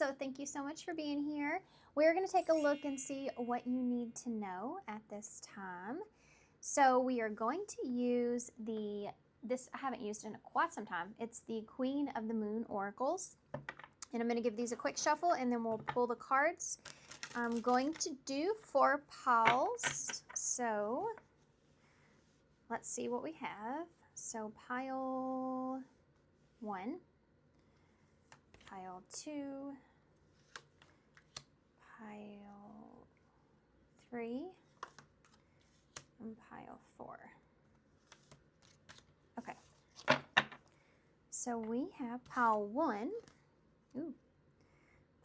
So thank you so much for being here. We're going to take a look and see what you need to know at this time. So we are going to use this I haven't used in quite some time. It's the Queen of the Moon Oracles. And I'm going to give these a quick shuffle and then we'll pull the cards. I'm going to do 4 piles. So let's see what we have. So pile 1, pile 2, pile 3, and pile 4. Okay. So we have pile 1. Ooh.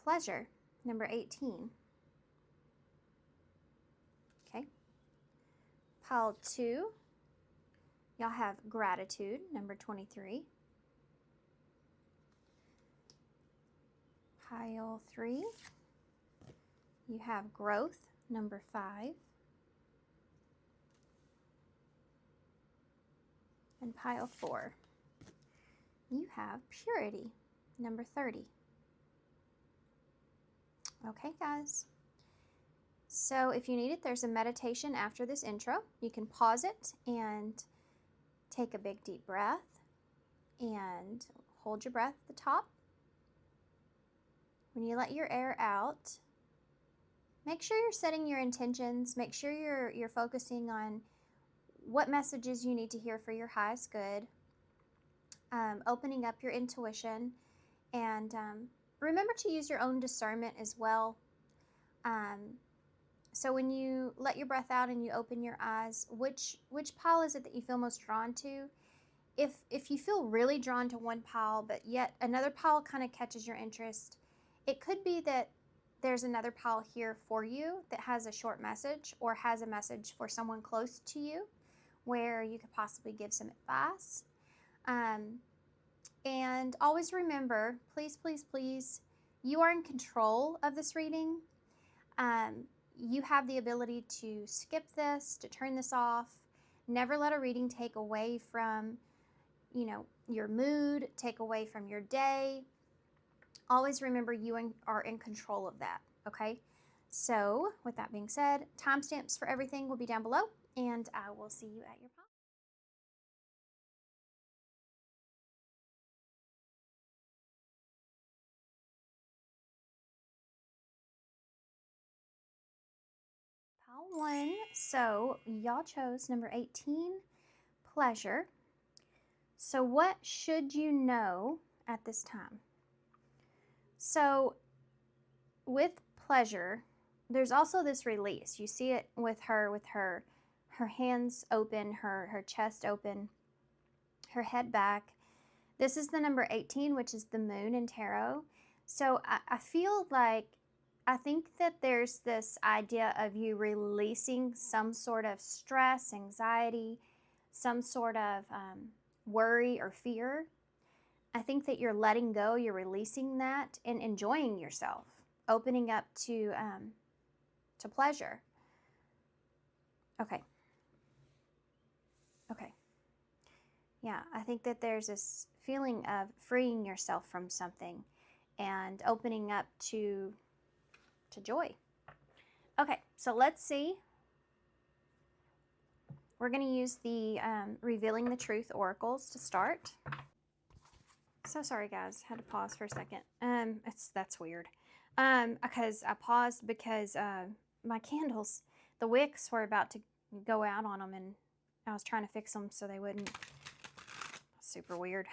Pleasure, number 18. Okay. Pile 2, y'all have gratitude, number 23. Pile 3, you have growth, number 5. And pile 4, you have purity, number 30. Okay, guys. So if you need it, there's a meditation after this intro. You can pause it and take a big deep breath and hold your breath at the top. When you let your air out, make sure you're setting your intentions. Make sure you're focusing on what messages you need to hear for your highest good. Opening up your intuition, and remember to use your own discernment as well. So when you let your breath out and you open your eyes, which pile is it that you feel most drawn to? If you feel really drawn to one pile, but yet another pile kind of catches your interest, it could be that there's another pile here for you that has a short message or has a message for someone close to you where you could possibly give some advice. And always remember, please, please, please, you are in control of this reading. You have the ability to skip this, to turn this off. Never let a reading take away from, your mood, take away from your day. Always remember you are in control of that, okay? So with that being said, timestamps for everything will be down below, and I will see you at your pile. Pile 1, so y'all chose number 18, pleasure. So what should you know at this time? So with pleasure, there's also this release. You see it with her hands open, her chest open, her head back. This is the number 18, which is the moon in tarot. So I feel like, I think that there's this idea of you releasing some sort of stress, anxiety, some sort of worry or fear. I think that you're letting go, you're releasing that and enjoying yourself, opening up to pleasure. Okay. Yeah, I think that there's this feeling of freeing yourself from something and opening up to joy. Okay, so let's see. We're going to use the Revealing the Truth oracles to start. So sorry, guys. Had to pause for a second. That's weird. Because I paused because my candles, the wicks were about to go out on them, and I was trying to fix them so they wouldn't. Super weird.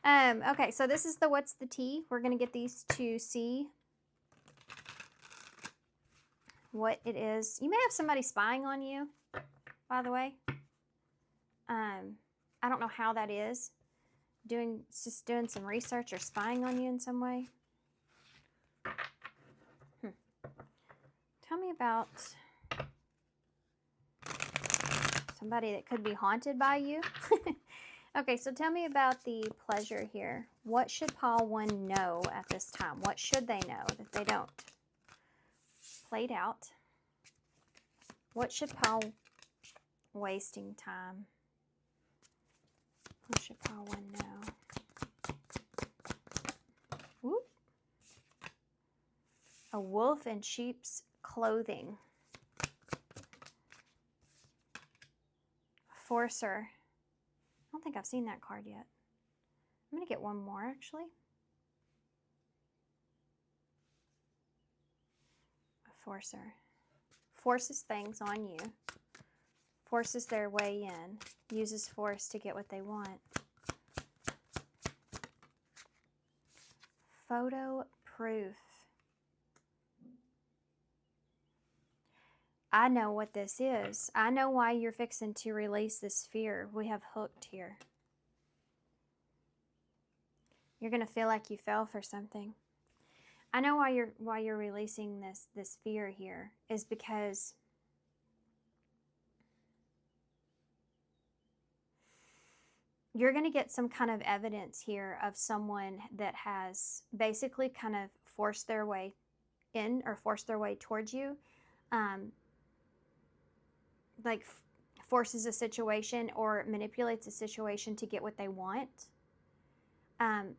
Okay, so this is the What's the Tea. We're going to get these to see what it is. You may have somebody spying on you, by the way. I don't know how that is. Just doing some research or spying on you in some way. Tell me about somebody that could be haunted by you. Okay, so tell me about the pleasure here. What should pile 1 know at this time? What should they know that they don't? Played out. What should pile wasting time? What should pile 1 know? Whoop. A wolf in sheep's clothing. Forcer. I don't think I've seen that card yet. I'm going to get one more, actually. A forcer. Forces things on you. Forces their way in. Uses force to get what they want. Photo proof. I know what this is. I know why you're fixing to release this fear. We have hooked here. You're going to feel like you fell for something. I know why you're releasing this fear here is because you're going to get some kind of evidence here of someone that has basically kind of forced their way in or forced their way towards you. Like forces a situation or manipulates a situation to get what they want.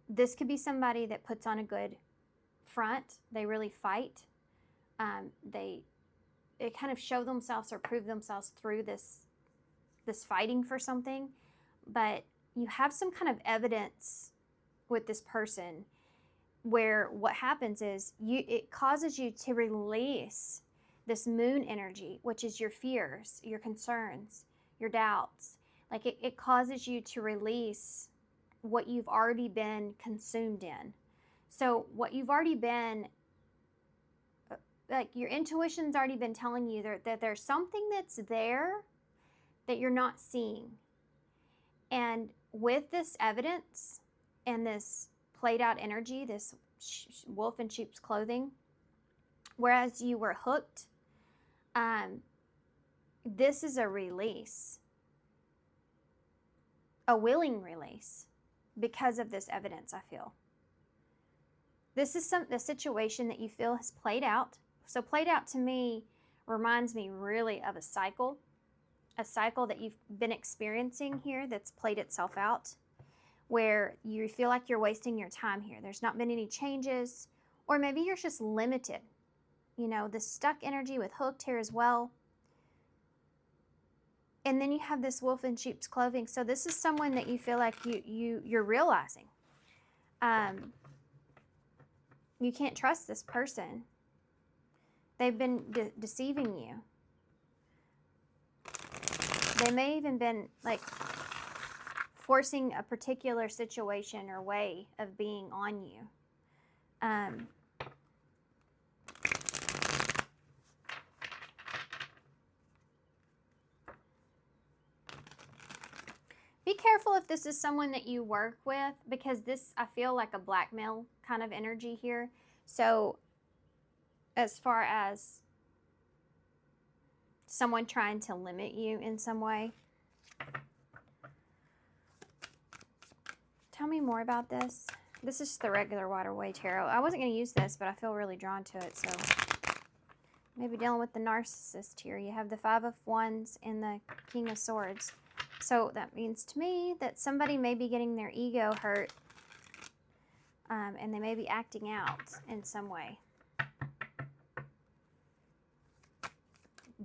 This could be somebody that puts on a good front. They really fight. They kind of show themselves or prove themselves through this fighting for something. But you have some kind of evidence with this person where what happens is it causes you to release this moon energy, which is your fears, your concerns, your doubts. Like it causes you to release what you've already been consumed in. So what you've already been, like your intuition's already been telling you that there's something that's there that you're not seeing. And with this evidence and this played out energy, this wolf in sheep's clothing, whereas you were hooked, this is a release, a willing release because of this evidence, I feel. This is the situation that you feel has played out. So played out to me reminds me really of a cycle that you've been experiencing here that's played itself out, where you feel like you're wasting your time here. There's not been any changes, or maybe you're just limited. You know, the stuck energy with hooked here as well. And then you have this wolf in sheep's clothing. So this is someone that you feel like you're realizing. You can't trust this person. They've been deceiving you. They may even been like forcing a particular situation or way of being on you. Be careful if this is someone that you work with, because this, I feel like a blackmail kind of energy here. So as far as someone trying to limit you in some way. Tell me more about this. This is the regular Waterway Tarot. I wasn't going to use this, but I feel really drawn to it. So maybe dealing with the narcissist here. You have the Five of Wands and the King of Swords. So that means to me that somebody may be getting their ego hurt, and they may be acting out in some way.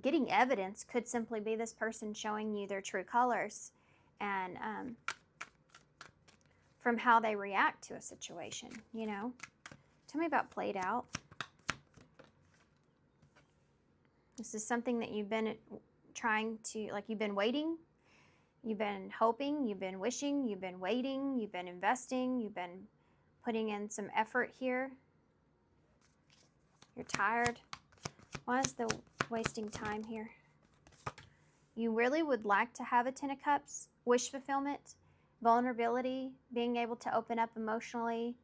Getting evidence could simply be this person showing you their true colors, and from how they react to a situation, you know. Tell me about played out. This is something that you've been trying to, like you've been waiting, you've been hoping, you've been wishing, you've been waiting, you've been investing, you've been putting in some effort here. You're tired. Why is the wasting time here? You really would like to have a Ten of Cups, wish fulfillment, vulnerability, being able to open up emotionally,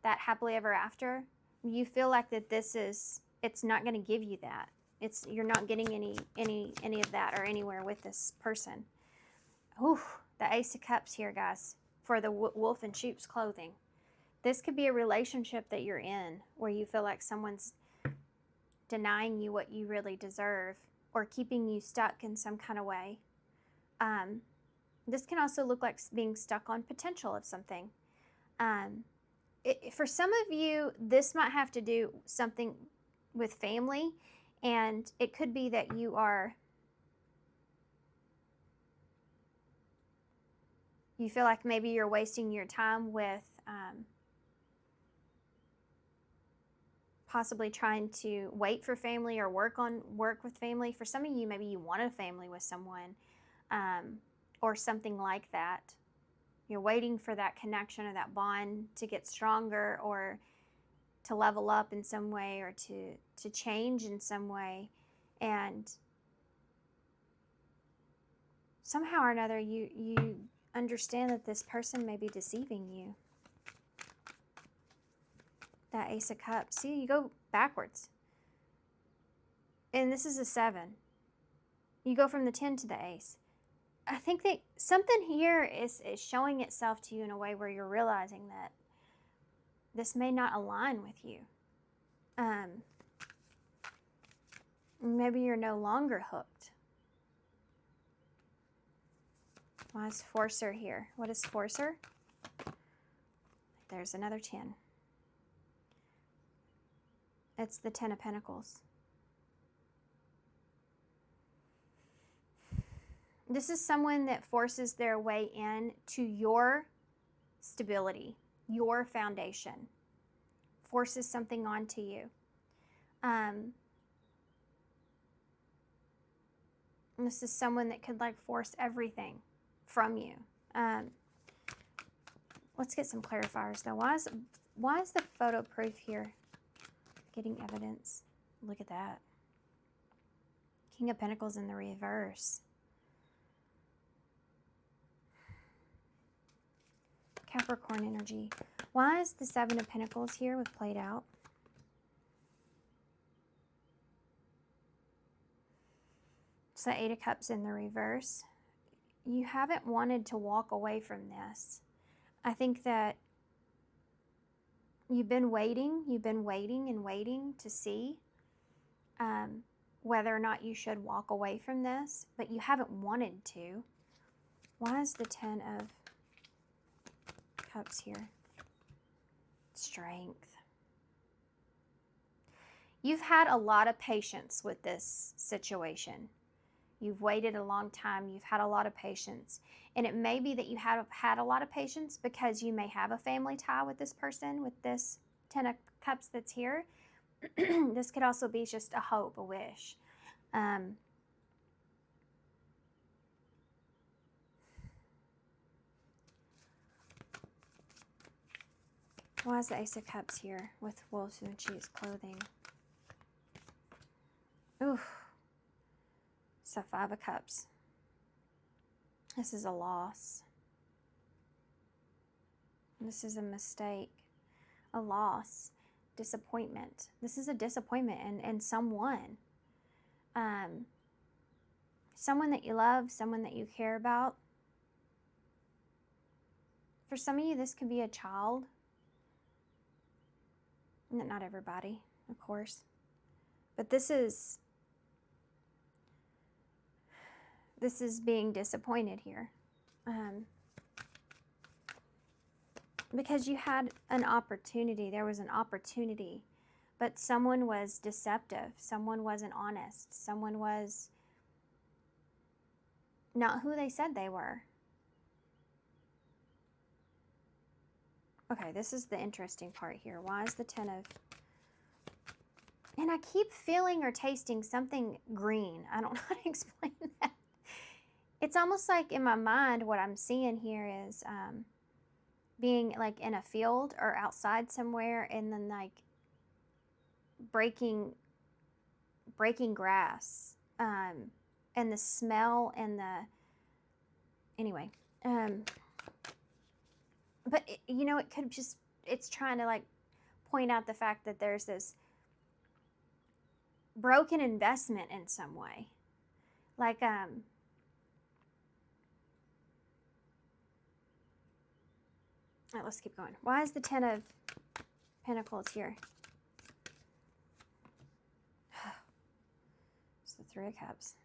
that happily ever after. You feel like that this is, it's not going to give you that. You're not getting any of that or anywhere with this person. Ooh, the Ace of Cups here, guys, for the wolf in sheep's clothing. This could be a relationship that you're in where you feel like someone's denying you what you really deserve or keeping you stuck in some kind of way. This can also look like being stuck on potential of something. For some of you, this might have to do something with family, and it could be that you feel like maybe you're wasting your time with possibly trying to wait for family or work with family. For some of you, maybe you want a family with someone, or something like that. You're waiting for that connection or that bond to get stronger, or to level up in some way, or to change in some way. And somehow or another, you understand that this person may be deceiving you. That Ace of Cups. See, you go backwards. And this is a 7. You go from the 10 to the Ace. I think that something here is showing itself to you in a way where you're realizing that this may not align with you. Maybe you're no longer hooked. Why is Forcer here? What is Forcer? There's another 10. It's the 10 of Pentacles. This is someone that forces their way in to your stability, your foundation, forces something onto you. This is someone that could like force everything from you. Let's get some clarifiers though. Why is the photo proof here? Getting evidence. Look at that. King of Pentacles in the reverse. Capricorn energy. Why is the 7 of Pentacles here with played out? It's the 8 of Cups in the reverse. You haven't wanted to walk away from this. I think that you've been waiting and waiting to see whether or not you should walk away from this, but you haven't wanted to. Why is the 10 of Cups here? Strength. You've had a lot of patience with this situation. You've waited a long time. You've had a lot of patience. And it may be that you have had a lot of patience because you may have a family tie with this person, with this 10 of Cups that's here. This could also be just a hope, a wish. Why is the Ace of Cups here with wolves in sheep's clothing? Ooh. So 5 of Cups. This is a loss. This is a mistake. A loss. Disappointment. This is a disappointment in someone. Someone that you love, someone that you care about. For some of you, this could be a child. Not everybody, of course. But this is being disappointed here. Because you had an opportunity. There was an opportunity. But someone was deceptive. Someone wasn't honest. Someone was not who they said they were. Okay, this is the interesting part here. Why is the 10 of... And I keep feeling or tasting something green. I don't know how to explain that. It's almost like in my mind what I'm seeing here is being like in a field or outside somewhere, and then like breaking grass, and the smell and the... Anyway, but you know, it could just... It's trying to like point out the fact that there's this broken investment in some way. Like, all right, let's keep going. Why is the 10 of Pentacles here? It's the 3 of Cups.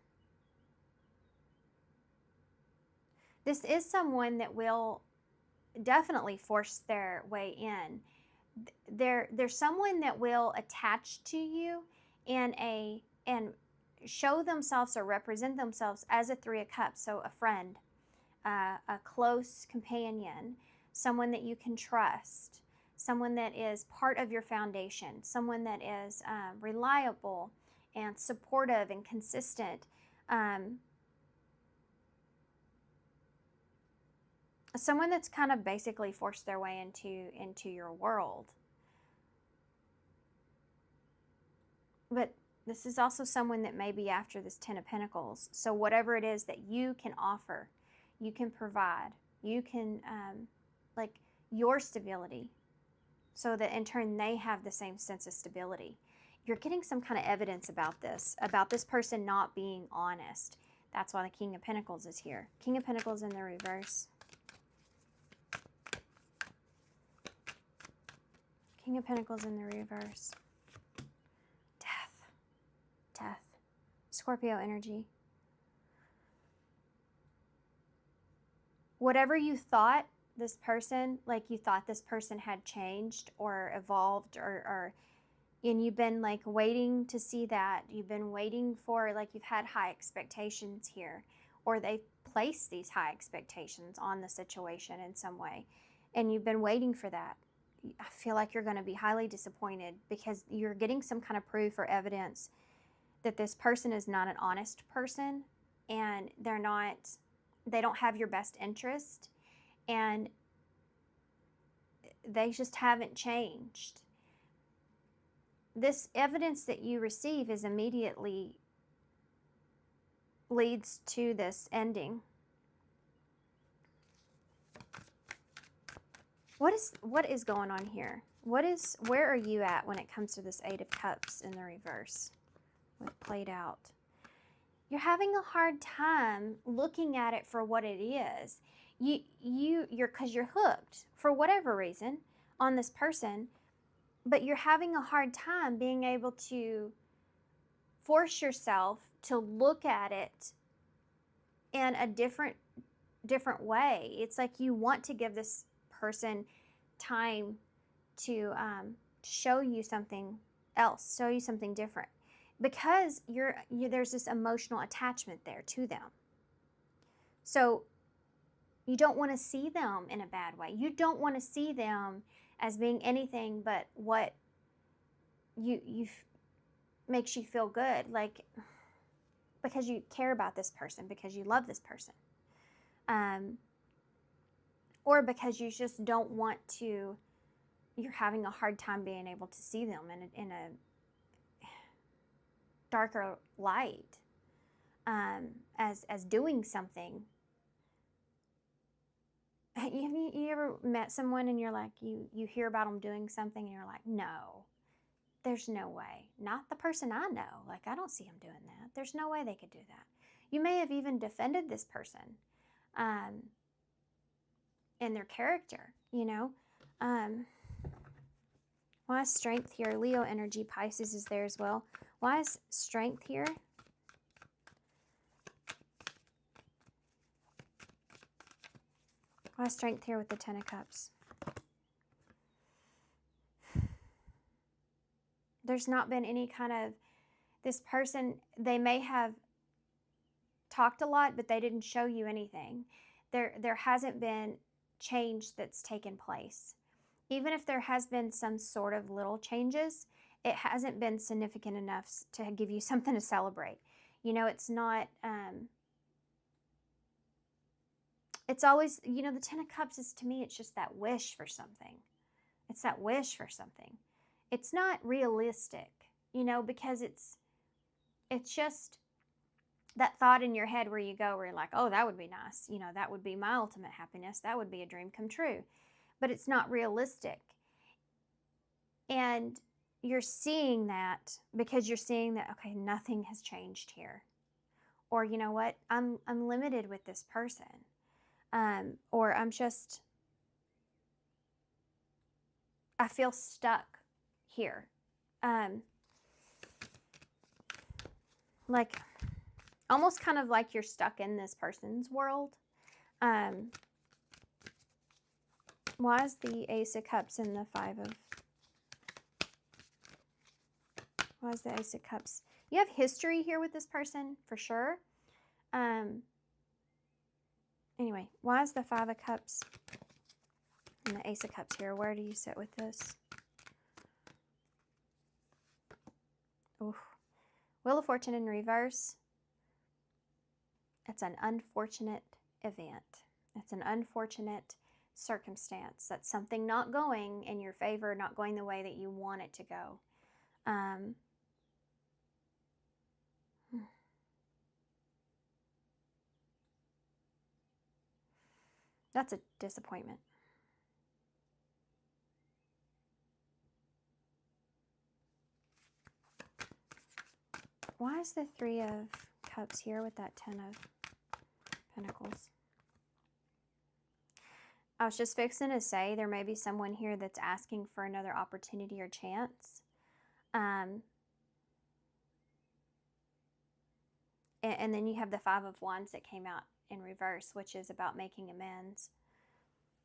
This is someone that will definitely force their way in. There's someone that will attach to you and show themselves or represent themselves as a Three of Cups. So a friend, a close companion, someone that you can trust, someone that is part of your foundation, someone that is reliable and supportive and consistent. Someone that's kind of basically forced their way into your world. But this is also someone that may be after this Ten of Pentacles. So whatever it is that you can offer, you can provide, you can, like, your stability, so that in turn they have the same sense of stability. You're getting some kind of evidence about this person not being honest. That's why the King of Pentacles is here. King of Pentacles in the reverse. King of Pentacles in the reverse. Death. Scorpio energy. Whatever you thought this person, like you thought this person had changed or evolved and you've been like waiting to see that. You've been waiting for, like, you've had high expectations here, or they've placed these high expectations on the situation in some way, and you've been waiting for that. I feel like you're going to be highly disappointed because you're getting some kind of proof or evidence that this person is not an honest person, and they don't have your best interest, and they just haven't changed. This evidence that you receive is immediately leads to this ending. What is going on here? Where are you at when it comes to this Eight of Cups in the reverse? With played out. You're having a hard time looking at it for what it is. Because you're hooked for whatever reason on this person, but you're having a hard time being able to force yourself to look at it in a different way. It's like you want to give this person time to show you something else, show you something different, because there's this emotional attachment there to them. So you don't want to see them in a bad way. You don't want to see them as being anything but what makes you feel good, like, because you care about this person, because you love this person, or because you just don't want to. You're having a hard time being able to see them in a darker light, as doing something. You ever met someone and you're like, you hear about them doing something and you're like, no, there's no way. Not the person I know. Like, I don't see them doing that. There's no way they could do that. You may have even defended this person in their character, you know. Why is Strength here? Leo energy, Pisces is there as well. Why is Strength here? Why is Strength here with the Ten of Cups? There's not been any kind of, this person, they may have talked a lot, but they didn't show you anything. There hasn't been change that's taken place. Even if there has been some sort of little changes, it hasn't been significant enough to give you something to celebrate. You know, it's not, it's always, you know, the Ten of Cups is, to me, it's just that wish for something. It's that wish for something. It's not realistic, you know, because it's just that thought in your head where you go, where you're like, oh, that would be nice. You know, that would be my ultimate happiness. That would be a dream come true. But it's not realistic. And you're seeing that because you're seeing that, okay, nothing has changed here. Or, you know what, I'm limited with this person. Or I feel stuck here. Like, almost kind of like you're stuck in this person's world. Why is the Ace of Cups and the Why is the Ace of Cups? You have history here with this person, for sure. Anyway, why is the Five of Cups and the Ace of Cups here? Where do you sit with this? Ooh. Wheel of Fortune in reverse. It's an unfortunate event. It's an unfortunate circumstance. That's something not going in your favor, not going the way that you want it to go. That's a disappointment. Why is the Three of Cups here with that Ten of Pentacles? I was just fixing to say there may be someone here that's asking for another opportunity or chance. And then you have the Five of Wands that came out in reverse, which is about making amends.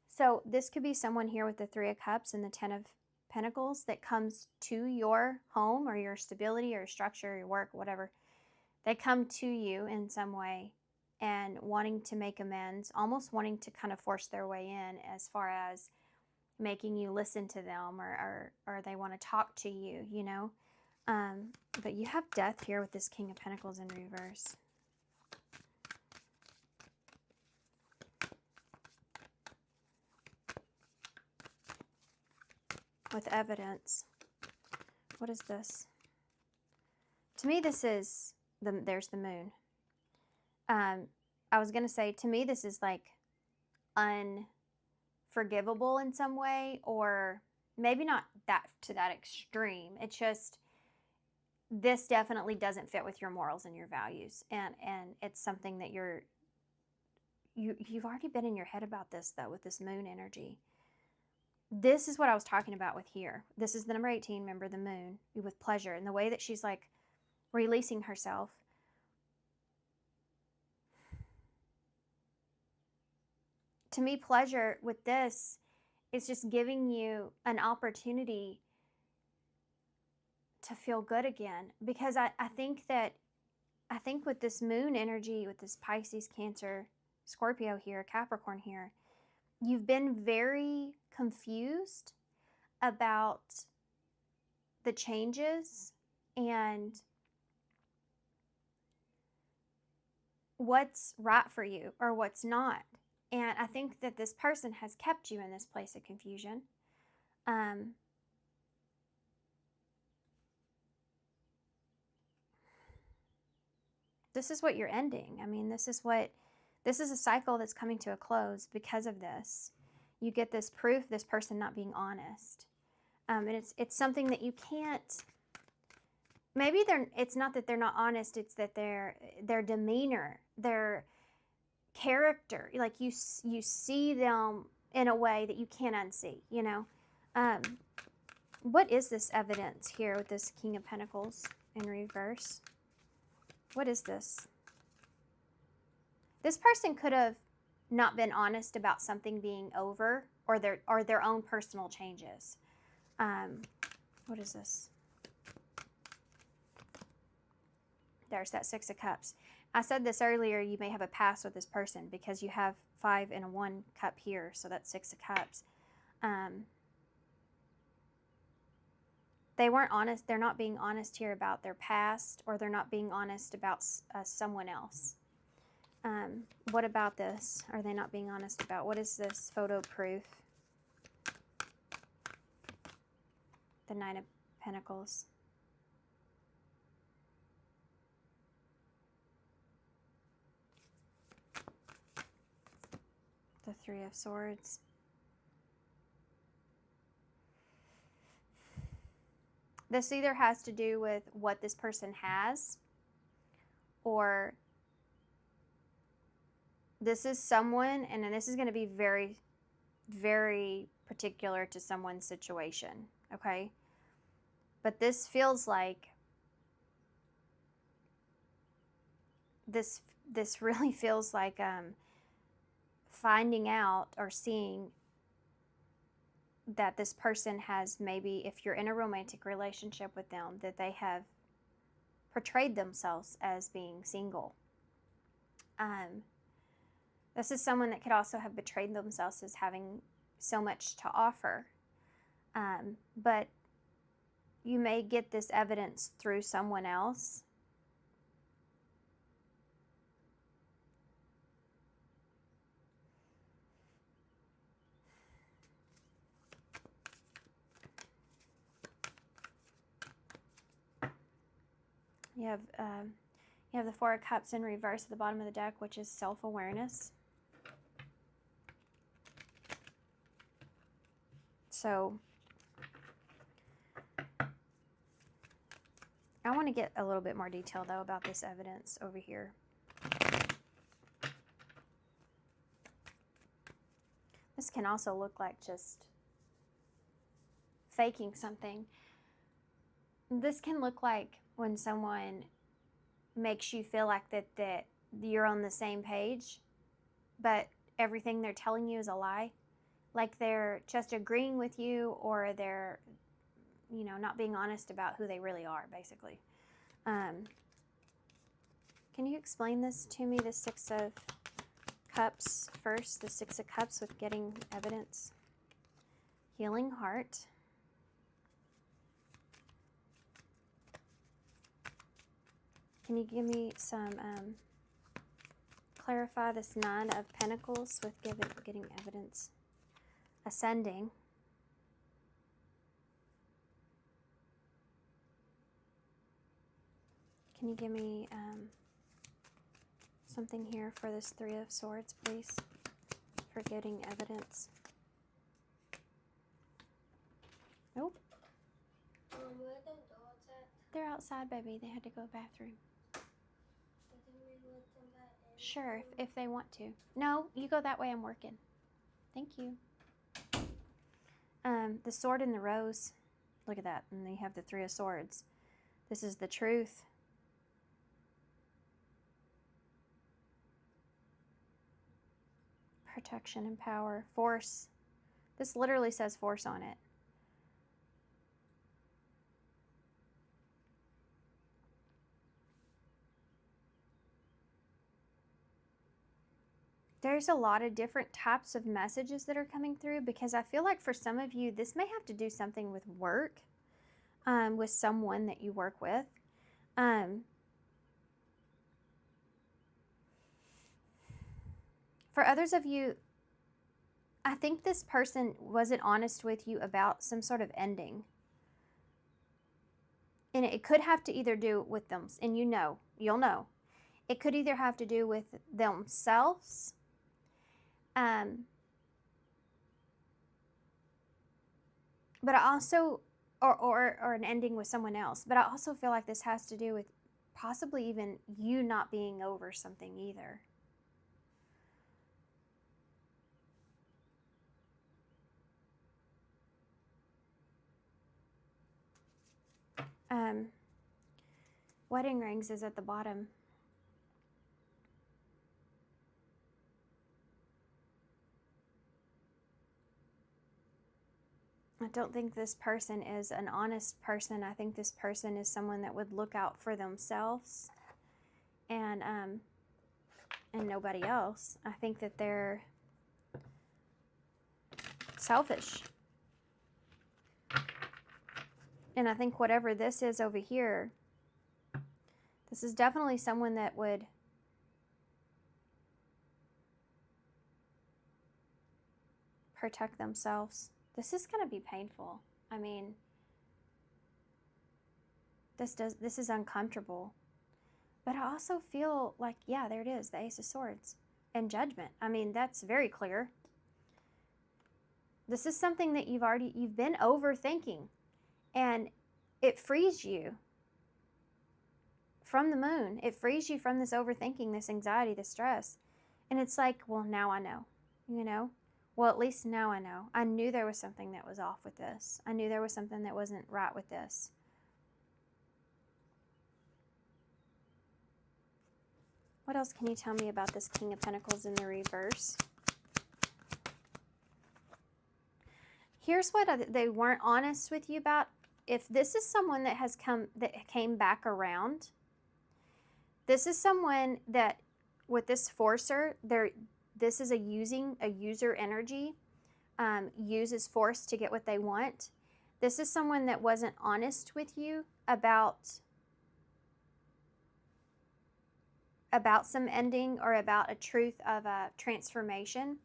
So this could be someone here with the Three of Cups and the Ten of Pentacles that comes to your home or your stability or structure, your work, whatever. They come to you in some way and wanting to make amends, almost wanting to kind of force their way in as far as making you listen to them or they want to talk to you, you know. But you have Death here with this King of Pentacles in reverse. With evidence. What is this? To me, this is, there's the Moon. I was going to say, to me, this is like unforgivable in some way, or maybe not that to that extreme. It's just, this definitely doesn't fit with your morals and your values. And it's something that you've already been in your head about this, though, with this Moon energy. This is what I was talking about with here. This is the number 18, remember, the Moon, with pleasure. And the way that she's like releasing herself. To me, pleasure with this is just giving you an opportunity to feel good again. Because I think with this Moon energy, with this Pisces, Cancer, Scorpio here, Capricorn here, you've been very confused about the changes and what's right for you or what's not. And I think that this person has kept you in this place of confusion. This is what you're ending. I mean, this is a cycle that's coming to a close because of this. You get this proof, this person not being honest. And it's something that you can't, maybe it's not that they're not honest, it's that their demeanor, their character, like you see them in a way that you can't unsee, you know. What is this evidence here with this King of Pentacles in reverse? What is this? This person could have not been honest about something being over or their own personal changes. What is this? There's that Six of Cups. I said this earlier, you may have a past with this person because you have 5 and a 1 cup here, so that's 6 of Cups. They weren't honest. They're not being honest here about their past, or they're not being honest about someone else. What about this? Are they not being honest about? What is this photo proof? The Nine of Pentacles. The Three of Swords. This either has to do with what this person has, or this is someone, and then this is going to be very, very particular to someone's situation, okay? But this feels like, this really feels like finding out or seeing that this person has, maybe if you're in a romantic relationship with them, that they have portrayed themselves as being single. This is someone that could also have betrayed themselves as having so much to offer. But you may get this evidence through someone else. You have the Four of Cups in reverse at the bottom of the deck, which is self-awareness. So I want to get a little bit more detail, though, about this evidence over here. This can also look like just faking something. This can look like when someone makes you feel like that you're on the same page, but everything they're telling you is a lie. Like they're just agreeing with you, or they're, you know, not being honest about who they really are, basically. Can you explain this to me, the Six of Cups first? The Six of Cups with getting evidence. Healing heart. Can you give me some, clarify this Nine of Pentacles with getting evidence? Ascending. Can you give me something here for this Three of Swords, please, for getting evidence? Nope. Where are the dogs at? They're outside, baby. They had to go to the bathroom. Can we let them back in? Sure, if they want to. No, you go that way. I'm working. Thank you. The Sword and the Rose. Look at that. And then you have the Three of Swords. This is the truth. Protection and power. Force. This literally says force on it. There's a lot of different types of messages that are coming through, because I feel like for some of you, this may have to do something with work, with someone that you work with. For others of you, I think this person wasn't honest with you about some sort of ending. And it could have to either do with them, and you'll know. It could either have to do with themselves, but I also, or an ending with someone else. But I also feel like this has to do with possibly even you not being over something either. Wedding rings is at the bottom. I don't think this person is an honest person. I think this person is someone that would look out for themselves and nobody else. I think that they're selfish. And I think whatever this is over here, this is definitely someone that would protect themselves. This is going to be painful. I mean, this is uncomfortable. But I also feel like, yeah, there it is, the Ace of Swords and Judgment. I mean, that's very clear. This is something that you've been overthinking, and it frees you from the moon. It frees you from this overthinking, this anxiety, this stress. And it's like, well, now I know, you know? Well, at least now I know. I knew there was something that was off with this. I knew there was something that wasn't right with this. What else can you tell me about this King of Pentacles in the reverse? Here's what they weren't honest with you about. If this is someone that came back around, This is someone that, with this forcer, this is a user energy, uses force to get what they want. This is someone that wasn't honest with you about some ending or about a truth of a transformation.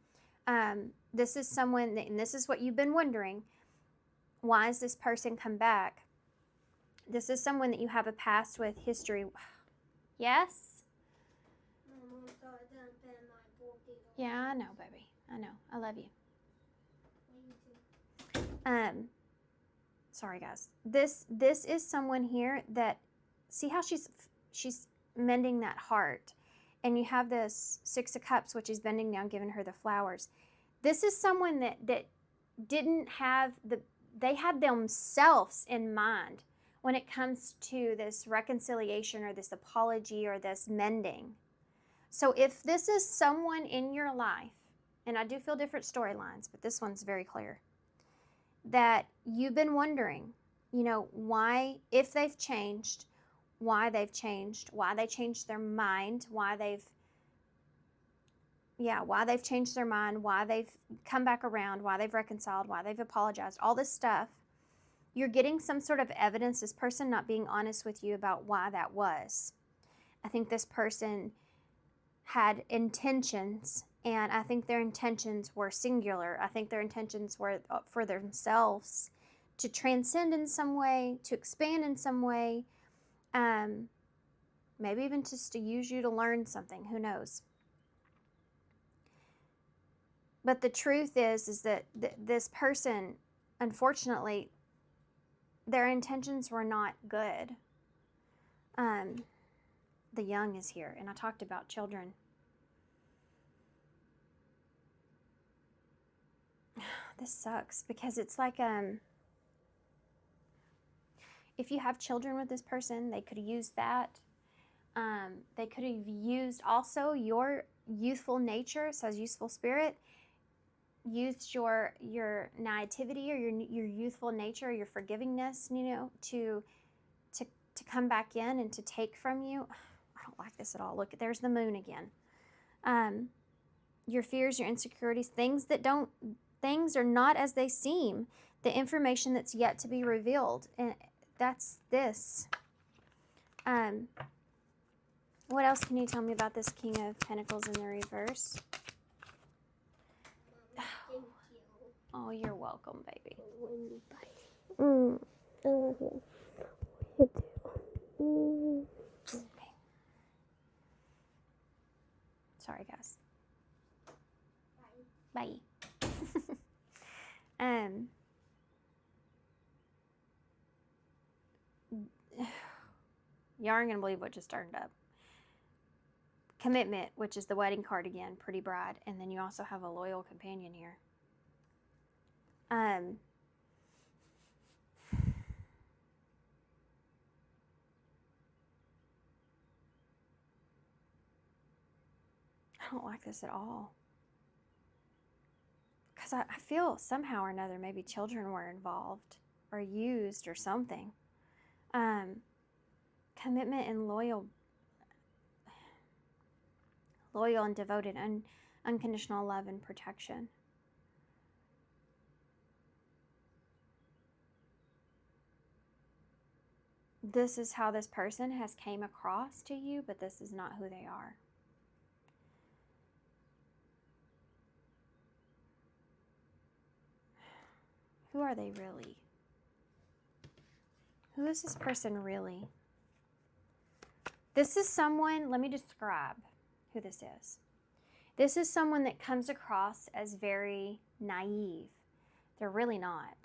This is someone that, and this is what you've been wondering, why has this person come back? This is someone that you have a past with, history. Yes? Mom thought that been my bulky. Yeah, I know, baby. I know. I love you. Sorry guys. This is someone here that, see how she's mending that heart, and you have this Six of Cups, which is bending down, giving her the flowers. This is someone that didn't have they had themselves in mind when it comes to this reconciliation or this apology or this mending. So if this is someone in your life, and I do feel different storylines, but this one's very clear, that you've been wondering, why, if they've changed, why they changed their mind, why they've changed their mind, why they've come back around, why they've reconciled, why they've apologized, all this stuff. You're getting some sort of evidence, this person not being honest with you about why that was. I think this person had intentions, and I think their intentions were singular. I think their intentions were for themselves, to transcend in some way, to expand in some way, maybe even just to use you to learn something, who knows. But the truth is that this person, unfortunately, their intentions were not good. The young is here, and I talked about children. This sucks because it's like, if you have children with this person, they could have used that. They could have used also your youthful nature, it says youthful spirit, used your naivety or your youthful nature, your forgivingness, to come back in and to take from you. I don't like this at all. Look, there's the moon again. Your fears, your insecurities, things are not as they seem. The information that's yet to be revealed, and that's this. What else can you tell me about this King of Pentacles in the reverse? Thank you. Oh, you're welcome, baby. I love you. You too. Okay. Sorry, guys. Bye. You aren't gonna believe what just turned up. Commitment, which is the wedding card again, pretty bride, and then you also have a loyal companion here. I don't like this at all. Because I feel somehow or another maybe children were involved or used or something. Commitment and loyal and devoted, unconditional love and protection. This is how this person has came across to you, but this is not who they are. Who are they really? Who is this person really? This is someone, let me describe who this is. This is someone that comes across as very naive. They're really not.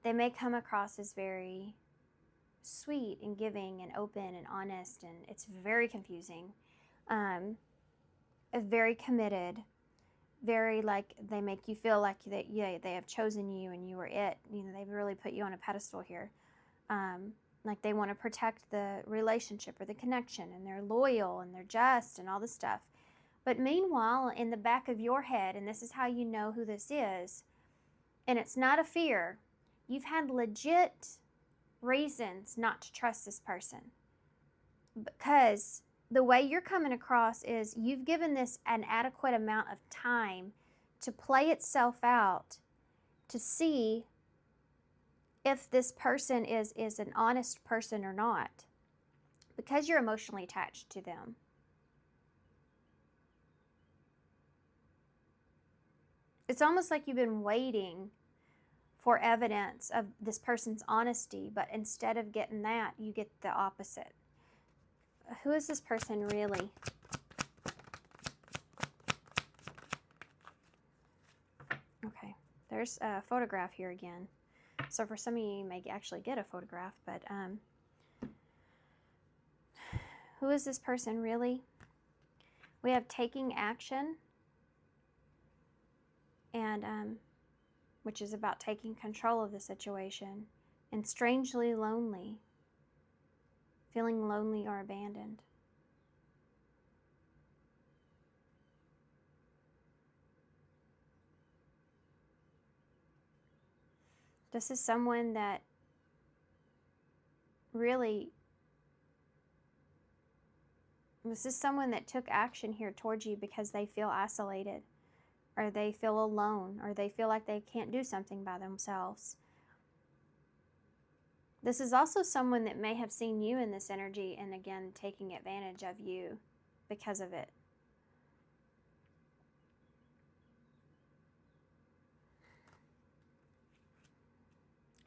They may come across as very sweet and giving and open and honest, and it's very confusing. Very committed, very like they make you feel like they have chosen you and you were it. They've really put you on a pedestal here. Like they want to protect the relationship or the connection, and they're loyal and they're just and all this stuff. But meanwhile, in the back of your head, and this is how you know who this is, and it's not a fear, you've had legit reasons not to trust this person. Because the way you're coming across is you've given this an adequate amount of time to play itself out, to see if this person is an honest person or not, because you're emotionally attached to them. It's almost like you've been waiting for evidence of this person's honesty, but instead of getting that, you get the opposite. Who is this person really? Okay, there's a photograph here again. So for some of you, you may actually get a photograph, but who is this person really? We have taking action, and which is about taking control of the situation, and strangely lonely, feeling lonely or abandoned. This is someone that really, this is someone that took action here towards you because they feel isolated, or they feel alone, or they feel like they can't do something by themselves. This is also someone that may have seen you in this energy and again taking advantage of you because of it.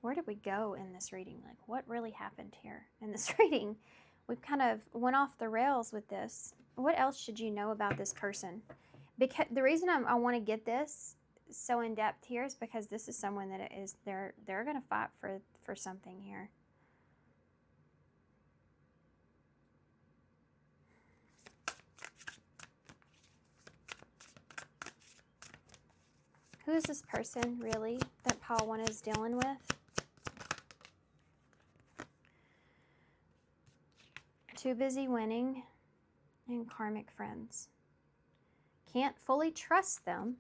Where did we go in this reading? Like, what really happened here in this reading? We've kind of went off the rails with this. What else should you know about this person? Because the reason I want to get this so in depth here is because this is someone that is they're going to fight for something here. Who is this person really that Pile 1 is dealing with? Too busy winning and karmic friends. Can't fully trust them.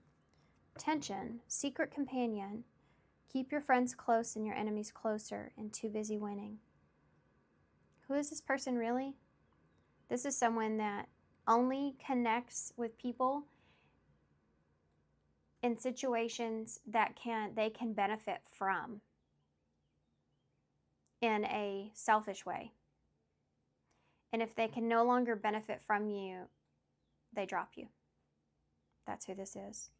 Tension, secret companion. Keep your friends close and your enemies closer, and too busy winning. Who is this person really? This is someone that only connects with people in situations that they can benefit from in a selfish way. And if they can no longer benefit from you, they drop you. That's who this is.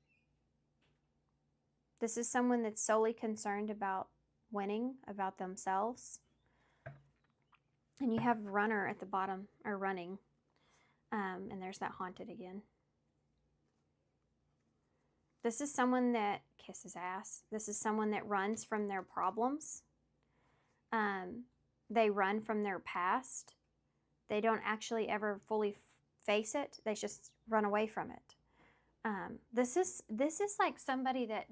This is someone that's solely concerned about winning, about themselves. And you have runner at the bottom, or running. And there's that haunted again. This is someone that kisses ass. This is someone that runs from their problems. They run from their past. They don't actually ever fully face it. They just run away from it. This is like somebody that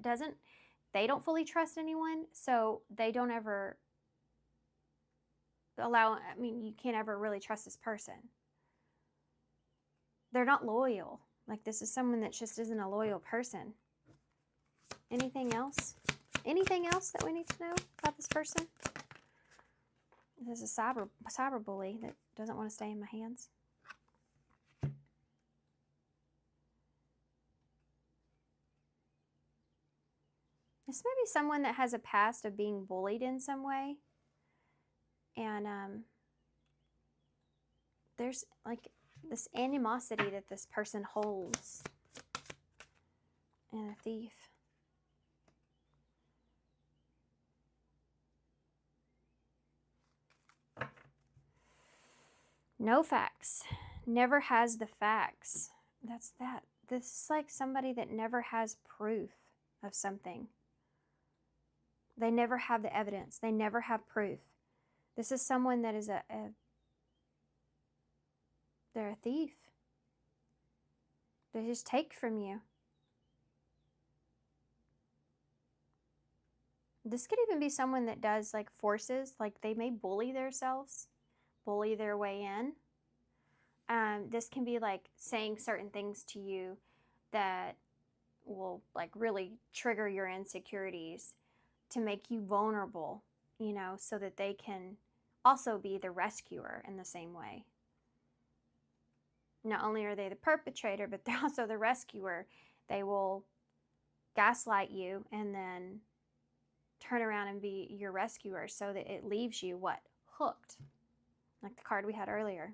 they don't fully trust anyone, so they don't ever you can't ever really trust this person. They're not loyal. Like, this is someone that just isn't a loyal person. Anything else? Anything else that we need to know about this person? This is a cyber bully that doesn't want to stay in my hands. This may be someone that has a past of being bullied in some way. And there's like this animosity that this person holds. And a thief. No facts. Never has the facts. That's that. This is like somebody that never has proof of something. They never have the evidence. They never have proof. This is someone that is they're a thief. They just take from you. This could even be someone that does like forces, like they may bully themselves, bully their way in. This can be like saying certain things to you that will like really trigger your insecurities to make you vulnerable, so that they can also be the rescuer in the same way. Not only are they the perpetrator, but they're also the rescuer. They will gaslight you and then turn around and be your rescuer so that it leaves you what? Hooked. Like the card we had earlier.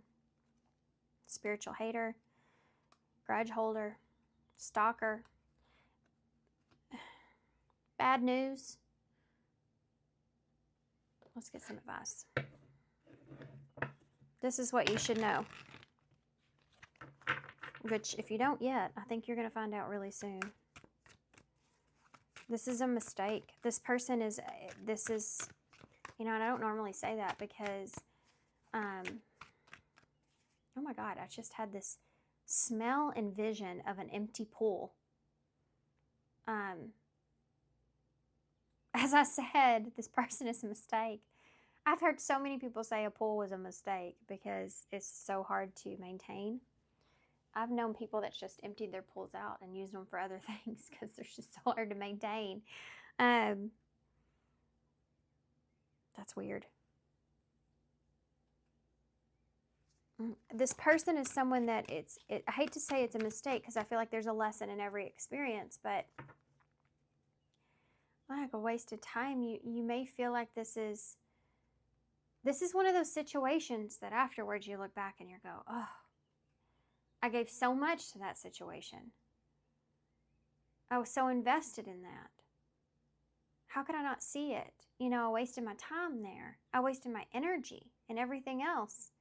Spiritual hater, grudge holder, stalker, bad news. Let's get some advice. This is what you should know. Which, if you don't yet, I think you're going to find out really soon. This is a mistake. This person is, and I don't normally say that because, oh my God, I just had this smell and vision of an empty pool. As I said, this person is a mistake. I've heard so many people say a pool was a mistake because it's so hard to maintain. I've known people that just emptied their pools out and used them for other things because they're just so hard to maintain. That's weird. This person is someone that I hate to say it's a mistake because I feel like there's a lesson in every experience, but like a waste of time. You may feel like this is one of those situations that afterwards you look back and you go, oh, I gave so much to that situation. I was so invested in that. How could I not see it? I wasted my time there. I wasted my energy and everything else.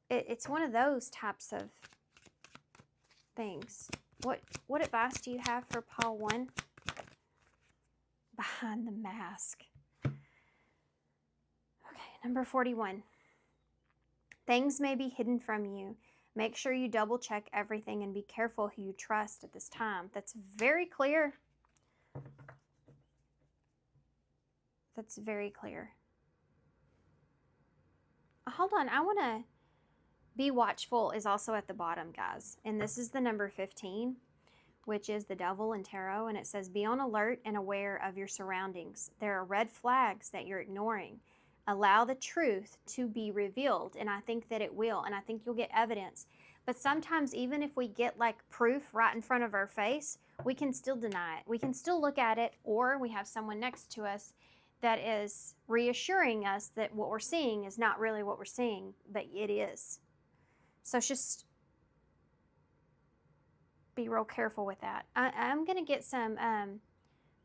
It's one of those types of things. What advice do you have for Pile 1? Behind the mask. Okay, number 41. Things may be hidden from you. Make sure you double check everything and be careful who you trust at this time. That's very clear. That's very clear. Hold on, I want to be watchful is also at the bottom, guys. And this is the number 15, which is the devil in tarot. And it says, be on alert and aware of your surroundings. There are red flags that you're ignoring. Allow the truth to be revealed. And I think that it will. And I think you'll get evidence. But sometimes even if we get like proof right in front of our face, we can still deny it. We can still look at it, or we have someone next to us that is reassuring us that what we're seeing is not really what we're seeing, but it is. So just be real careful with that. I'm going to get some,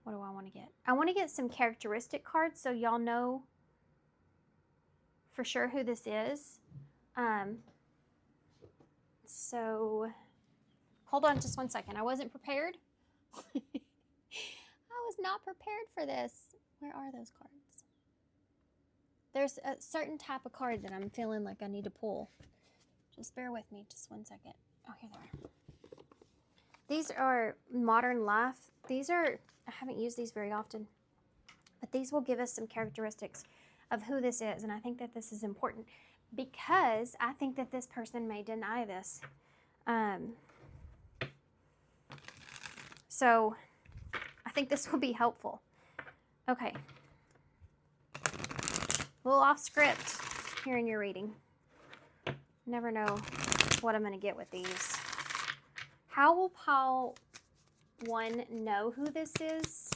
what do I want to get? I want to get some characteristic cards so y'all know for sure who this is. So hold on just one second. I wasn't prepared. I was not prepared for this. Where are those cards? There's a certain type of card that I'm feeling like I need to pull. Just bear with me just one second. Oh, here they are. These are Modern Life. I haven't used these very often, but these will give us some characteristics of who this is. And I think that this is important because I think that this person may deny this. So I think this will be helpful. Okay. A little off script here in your reading. Never know what I'm going to get with these. How will Pile 1 know who this is?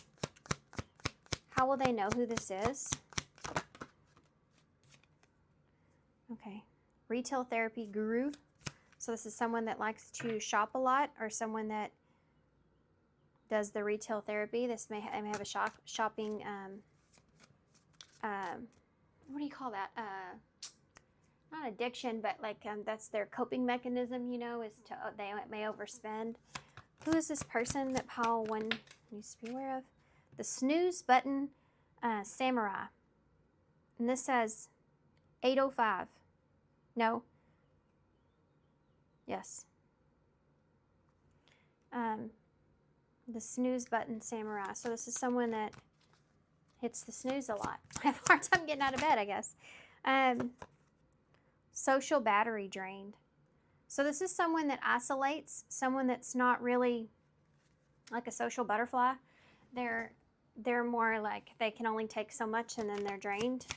How will they know who this is? Okay. Retail therapy guru. So this is someone that likes to shop a lot, or someone that does the retail therapy. They may have a shopping, what do you call that? Not addiction, but like that's their coping mechanism, is to, they may overspend. Who is this person that Pile 1 needs to be aware of? The snooze button samurai. And this says 8:05. No. Yes. The snooze button samurai. So this is someone that hits the snooze a lot. I have a hard time getting out of bed, I guess. Social battery drained. So this is someone that isolates, someone that's not really like a social butterfly. They're more like they can only take so much and then they're drained.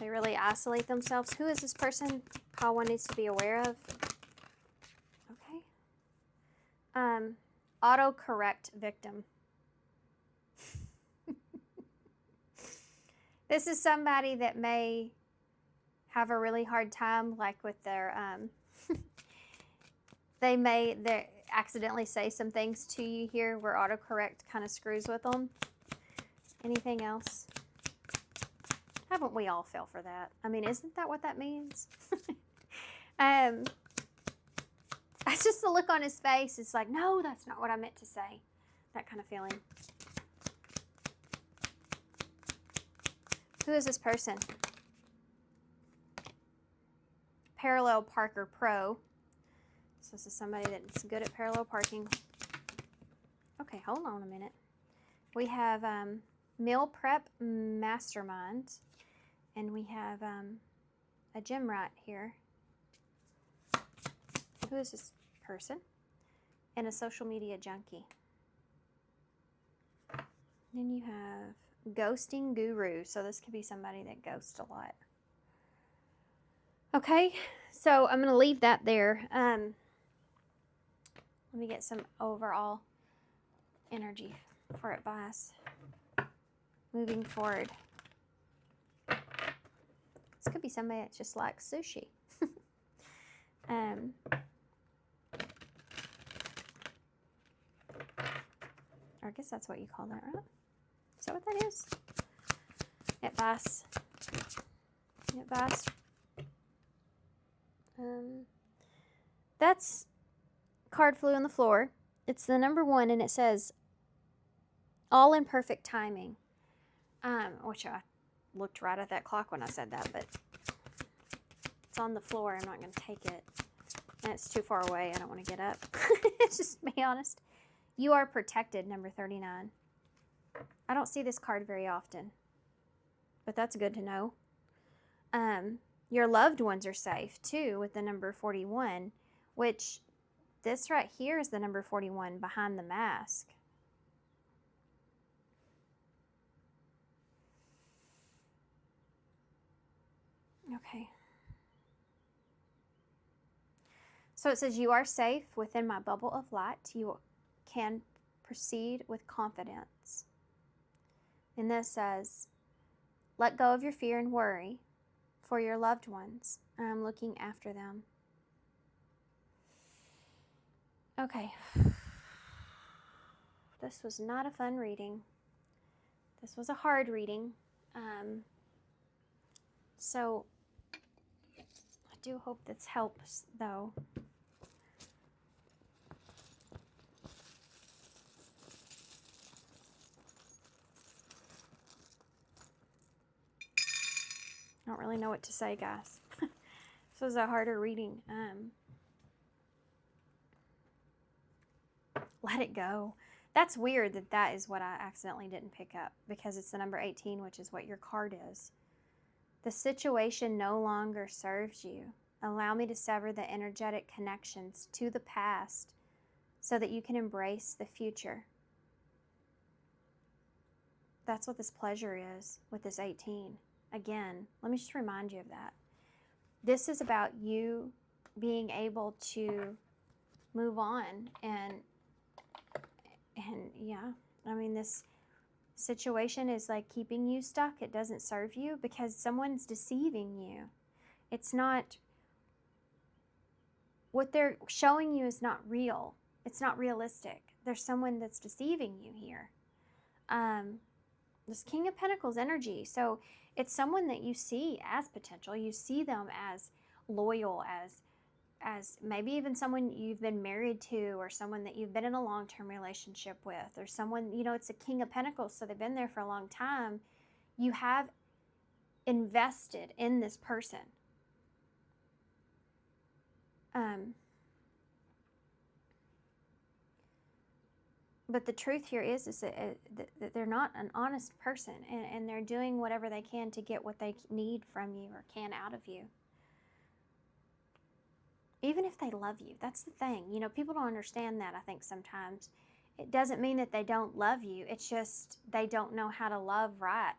They really isolate themselves. Who is this person pile 1 needs to be aware of? Okay. Autocorrect victim. This is somebody that may have a really hard time, like with their, they accidentally say some things to you here where autocorrect kind of screws with them. Anything else? Haven't we all fell for that? I mean, isn't that what that means? It's just the look on his face. It's like, no, that's not what I meant to say. That kind of feeling. Who is this person? Parallel Parker Pro. So this is somebody that's good at parallel parking. Okay, hold on a minute. We have Meal Prep Mastermind. And we have a gym rat here. Who is this person? And a social media junkie. Then you have Ghosting Guru. So this could be somebody that ghosts a lot. Okay, so I'm going to leave that there. Let me get some overall energy for advice moving forward. This could be somebody that just likes sushi. I guess that's what you call that, right? Is that what that is? Advice. Advice. That's card flew on the floor. It's the number 1, and it says, all in perfect timing. Which I looked right at that clock when I said that, but it's on the floor. I'm not going to take it. And it's too far away. I don't want to get up. Just be honest. You are protected, number 39. I don't see this card very often, but that's good to know. Your loved ones are safe, too, with the number 41, which this right here is the number 41 behind the mask. Okay. So it says, you are safe within my bubble of light. You can proceed with confidence. And this says, let go of your fear and worry for your loved ones. I'm looking after them. Okay. This was not a fun reading. This was a hard reading. So I do hope this helps, though. I don't really know what to say, guys. This was a harder reading. Let it go. That's weird that that is what I accidentally didn't pick up, because it's the number 18, which is what your card is. The situation no longer serves you. Allow me to sever the energetic connections to the past so that you can embrace the future. That's what this pleasure is with this 18. Again, let me just remind you of that. This is about you being able to move on and yeah, I mean, this situation is like keeping you stuck. It doesn't serve you because someone's deceiving you. It's not, what they're showing you is not real. It's not realistic. There's someone that's deceiving you here. This King of Pentacles energy. So it's someone that you see as potential. You see them as loyal, as maybe even someone you've been married to, or someone that you've been in a long-term relationship with, or someone, you know, it's a King of Pentacles, so they've been there for a long time. You have invested in this person. But the truth here is that they're not an honest person, and they're doing whatever they can to get what they need from you or can out of you. Even if they love you, that's the thing. You know, people don't understand that, I think, sometimes. It doesn't mean that they don't love you. It's just they don't know how to love right.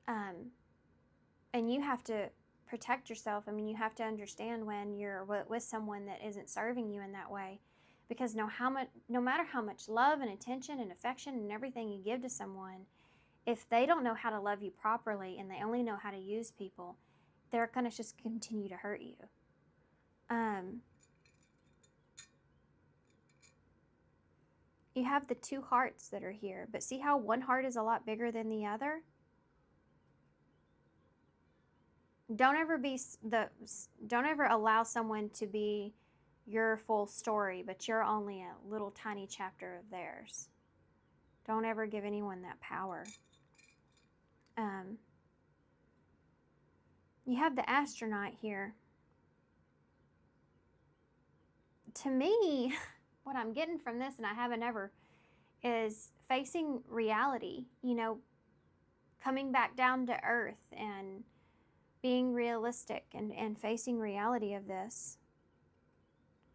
And you have to protect yourself. I mean, you have to understand when you're with someone that isn't serving you in that way, because no matter how much love and attention and affection and everything you give to someone, if they don't know how to love you properly and they only know how to use people, they're going to just continue to hurt you. You have the two hearts that are here, but see how one heart is a lot bigger than the other? Don't ever allow someone to be your full story, but you're only a little tiny chapter of theirs. Don't ever give anyone that power. You have the astronaut here. To me, what I'm getting from this, and I haven't ever, is facing reality, coming back down to earth and being realistic and facing reality of this.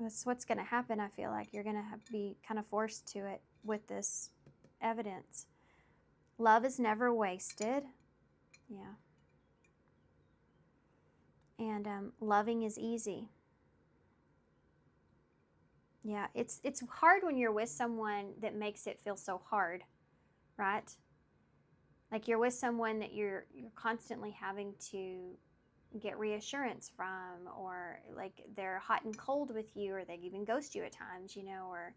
That's what's going to happen. I feel like you're going to have to be kind of forced to it with this evidence. Love is never wasted. Yeah. And loving is easy. Yeah, it's hard when you're with someone that makes it feel so hard, right? Like you're with someone that you're constantly having to get reassurance from, or like they're hot and cold with you, or they even ghost you at times, or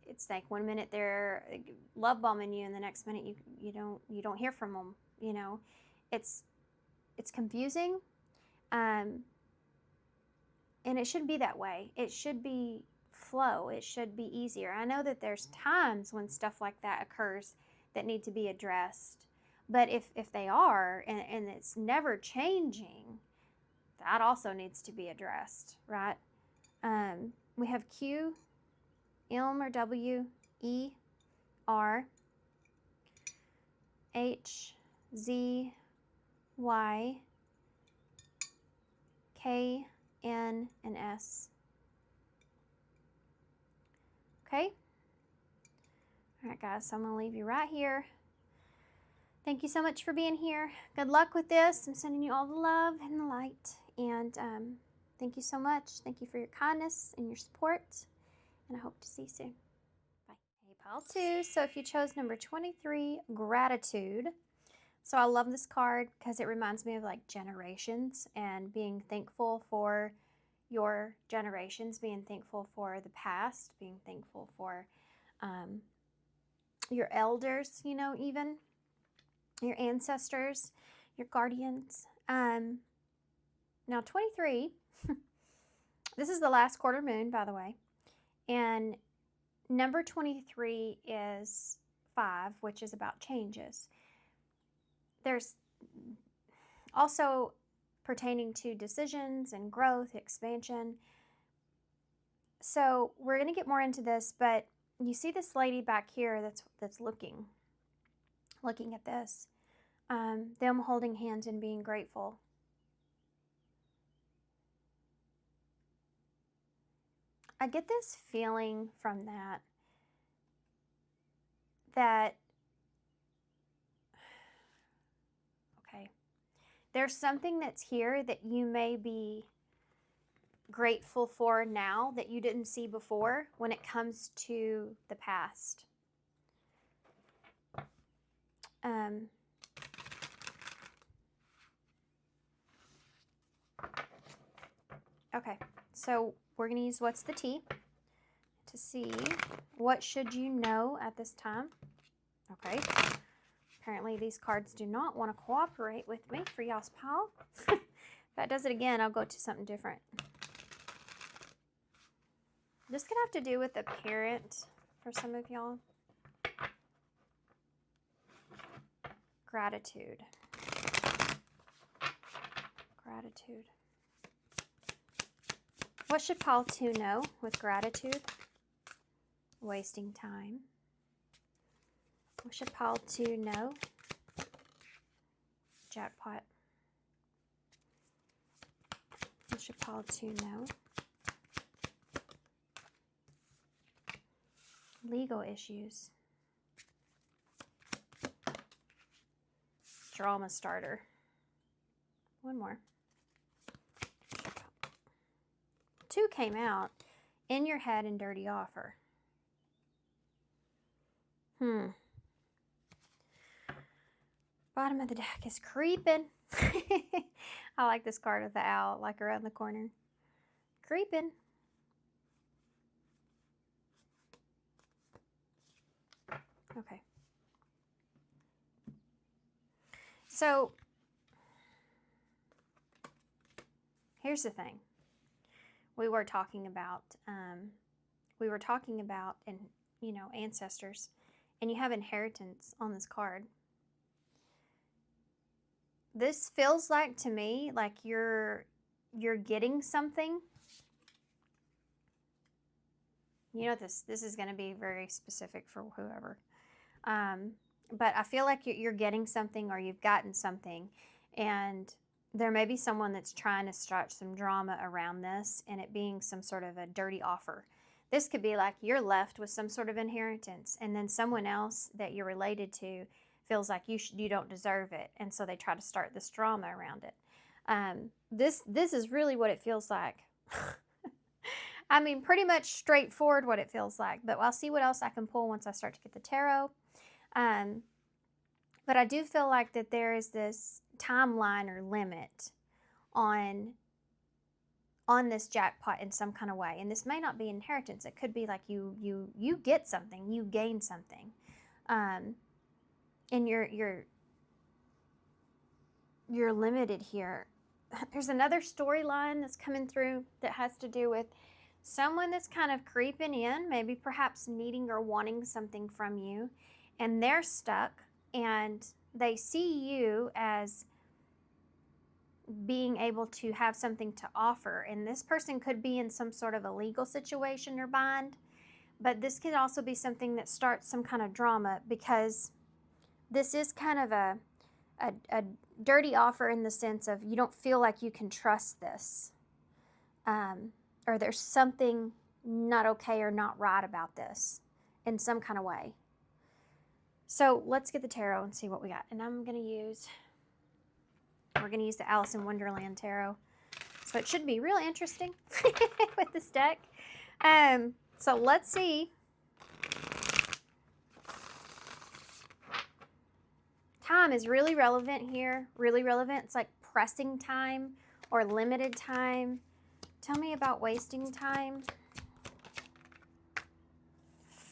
it's like one minute they're love bombing you and the next minute you don't hear from them. It's confusing, and it shouldn't be that way. It should be flow. It should be easier. I know that there's times when stuff like that occurs that need to be addressed, but if they are and it's never changing, that also needs to be addressed, right? We have Q, M or W, E, R, H, Z, Y, K, N, and S. Okay? All right, guys, so I'm going to leave you right here. Thank you so much for being here. Good luck with this. I'm sending you all the love and the light. And thank you so much. Thank you for your kindness and your support. And I hope to see you soon. Bye. Hey, pile 2. So if you chose number 23, gratitude. So I love this card because it reminds me of like generations and being thankful for your generations, being thankful for the past, being thankful for your elders, even your ancestors, your guardians. Now 23, this is the last quarter moon, by the way, and number 23 is 5, which is about changes. There's also pertaining to decisions and growth, expansion. So we're going to get more into this, but you see this lady back here that's looking at this, them holding hands and being grateful. I get this feeling from that okay, there's something that's here that you may be grateful for now that you didn't see before when it comes to the past. Okay, so we're going to use What's the Tea to see what should you know at this time. Okay, apparently these cards do not want to cooperate with me for y'all's pile. If that does it again, I'll go to something different. This could have to do with a parent for some of y'all. Gratitude. Gratitude. What should pile 2 know with gratitude? Wasting time. What should pile 2 know? Jackpot. What should pile 2 know? Legal issues. drama starter. One more. 2 came out. In your head and dirty offer. Bottom of the deck is creeping. I like this card with the owl, like around the corner. Creeping. Okay. So, here's the thing. We were talking about, and ancestors, and you have inheritance on this card. This feels like to me like you're getting something. This is going to be very specific for whoever. But I feel like you're getting something, or you've gotten something, and there may be someone that's trying to start some drama around this, and it being some sort of a dirty offer. This could be like you're left with some sort of inheritance, and then someone else that you're related to feels like you don't deserve it, and so they try to start this drama around it. This is really what it feels like. I mean, pretty much straightforward what it feels like, but I'll see what else I can pull once I start to get the tarot. But I do feel like that there is this timeline or limit on this jackpot in some kind of way. And this may not be inheritance. It could be like you get something, you gain something. And you're limited here. There's another storyline that's coming through that has to do with someone that's kind of creeping in, maybe perhaps needing or wanting something from you, and they're stuck, and they see you as being able to have something to offer. And this person could be in some sort of a legal situation or bind, but this could also be something that starts some kind of drama, because this is kind of a dirty offer in the sense of you don't feel like you can trust this, or there's something not okay or not right about this in some kind of way. So let's get the tarot and see what we got. And we're going to use the Alice in Wonderland tarot. So it should be really interesting with this deck. So let's see. Time is really relevant here. Really relevant. It's like pressing time or limited time. Tell me about wasting time.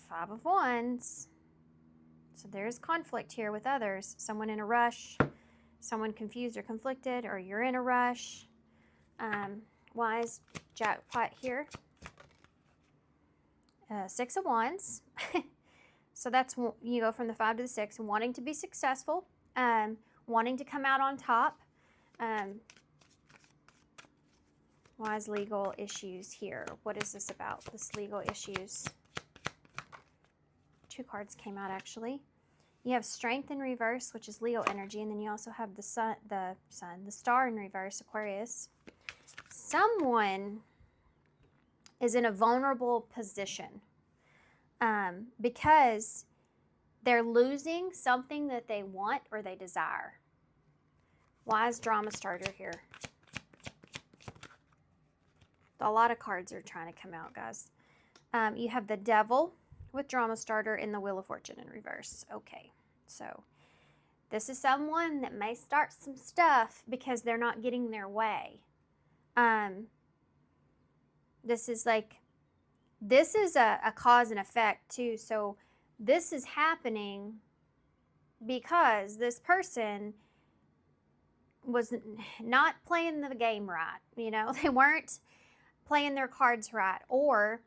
5 of Wands. So there's conflict here with others. Someone in a rush, someone confused or conflicted, or you're in a rush. Wise jackpot here. 6 of Wands. So that's, you go from the 5 to the 6, wanting to be successful, wanting to come out on top. Wise legal issues here. What is this about, this legal issues? 2 cards came out, actually. You have Strength in reverse, which is Leo energy, and then you also have the Star in reverse, Aquarius. Someone is in a vulnerable position because they're losing something that they want or they desire. Wise drama starter here. A lot of cards are trying to come out, guys. You have the Devil with drama starter and the Wheel of Fortune in reverse. Okay, so this is someone that may start some stuff because they're not getting their way. This is a cause and effect too. So this is happening because this person was not playing the game right. They weren't playing their cards right, or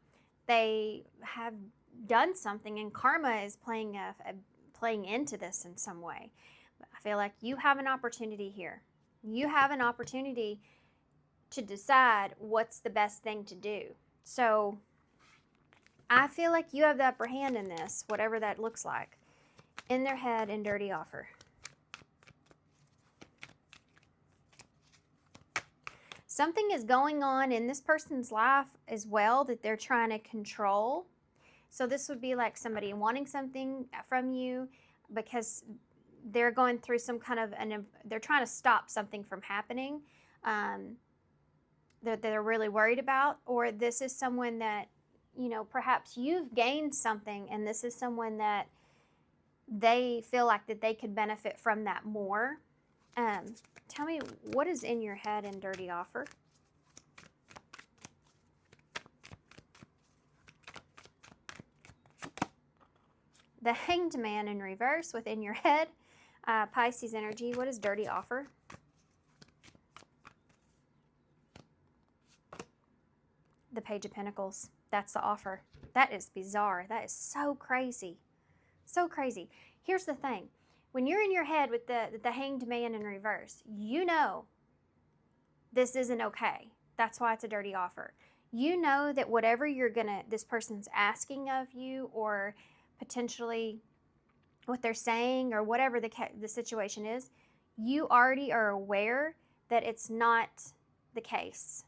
they have done something and karma is playing into this in some way. But I feel like you have an opportunity here. You have an opportunity to decide what's the best thing to do. So I feel like you have the upper hand in this, whatever that looks like. In their head and dirty offer. Something is going on in this person's life as well that they're trying to control. So this would be like somebody wanting something from you because they're going through some kind of they're trying to stop something from happening that they're really worried about, or this is someone that, perhaps you've gained something and this is someone that they feel like that they could benefit from that more. Tell me, what is in your head in dirty offer? The Hanged Man in reverse within your head. Pisces energy, what is dirty offer? The Page of Pentacles. That's the offer. That is bizarre. That is so crazy. So crazy. Here's the thing. When you're in your head with the Hanged Man in reverse, you know this isn't okay. That's why it's a dirty offer. You know that whatever this person's asking of you, or potentially what they're saying, or whatever the situation is, you already are aware that it's not the case.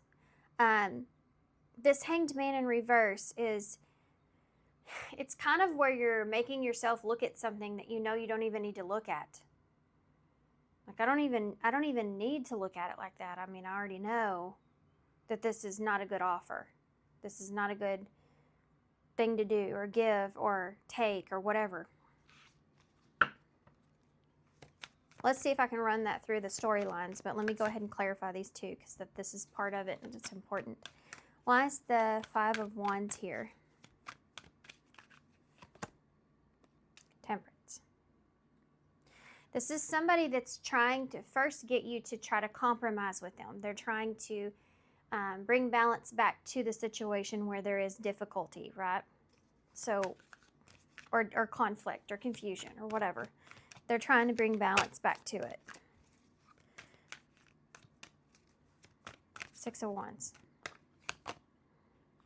This Hanged Man in reverse it's kind of where you're making yourself look at something that you know you don't even need to look at. Like, I don't even need to look at it like that. I mean, I already know that this is not a good offer. This is not a good thing to do or give or take or whatever. Let's see if I can run that through the storylines, but let me go ahead and clarify these two, because this is part of it and it's important. Why is the Five of Wands here? Temperance. This is somebody that's trying to first get you to try to compromise with them. They're trying to bring balance back to the situation where there is difficulty, right? So, or conflict or confusion or whatever. They're trying to bring balance back to it. Six of Wands.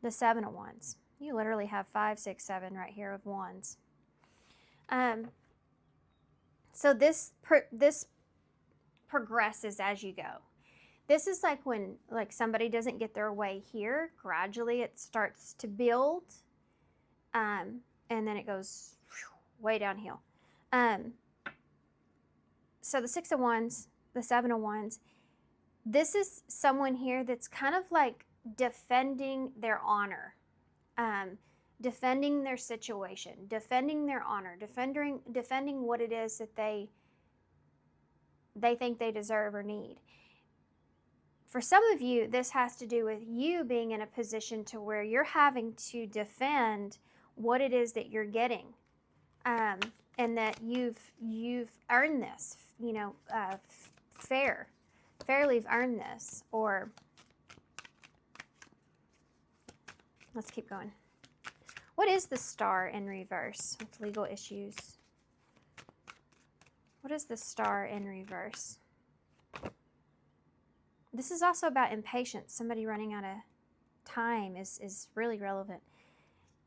The Seven of Wands. You literally have 5, 6, 7 right here of Wands. So this progresses as you go. This is like when somebody doesn't get their way here. Gradually it starts to build, and then it goes way downhill. So the Six of Wands, the Seven of Wands, this is someone here that's kind of like defending their honor, defending their situation, defending their honor, defending what it is that they think they deserve or need. For some of you, this has to do with you being in a position to where you're having to defend what it is that you're getting, and that you've earned this, fairly earned this. Or let's keep going. What is the Star in reverse with legal issues? What is the Star in reverse? This is also about impatience. Somebody running out of time is really relevant.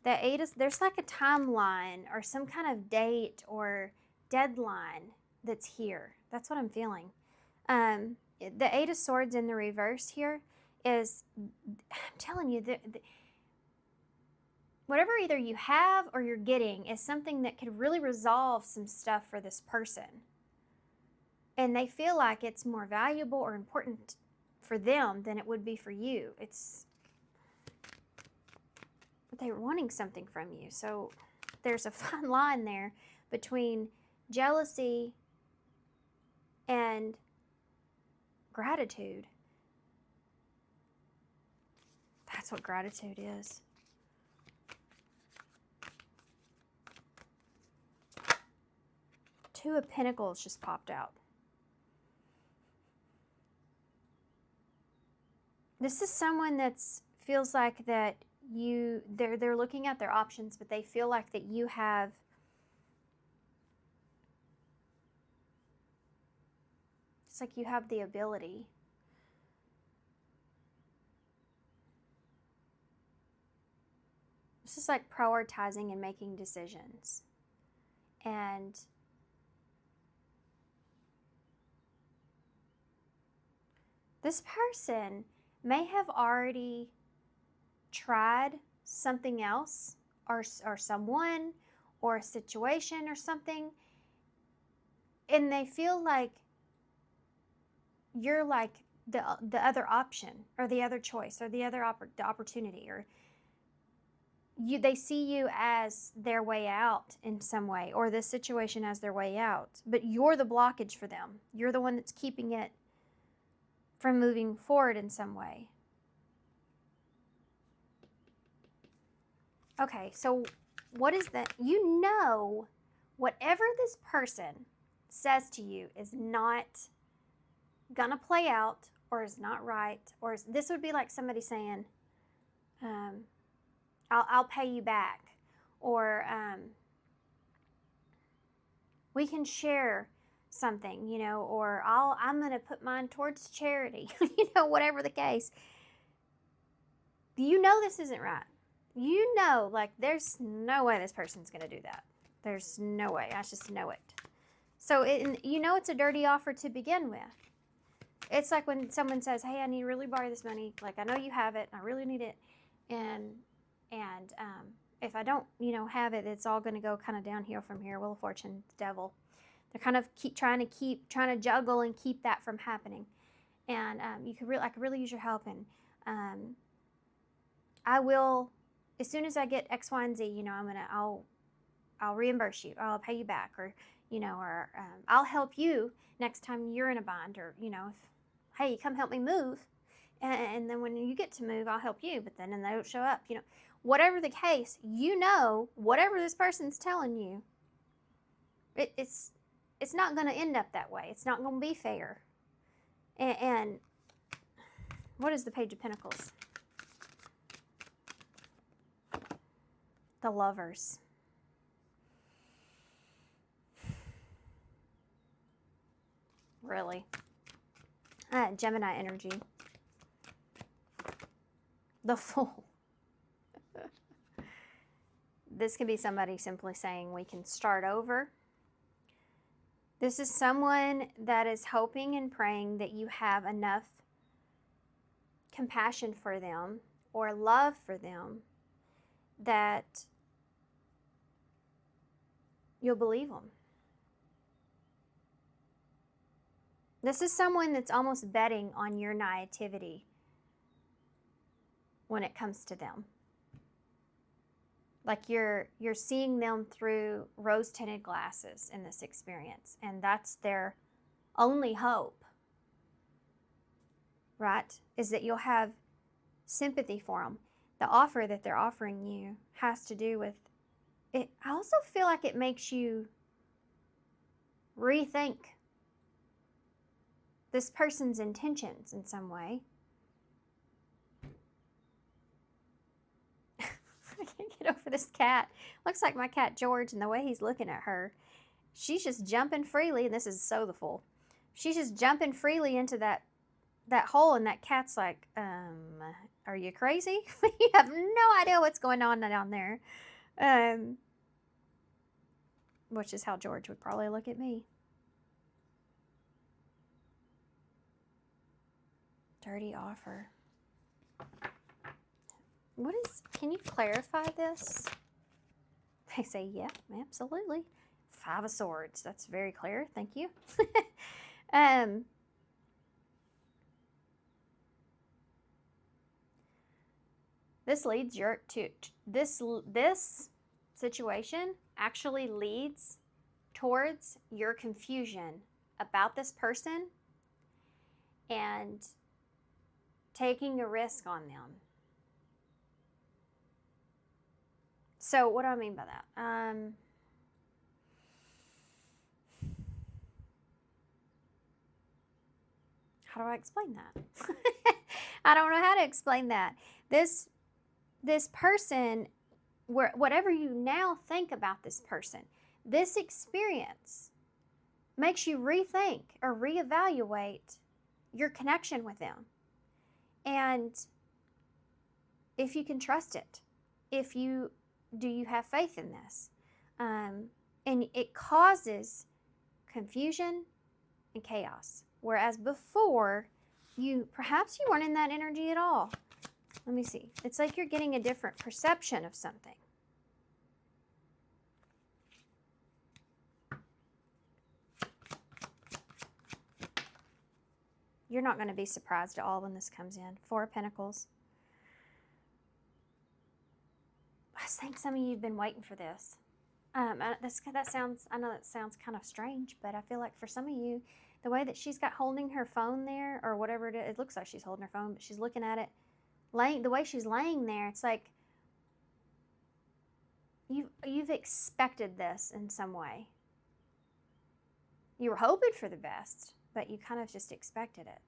The Eight is, there's like a timeline or some kind of date or deadline that's here. That's what I'm feeling. The Eight of Swords in the reverse here is, I'm telling you, whatever either you have or you're getting is something that could really resolve some stuff for this person. And they feel like it's more valuable or important for them than it would be for you. They're wanting something from you. So there's a fine line there between jealousy and gratitude. That's what gratitude is. Two of Pentacles just popped out. This is someone that's feels like that they're looking at their options, but they feel like that you have it's like you have the ability. This is like prioritizing and making decisions. And this person may have already tried something else, or someone, or a situation or something, and they feel like you're like the other option or the other choice or the other the opportunity, or they see you as their way out in some way, or this situation as their way out, but you're the blockage for them. You're the one that's keeping it from moving forward in some way. Okay, so what is that? You know, whatever this person says to you is not gonna play out, or is not right, or this would be like somebody saying, I'll pay you back, or we can share something, you know, or I'm going to put mine towards charity, you know, whatever the case. You know this isn't right. You know, like, there's no way this person's going to do that. There's no way. I just know it. So, you know it's a dirty offer to begin with. It's like when someone says, hey, I need to really borrow this money. Like, I know you have it. I really need it. And if I don't, you know, have it, it's all going to go kind of downhill from here. Wheel of Fortune, the devil. They're kind of trying to juggle and keep that from happening. And I could really use your help. And I will, as soon as I get X, Y, and Z, you know, I'll reimburse you. I'll pay you back, or, you know, or I'll help you next time you're in a bind, or, you know, hey, come help me move. And then when you get to move, I'll help you. But then they don't show up, you know. Whatever the case, you know, whatever this person's telling you, it's not going to end up that way. It's not going to be fair. And what is the Page of Pentacles? The Lovers. Really? Gemini energy. The Fool. This could be somebody simply saying we can start over. This is someone that is hoping and praying that you have enough compassion for them or love for them that you'll believe them. This is someone that's almost betting on your naivety when it comes to them. Like you're seeing them through rose-tinted glasses in this experience, and that's their only hope, right? Is that you'll have sympathy for them. The offer that they're offering you has to do with it. I also feel like it makes you rethink this person's intentions in some way. I can't get over this cat. Looks like my cat George, and the way he's looking at her. She's just jumping freely, and this is so the Fool. She's just jumping freely into that hole, and that cat's like, are you crazy? You have no idea what's going on down there. Which is how George would probably look at me. Dirty offer. Can you clarify this? They say, yeah, absolutely. 5 of Swords. That's very clear. Thank you. This leads this situation actually leads towards your confusion about this person and taking a risk on them. So what do I mean by that? How do I explain that? I don't know how to explain that. This person, whatever you now think about this person, this experience makes you rethink or reevaluate your connection with them. And if you can trust it, do you have faith in this? And it causes confusion and chaos. Whereas before, perhaps you weren't in that energy at all. Let me see. It's like you're getting a different perception of something. You're not going to be surprised at all when this comes in. Four of Pentacles. I think some of you have been waiting for this. I know that sounds kind of strange, but I feel like for some of you, the way that she's got holding her phone there, or whatever it is, it looks like she's holding her phone, but she's looking at it, the way she's laying there, it's like you've expected this in some way. You were hoping for the best, but you kind of just expected it.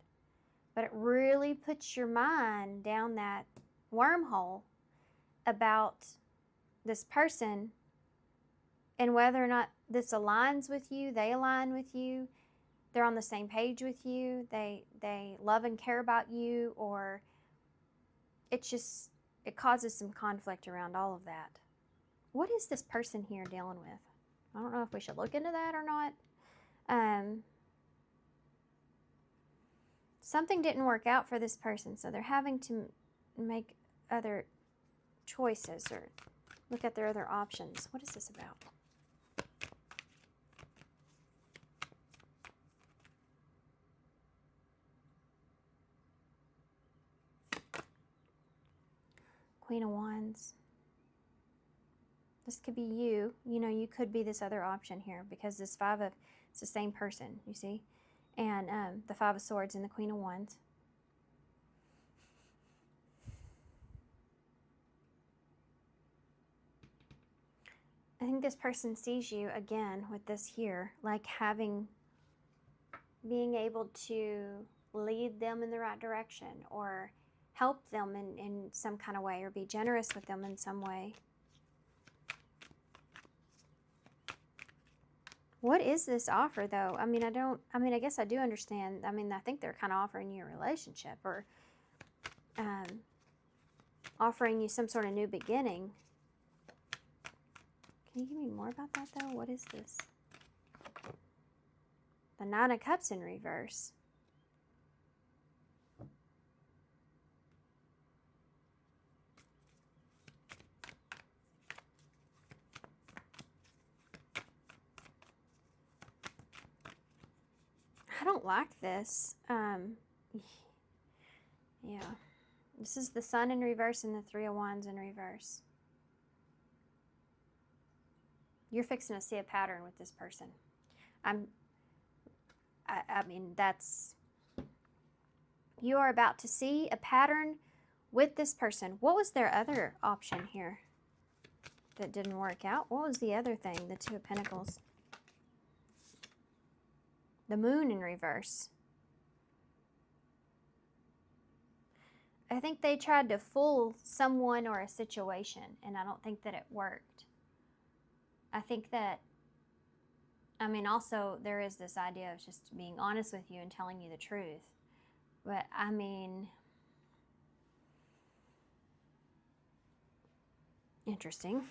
But it really puts your mind down that wormhole about this person and whether or not this aligns with you, they align with you, they're on the same page with you, they love and care about you, or it causes some conflict around all of that. What is this person here dealing with? I don't know if we should look into that or not. Something didn't work out for this person, so they're having to make other choices or look at their other options. What is this about? Queen of Wands. This could be you. You know, you could be this other option here because this it's the same person, you see? And the Five of Swords and the Queen of Wands. I think this person sees you, again, with this here, like being able to lead them in the right direction or help them in some kind of way or be generous with them in some way. What is this offer, though? I guess I do understand. I think they're kind of offering you a relationship or offering you some sort of new beginning. Can you give me more about that, though? What is this? The Nine of Cups in reverse. I don't like this. Yeah. This is the Sun in reverse and the Three of Wands in reverse. You're fixing to see a pattern with this person. You are about to see a pattern with this person. What was their other option here that didn't work out? What was the other thing? The Two of Pentacles. The Moon in reverse. I think they tried to fool someone or a situation, and I don't think that it worked. I think that, also there is this idea of just being honest with you and telling you the truth. But, interesting.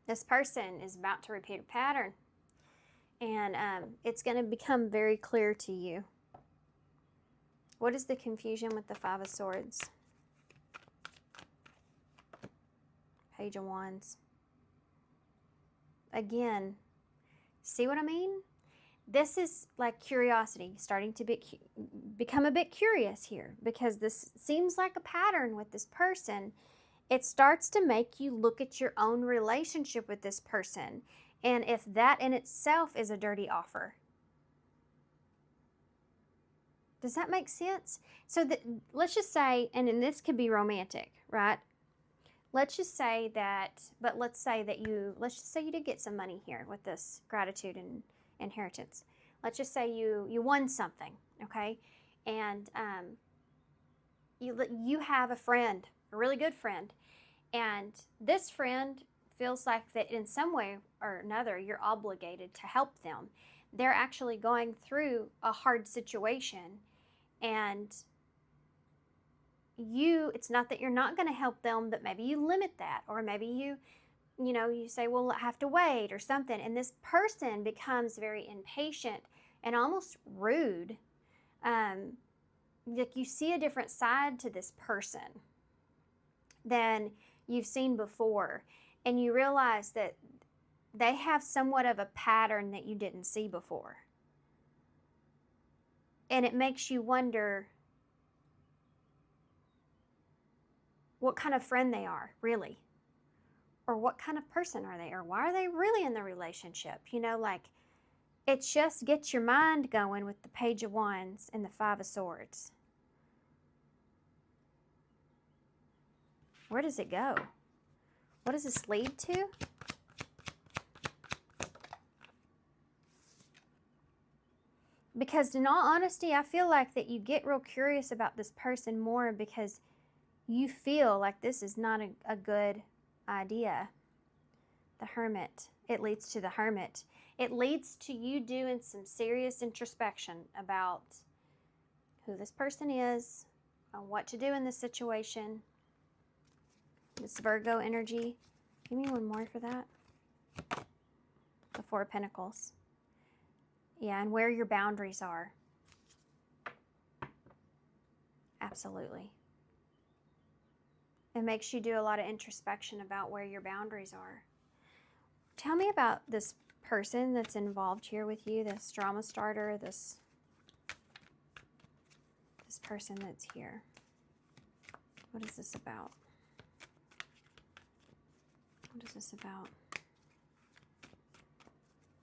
This person is about to repeat a pattern, and it's going to become very clear to you. What is the confusion with the Five of Swords? Page of Wands. Again, see what I mean? This is like curiosity, starting to become a bit curious here, because this seems like a pattern with this person. It starts to make you look at your own relationship with this person, and if that in itself is a dirty offer. Does that make sense? So let's just say, and this could be romantic, right? Let's just say that you did get some money here with this gratitude and inheritance. Let's just say you won something, okay? And you have a friend, a really good friend, and this friend feels like that in some way or another you're obligated to help them. They're actually going through a hard situation, and it's not that you're not going to help them, but maybe you limit that, or maybe you say, well, I have to wait or something, and this person becomes very impatient and almost rude. Like you see a different side to this person than you've seen before, and you realize that they have somewhat of a pattern that you didn't see before. And it makes you wonder what kind of friend they are, really. Or what kind of person are they? Or why are they really in the relationship? You know, like, it just gets your mind going with the Page of Wands and the Five of Swords. Where does it go? What does this lead to? Because in all honesty, I feel like that you get real curious about this person more because you feel like this is not a good idea. The Hermit. It leads to the Hermit. It leads to you doing some serious introspection about who this person is, what to do in this situation. This Virgo energy. Give me one more for that. The Four of Pentacles. Yeah, and where your boundaries are. Absolutely. It makes you do a lot of introspection about where your boundaries are. Tell me about this person that's involved here with you, this drama starter, this person that's here. What is this about? What is this about?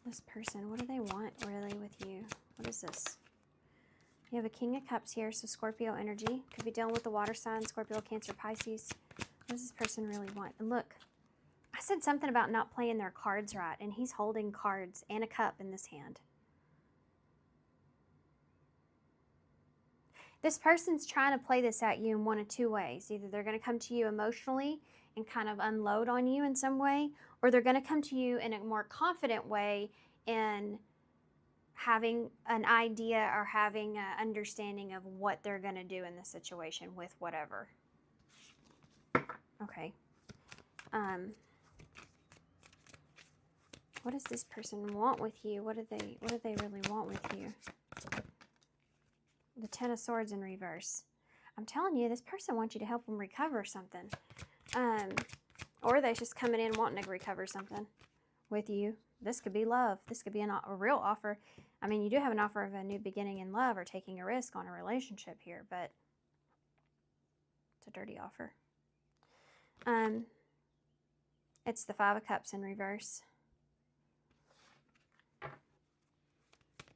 This person, what do they want really with you? What is this? You have a King of Cups here, so Scorpio energy. Could be dealing with the water sign, Scorpio, Cancer, Pisces. What does this person really want? And look, I said something about not playing their cards right, and he's holding cards and a cup in this hand. This person's trying to play this at you in one of two ways. Either they're going to come to you emotionally and kind of unload on you in some way, or they're going to come to you in a more confident way and having an idea or having an understanding of what they're going to do in this situation with whatever. Okay. What does this person want with you? What do they really want with you? The Ten of Swords in reverse. I'm telling you, this person wants you to help them recover something. Or they're just coming in wanting to recover something with you. This could be love. This could be a real offer. I mean, you do have an offer of a new beginning in love or taking a risk on a relationship here, but it's a dirty offer. It's the Five of Cups in reverse.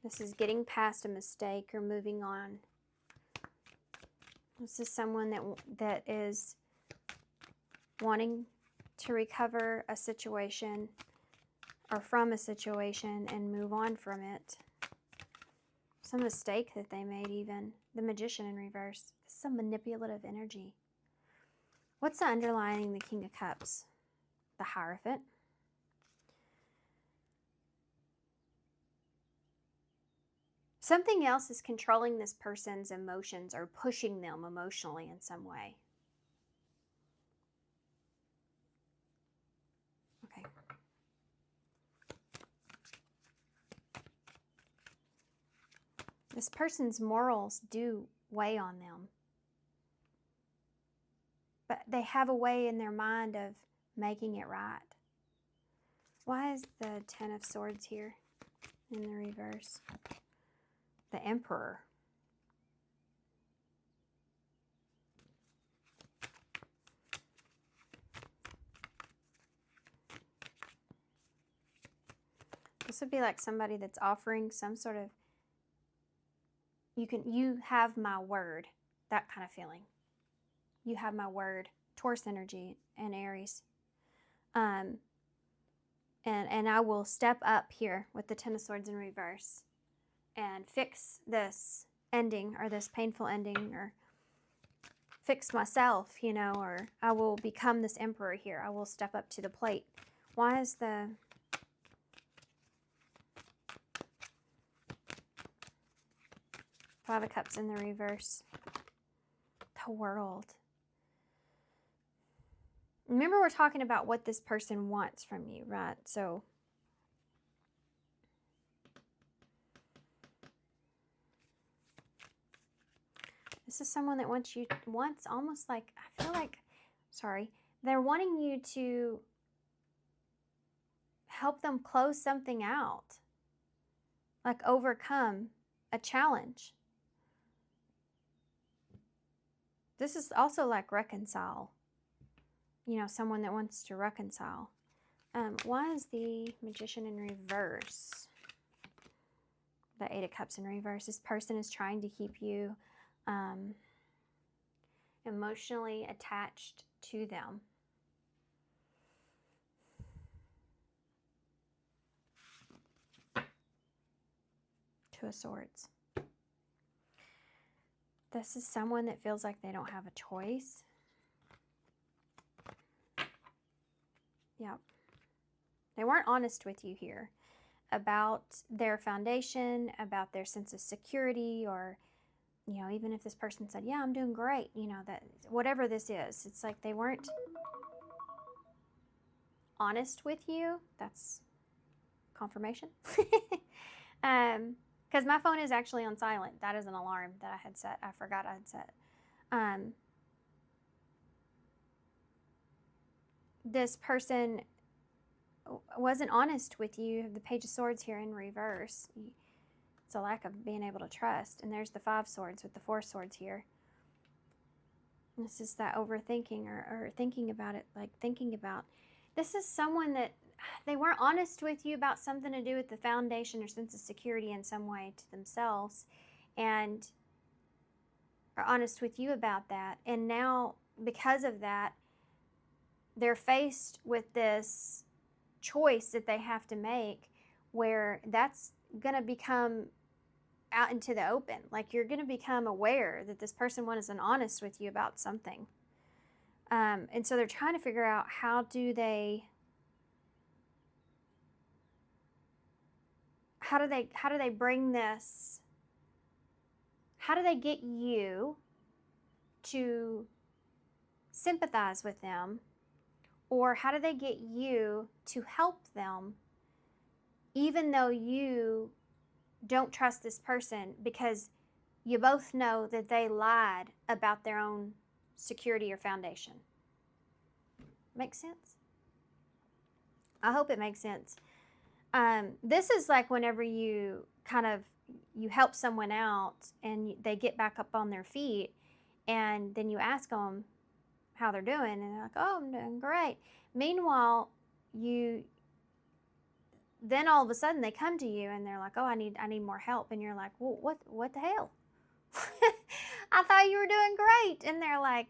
This is getting past a mistake or moving on. This is someone that is wanting to recover a situation or from a situation and move on from it. Some mistake that they made even. The Magician in reverse. This is some manipulative energy. What's the underlying the King of Cups? The Hierophant. Something else is controlling this person's emotions or pushing them emotionally in some way. Okay. This person's morals do weigh on them. But they have a way in their mind of making it right. Why is the Ten of Swords here in the reverse? The Emperor. This would be like somebody that's offering some sort of, you have my word, that kind of feeling. You have my word. Taurus energy and Aries. And I will step up here with the Ten of Swords in reverse and fix this ending or this painful ending or fix myself, you know, or I will become this emperor here. I will step up to the plate. Why is the Five of Cups in the reverse? The World. Remember, we're talking about what this person wants from you, right? So this is someone that wants almost like, I feel like, sorry, they're wanting you to help them close something out, like overcome a challenge. This is also like reconcile. You know, someone that wants to reconcile. Why is the Magician in reverse? The Eight of Cups in reverse. This person is trying to keep you emotionally attached to them. Two of Swords. This is someone that feels like they don't have a choice. Yep. They weren't honest with you here about their foundation, about their sense of security, or, you know, even if this person said, yeah, I'm doing great, you know, that whatever this is, it's like they weren't honest with you. That's confirmation. Because my phone is actually on silent. That is an alarm that I had set. I forgot I had set. This person wasn't honest with you. You have the Page of Swords here in reverse. It's a lack of being able to trust. And there's the Five Swords with the Four Swords here. This is that overthinking or thinking about it, like thinking about. This is someone that they weren't honest with you about something to do with the foundation or sense of security in some way to themselves, and are honest with you about that. And now, because of that, they're faced with this choice that they have to make, where that's going to become out into the open. Like, you're going to become aware that this person wasn't honest with you about something. And so they're trying to figure out how do they bring this, how do they get you to sympathize with them, or how do they get you to help them even though you don't trust this person, because you both know that they lied about their own security or foundation. Make sense? I hope it makes sense. This is like whenever you you help someone out and they get back up on their feet, and then you ask them how they're doing, and they're like, oh, I'm doing great. Meanwhile, then all of a sudden they come to you and they're like, oh, I need more help. And you're like, well, what the hell? I thought you were doing great. And they're like,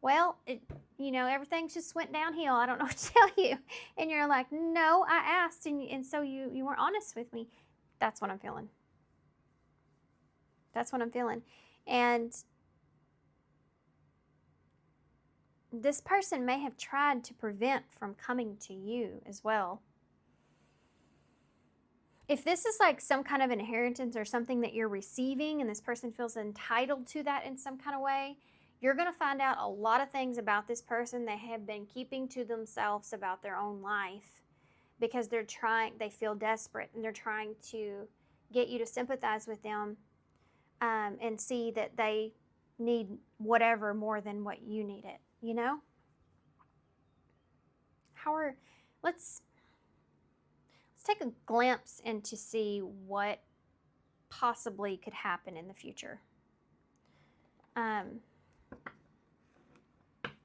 well, everything just went downhill. I don't know what to tell you. And you're like, no, I asked, and so you weren't honest with me. That's what I'm feeling. That's what I'm feeling. And this person may have tried to prevent from coming to you as well. If this is like some kind of inheritance or something that you're receiving and this person feels entitled to that in some kind of way, you're going to find out a lot of things about this person they have been keeping to themselves about their own life, because they feel desperate, and they're trying to get you to sympathize with them and see that they need whatever more than what you need it, you know? Let's take a glimpse in to see what possibly could happen in the future. We're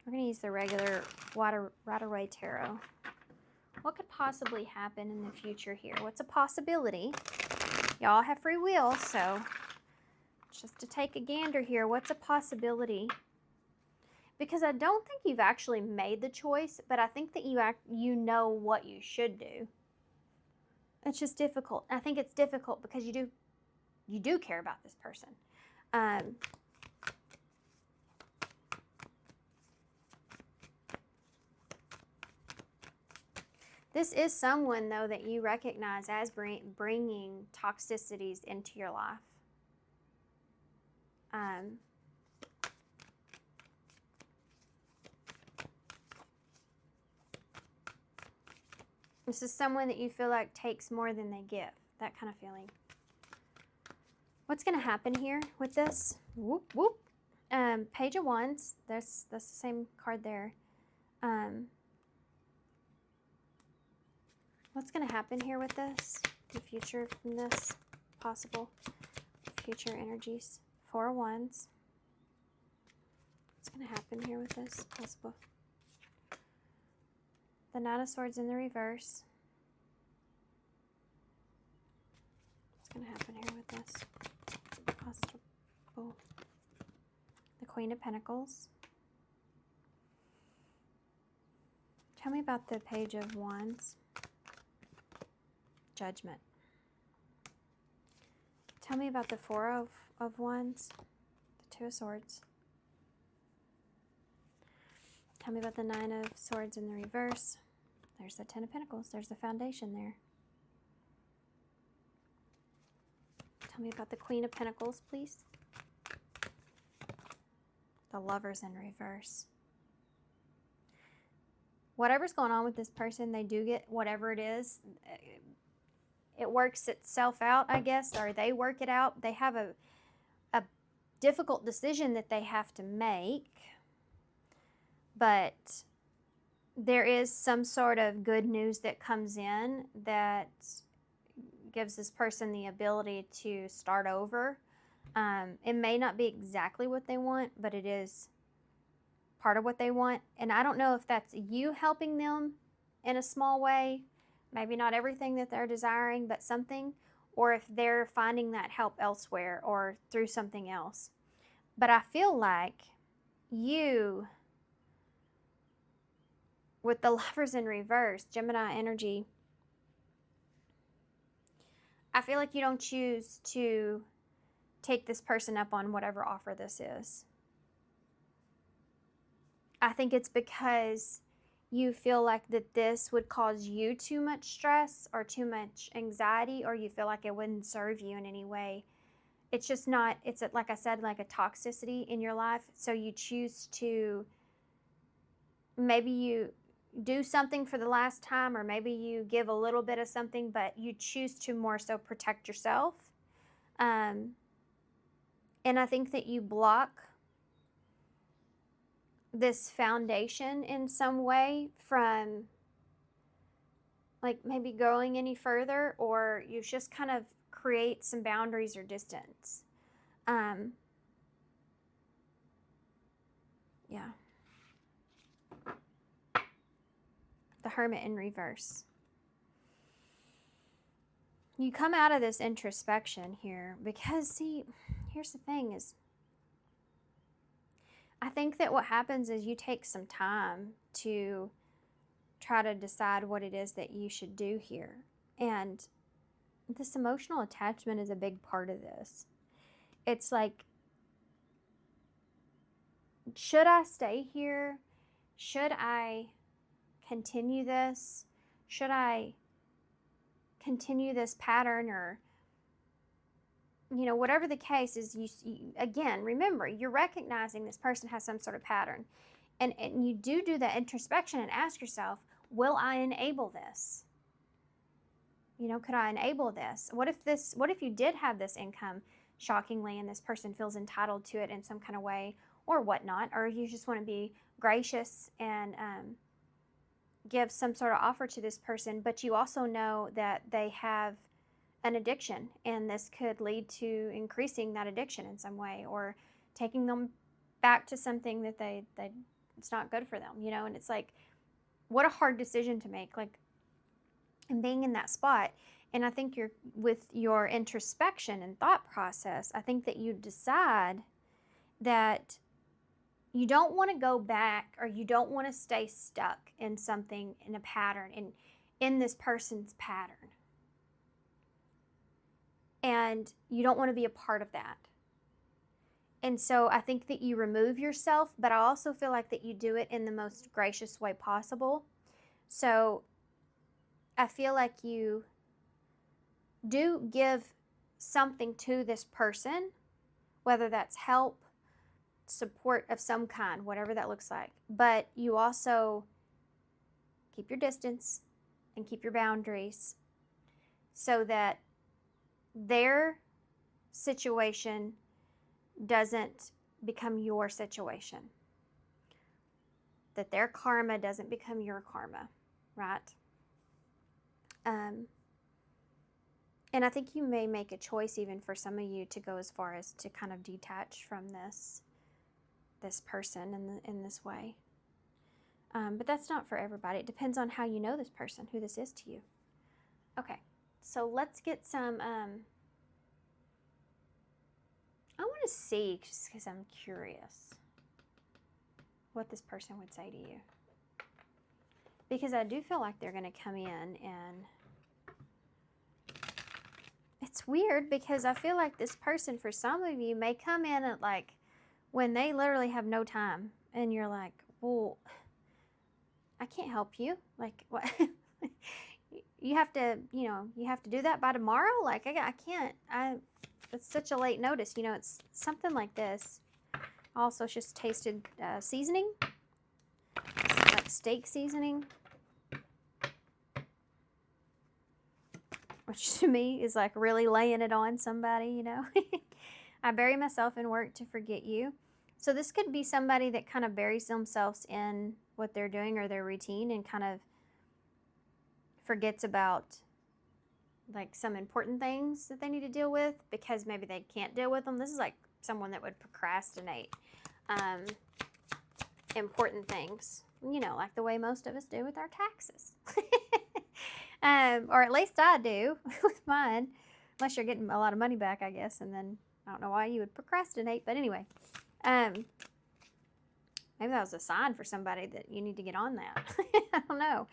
going to use the regular Rider-Waite Tarot. What could possibly happen in the future here? What's a possibility? Y'all have free will, so just to take a gander here, what's a possibility? Because I don't think you've actually made the choice, but I think that you know what you should do. It's just difficult. I think it's difficult because you do care about this person. This is someone, though, that you recognize as bringing toxicities into your life. This is someone that you feel like takes more than they give. That kind of feeling. What's going to happen here with this? Whoop, whoop. Page of Wands. That's the same card there. What's going to happen here with this? The future from this. Possible future energies. Four of Wands. What's going to happen here with this possible? The Nine of Swords in the reverse. What's going to happen here with this? Possible. The Queen of Pentacles. Tell me about the Page of Wands. Judgment. Tell me about the Four of Wands. The Two of Swords. Tell me about the Nine of Swords in the reverse. There's the Ten of Pentacles. There's the foundation there. Tell me about the Queen of Pentacles, please. The Lovers in reverse. Whatever's going on with this person, they do get whatever it is. It works itself out, I guess, or they work it out. They have a difficult decision that they have to make. But there is some sort of good news that comes in that gives this person the ability to start over. It may not be exactly what they want, but it is part of what they want. And I don't know if that's you helping them in a small way, maybe not everything that they're desiring, but something, or if they're finding that help elsewhere or through something else. But I feel like you, with the Lovers in reverse, Gemini energy, I feel like you don't choose to take this person up on whatever offer this is. I think it's because you feel like that this would cause you too much stress or too much anxiety, or you feel like it wouldn't serve you in any way. It's just not, it's like I said, like a toxicity in your life. So you choose to, maybe you do something for the last time, or maybe you give a little bit of something, but you choose to more so protect yourself. And I think that you block this foundation in some way from like maybe going any further, or you just kind of create some boundaries or distance. Yeah. The Hermit in reverse. You come out of this introspection here because, see, here's the thing is, I think that what happens is you take some time to try to decide what it is that you should do here. And this emotional attachment is a big part of this. It's like, should I stay here? Should I continue this? Should I continue this pattern? Or, you know, whatever the case is, you again, remember, you're recognizing this person has some sort of pattern. And you do that introspection and ask yourself, will I enable this? You know, could I enable this? What if you did have this income, shockingly, and this person feels entitled to it in some kind of way or whatnot, or you just want to be gracious and give some sort of offer to this person, but you also know that they have an addiction, and this could lead to increasing that addiction in some way, or taking them back to something that they it's not good for them, you know. And it's like, what a hard decision to make, like, and being in that spot. And I think you're, with your introspection and thought process, I think that you decide that you don't want to go back, or you don't want to stay stuck in something, in a pattern, in this person's pattern. And you don't want to be a part of that. And so I think that you remove yourself, but I also feel like that you do it in the most gracious way possible. So I feel like you do give something to this person, whether that's help, support of some kind, whatever that looks like. But you also keep your distance and keep your boundaries so that their situation doesn't become your situation, that their karma doesn't become your karma, right? And I think you may make a choice, even for some of you, to go as far as to kind of detach from this this person in this way. But that's not for everybody. It depends on how you know this person, who this is to you. Okay, so let's get some, I want to see, just because I'm curious, what this person would say to you. Because I do feel like they're going to come in and it's weird because I feel like this person, for some of you, may come in at like when they literally have no time. And you're like, well, I can't help you. Like, what? You have to, you have to do that by tomorrow? Like, I can't. It's such a late notice. It's something like this. Also, just tasted seasoning. It's like steak seasoning. Which to me is like really laying it on somebody, I bury myself in work to forget you. So this could be somebody that kind of buries themselves in what they're doing or their routine and kind of forgets about like some important things that they need to deal with because maybe they can't deal with them. This is like someone that would procrastinate important things, like the way most of us do with our taxes. Or at least I do with mine, unless you're getting a lot of money back, I guess, and then I don't know why you would procrastinate, but anyway, maybe that was a sign for somebody that you need to get on that. I don't know.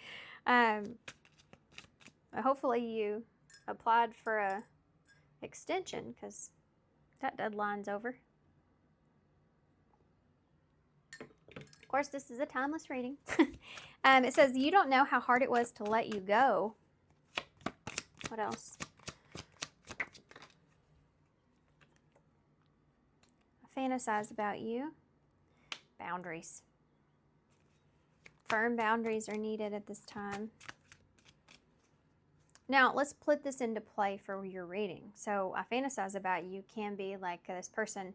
Hopefully you applied for a extension because that deadline's over. Of course, this is a timeless reading. It says, you don't know how hard it was to let you go. What else? I fantasize about you. Boundaries. Firm boundaries are needed at this time. Now, let's put this into play for your reading. So, I fantasize about you can be like this person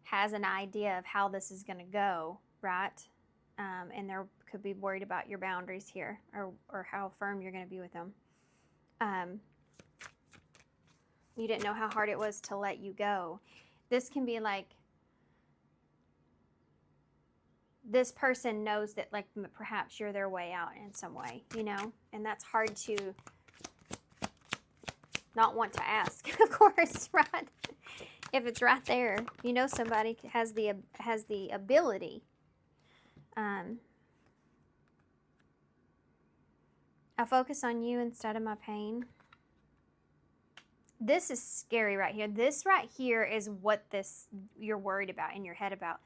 has an idea of how this is going to go, right? And they could be worried about your boundaries here or how firm you're going to be with them. You didn't know how hard it was to let you go. This can be like this person knows that like perhaps you're their way out in some way, and that's hard to not want to ask, of course, right? If it's right there, somebody has the ability. I focus on you instead of my pain. This is scary right here. This right here is what you're worried about in your head about.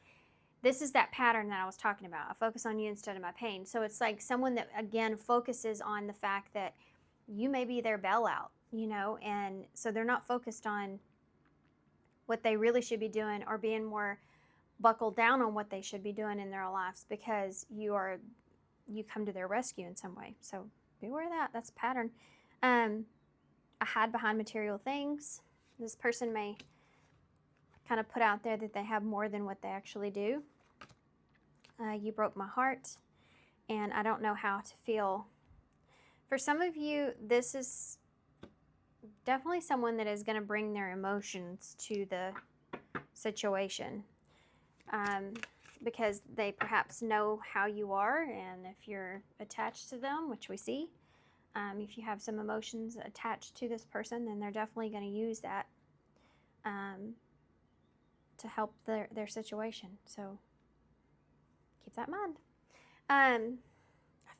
This is that pattern that I was talking about. I focus on you instead of my pain. So it's like someone that, again, focuses on the fact that you may be their bailout, and so they're not focused on what they really should be doing or being more buckled down on what they should be doing in their lives because you come to their rescue in some way. So beware of that. That's a pattern. I hide behind material things. This person may kind of put out there that they have more than what they actually do. You broke my heart, and I don't know how to feel. For some of you, this is definitely someone that is going to bring their emotions to the situation because they perhaps know how you are, and if you're attached to them, which we see, if you have some emotions attached to this person, then they're definitely going to use that to help their situation. So keep that in mind. I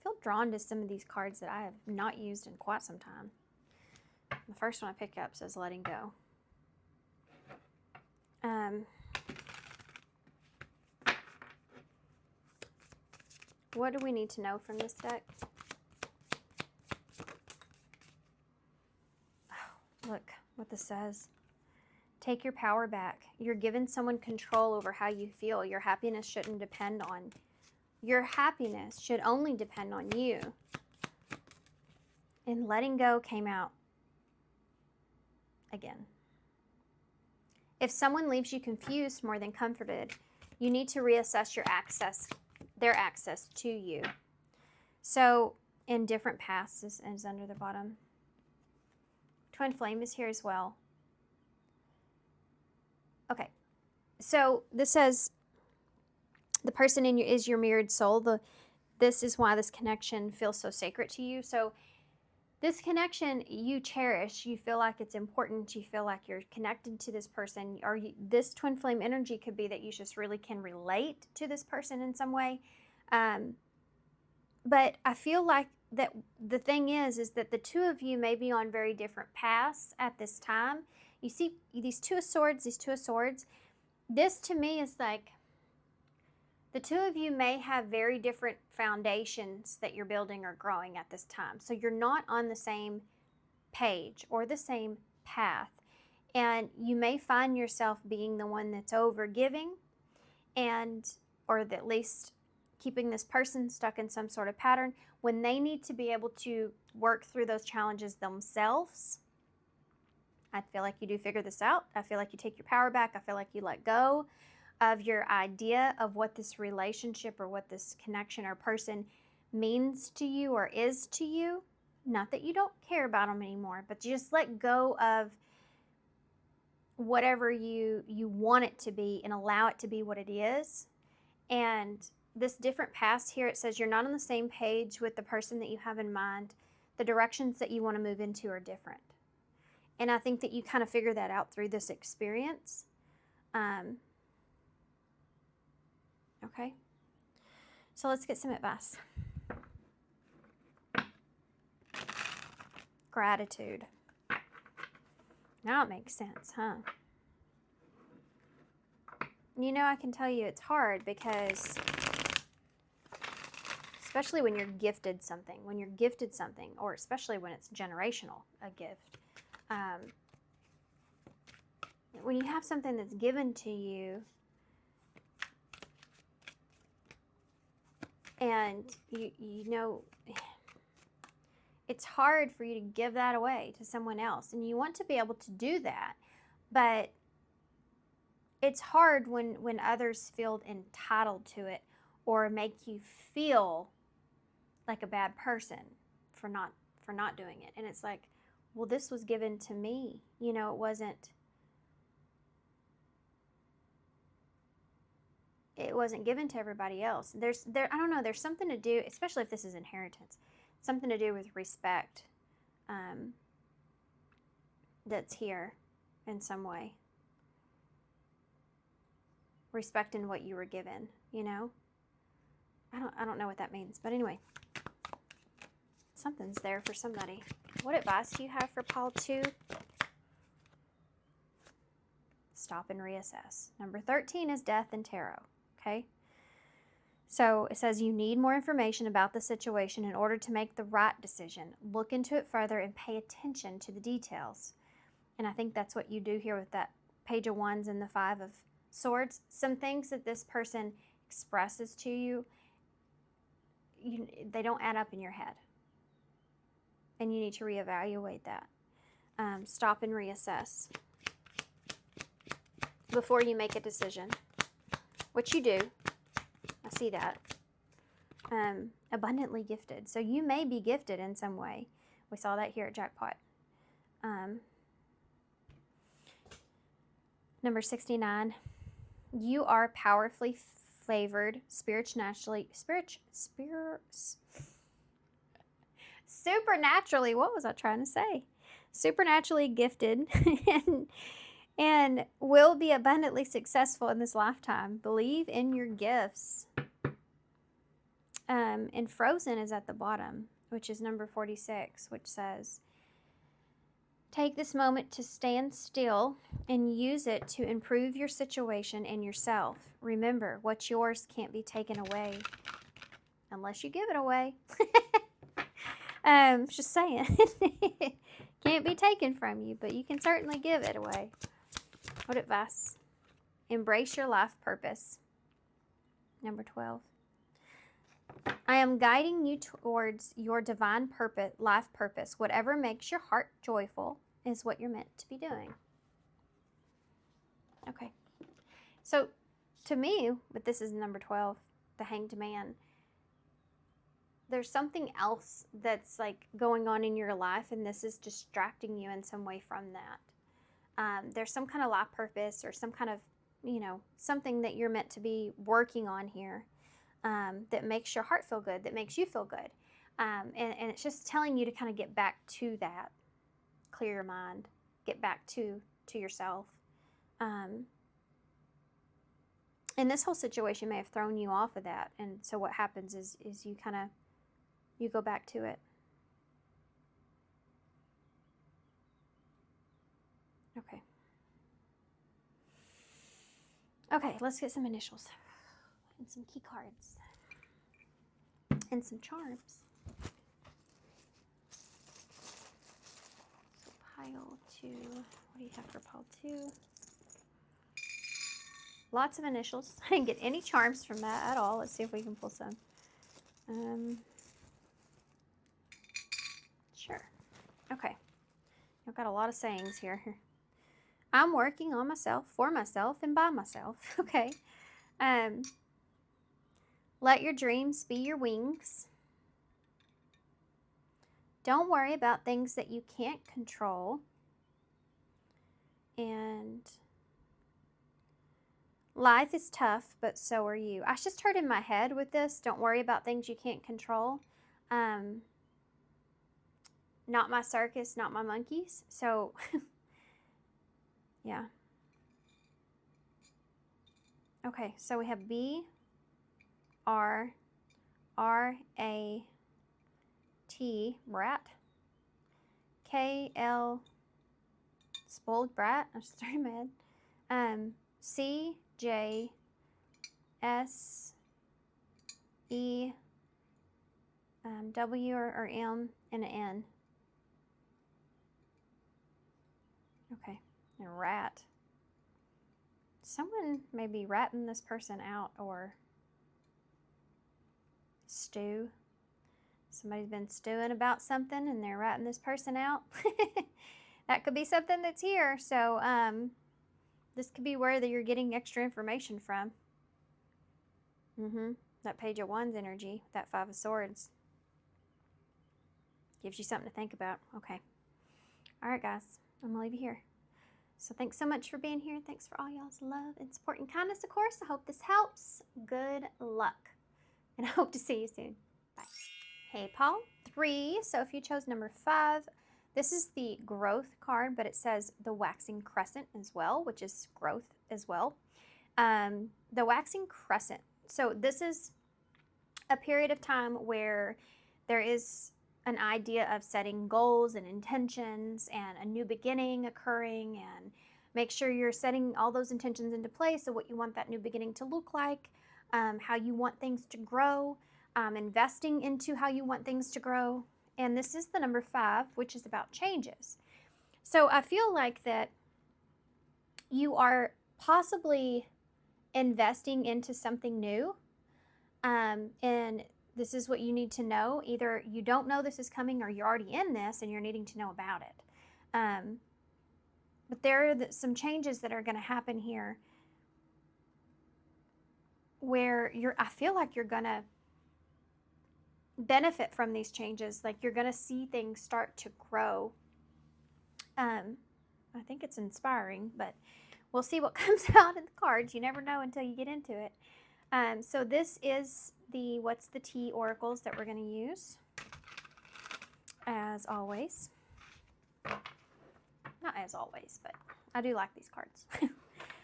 feel drawn to some of these cards that I have not used in quite some time. The first one I picked up says letting go. What do we need to know from this deck? Oh, look what this says. Take your power back. You're giving someone control over how you feel. Your happiness shouldn't depend on. Your happiness should only depend on you. And letting go came out again. If someone leaves you confused more than comforted, you need to reassess their access to you. So, in different paths is under the bottom. Twin flame is here as well. Okay, so this says, The person is your mirrored soul. This is why this connection feels so sacred to you. So this connection you cherish, you feel like it's important, you feel like you're connected to this person, or this twin flame energy could be that you just really can relate to this person in some way. But I feel like that the thing is that the two of you may be on very different paths at this time. You see these two of swords, this to me is like the two of you may have very different foundations that you're building or growing at this time. So you're not on the same page or the same path. And you may find yourself being the one that's over giving, or at least keeping this person stuck in some sort of pattern when they need to be able to work through those challenges themselves. I feel like you do figure this out. I feel like you take your power back. I feel like you let go of your idea of what this relationship or what this connection or person means to you or is to you. Not that you don't care about them anymore, but you just let go of whatever you want it to be and allow it to be what it is. And this different past here, it says you're not on the same page with the person that you have in mind. The directions that you want to move into are different. And I think that you kind of figure that out through this experience. Okay, so let's get some advice. Gratitude. Now it makes sense, huh? You know, I can tell you it's hard because, especially when you're gifted something, or especially when it's generational, a gift. When you have something that's given to you, and you know, it's hard for you to give that away to someone else. And you want to be able to do that, but it's hard when others feel entitled to it or make you feel like a bad person for not doing it. And it's like, well, this was given to me. You know, it wasn't given to everybody else. I don't know, there's something to do, especially if this is inheritance, something to do with respect that's here in some way. Respect in what you were given, you know? I don't know what that means, but anyway, something's there for somebody. What advice do you have for Paul 2? Stop and reassess. Number 13 is death and tarot, okay? So it says you need more information about the situation in order to make the right decision. Look into it further and pay attention to the details. And I think that's what you do here with that Page of Wands and the Five of Swords. Some things that this person expresses to you, they don't add up in your head. And you need to reevaluate that. Stop and reassess before you make a decision, which you do. I see that. Abundantly gifted. So you may be gifted in some way. We saw that here at Jackpot. Number 69. You are powerfully favored, supernaturally, what was I trying to say? Supernaturally gifted and will be abundantly successful in this lifetime. Believe in your gifts. And Frozen is at the bottom, which is number 46, which says, take this moment to stand still and use it to improve your situation and yourself. Remember, what's yours can't be taken away unless you give it away. Just saying. Can't be taken from you, but you can certainly give it away. What advice? Embrace your life purpose. Number 12. I am guiding you towards your divine life purpose. Whatever makes your heart joyful is what you're meant to be doing. Okay. So, to me, but this is number 12, the Hanged Man. There's something else that's like going on in your life, and this is distracting you in some way from that. There's some kind of life purpose or some kind of you know, something that you're meant to be working on here, that makes your heart feel good, that makes you feel good. And it's just telling you to kind of get back to that, clear your mind, get back to yourself. And this whole situation may have thrown you off of that. And so what happens is you kind of, you go back to it. Okay. Okay, let's get some initials and some key cards and some charms. So pile 2. What do you have for pile 2? Lots of initials. I didn't get any charms from that at all. Let's see if we can pull some. Sure. Okay. I've got a lot of sayings here. I'm working on myself, for myself, and by myself. Okay. Let your dreams be your wings. Don't worry about things that you can't control. And life is tough, but so are you. I just heard in my head with this, don't worry about things you can't control. Not my circus, not my monkeys. So, yeah. Okay, so we have B, R, R, A, T, brat. K, L, spoiled brat. I'm just starting my head. C, J, S, E, W or M, and an N. Okay, and rat. Someone may be ratting this person out, or stew. Somebody's been stewing about something and they're ratting this person out. That could be something that's here. So this could be where you're getting extra information from. That Page of Wands energy, that Five of Swords. Gives you something to think about. Okay. All right, guys. I'm going to leave you here. So thanks so much for being here. Thanks for all y'all's love and support and kindness, of course. I hope this helps. Good luck. And I hope to see you soon. Bye. Hey, Paul. 3. So if you chose number 5, this is the growth card, but it says the waxing crescent as well, which is growth as well. The waxing crescent. So this is a period of time where there is an idea of setting goals and intentions and a new beginning occurring, and make sure you're setting all those intentions into place of what you want that new beginning to look like, how you want things to grow, investing into how you want things to grow. And this is the number 5, which is about changes. So I feel like that you are possibly investing into something new, and this is what you need to know. Either you don't know this is coming, or you're already in this and you're needing to know about it. But there are some changes that are going to happen here where I feel like you're going to benefit from these changes. Like you're going to see things start to grow. I think it's inspiring, but we'll see what comes out in the cards. You never know until you get into it. So this is the What's the Tea oracles that we're going to use, as always. Not as always, but I do like these cards.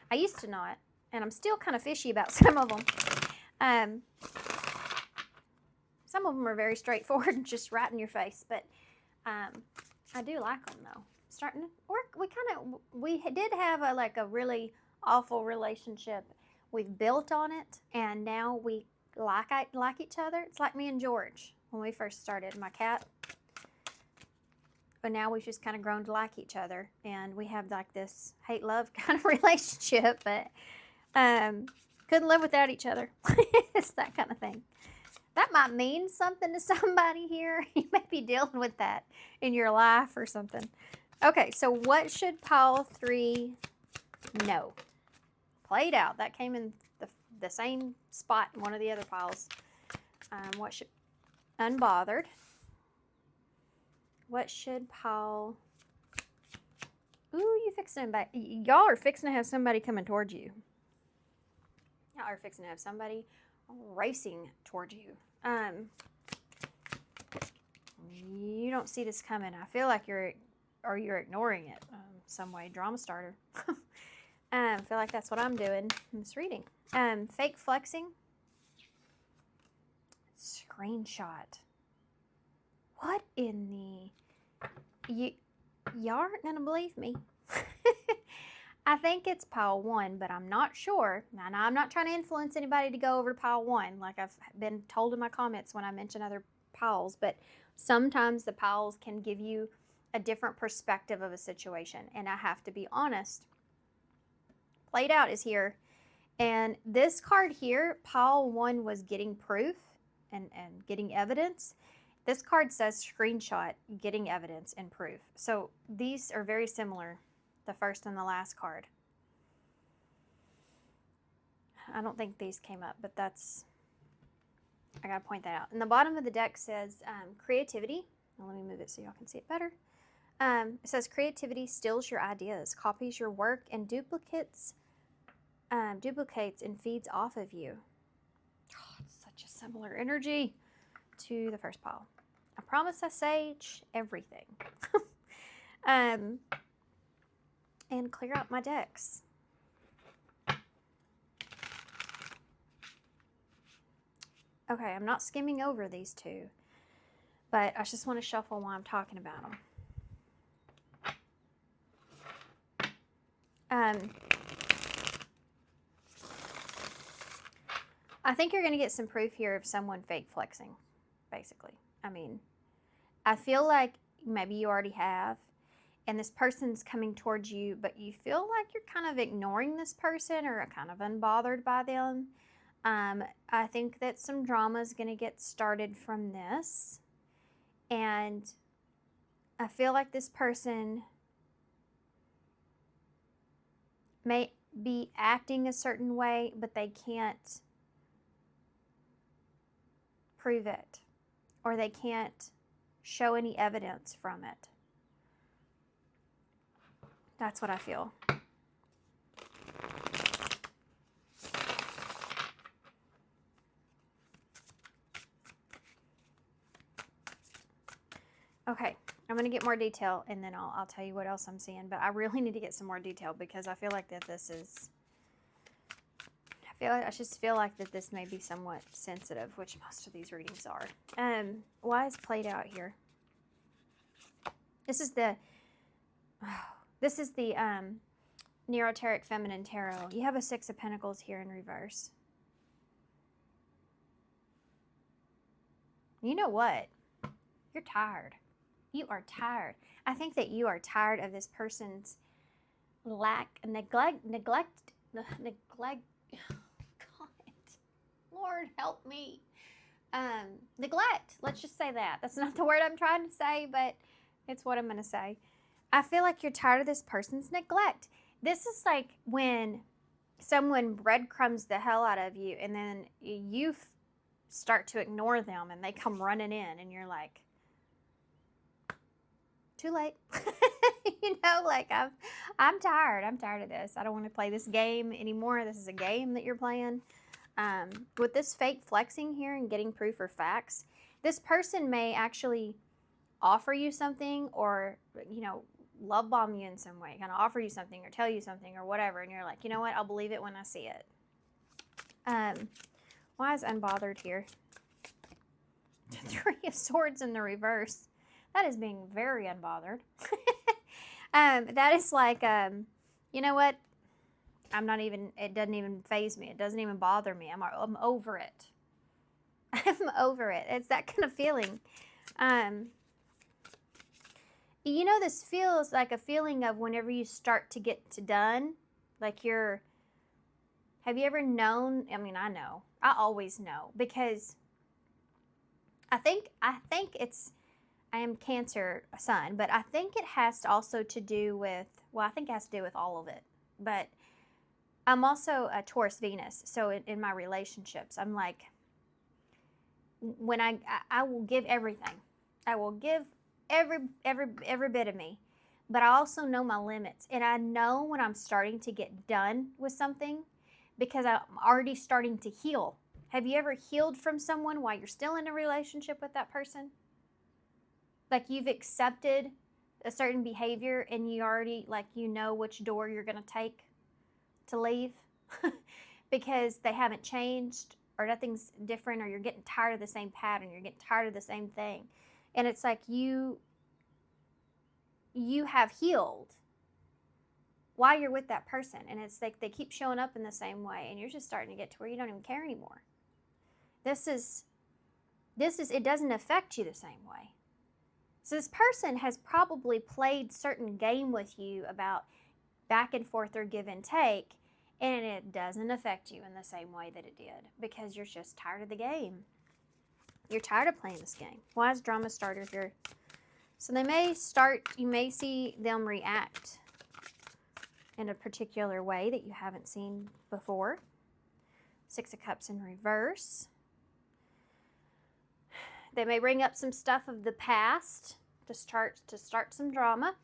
I used to not, and I'm still kind of fishy about some of them. Some of them are very straightforward and just right in your face, but I do like them though. Starting to work. We did have a really awful relationship. We've built on it, and now we like each other. It's like me and George when we first started, my cat. But now we've just kind of grown to like each other, and we have like this hate-love kind of relationship, but couldn't live without each other. It's that kind of thing. That might mean something to somebody here. You may be dealing with that in your life or something. Okay, so what should pile 3 know? Played out. That came in the same spot in one of the other piles. What should... Unbothered. What should pile... Ooh, you fixing back. Y'all are fixing to have somebody coming towards you. Y'all are fixing to have somebody racing towards you. You don't see this coming. I feel like you're ignoring it some way. Drama starter. I feel like that's what I'm doing in this reading. Fake flexing. Screenshot. What in the... Y'all aren't going to believe me. I think it's pile 1, but I'm not sure. Now, I'm not trying to influence anybody to go over to pile 1, like I've been told in my comments when I mention other piles, but sometimes the piles can give you a different perspective of a situation, and I have to be honest. Played out is here, and this card here, pile 1 was getting proof and getting evidence. This card says screenshot, getting evidence and proof. So these are very similar, the first and the last card. I don't think these came up, but that's, I gotta point that out. And the bottom of the deck says creativity. Now let me move it so y'all can see it better. It says creativity steals your ideas, copies your work, and duplicates and feeds off of you. Oh, it's such a similar energy to the first pile. I promise I sage everything. And clear out my decks. Okay, I'm not skimming over these two, but I just want to shuffle while I'm talking about them. I think you're going to get some proof here of someone fake flexing, basically. I mean, I feel like maybe you already have, and this person's coming towards you, but you feel like you're kind of ignoring this person or kind of unbothered by them. I think that some drama is going to get started from this, and I feel like this person may be acting a certain way, but they can't prove it, or they can't show any evidence from it. That's what I feel. Okay, I'm going to get more detail, and then I'll tell you what else I'm seeing. But I really need to get some more detail because I feel like that this is... I just feel like that this may be somewhat sensitive, which most of these readings are. Why is played out here? This is the... Neuroteric Feminine Tarot. You have a 6 of Pentacles here in reverse. You know what? You're tired. You are tired. I think that you are tired of this person's neglect. God, Lord help me. Neglect. Let's just say that. That's not the word I'm trying to say, but it's what I'm going to say. I feel like you're tired of this person's neglect. This is like when someone breadcrumbs the hell out of you, and then you start to ignore them, and they come running in, and you're like, too late. You know, like I'm tired. I'm tired of this. I don't want to play this game anymore. This is a game that you're playing. With this fake flexing here and getting proof or facts, this person may actually offer you something, or, you know, love bomb you in some way, kind of offer you something or tell you something or whatever, and you're like, you know what, I'll believe it when I see it. Why is unbothered here? 3 of Swords in the reverse. That is being very unbothered. That is like, you know what? It doesn't even faze me. It doesn't even bother me. I'm over it. I'm over it. It's that kind of feeling. You know, this feels like a feeling of whenever you start to get to done, like have you ever known? I mean, I know. I always know, because I think I am Cancer Sun, but I think it has also to do with, well, I think it has to do with all of it, but I'm also a Taurus Venus, so in my relationships, I'm like, when I will give everything. I will give every bit of me, but I also know my limits, and I know when I'm starting to get done with something, because I'm already starting to heal. Have you ever healed from someone while you're still in a relationship with that person? Like you've accepted a certain behavior and you already, like, you know which door you're going to take to leave because they haven't changed or nothing's different, or you're getting tired of the same pattern, you're getting tired of the same thing. And it's like you have healed while you're with that person, and it's like they keep showing up in the same way, and you're just starting to get to where you don't even care anymore. This is it doesn't affect you the same way. So this person has probably played certain game with you about back and forth or give and take, and it doesn't affect you in the same way that it did because you're just tired of the game. You're tired of playing this game. Why is drama starter here? So they may start, you may see them react in a particular way that you haven't seen before. Six of Cups in reverse. They may bring up some stuff of the past to start some drama.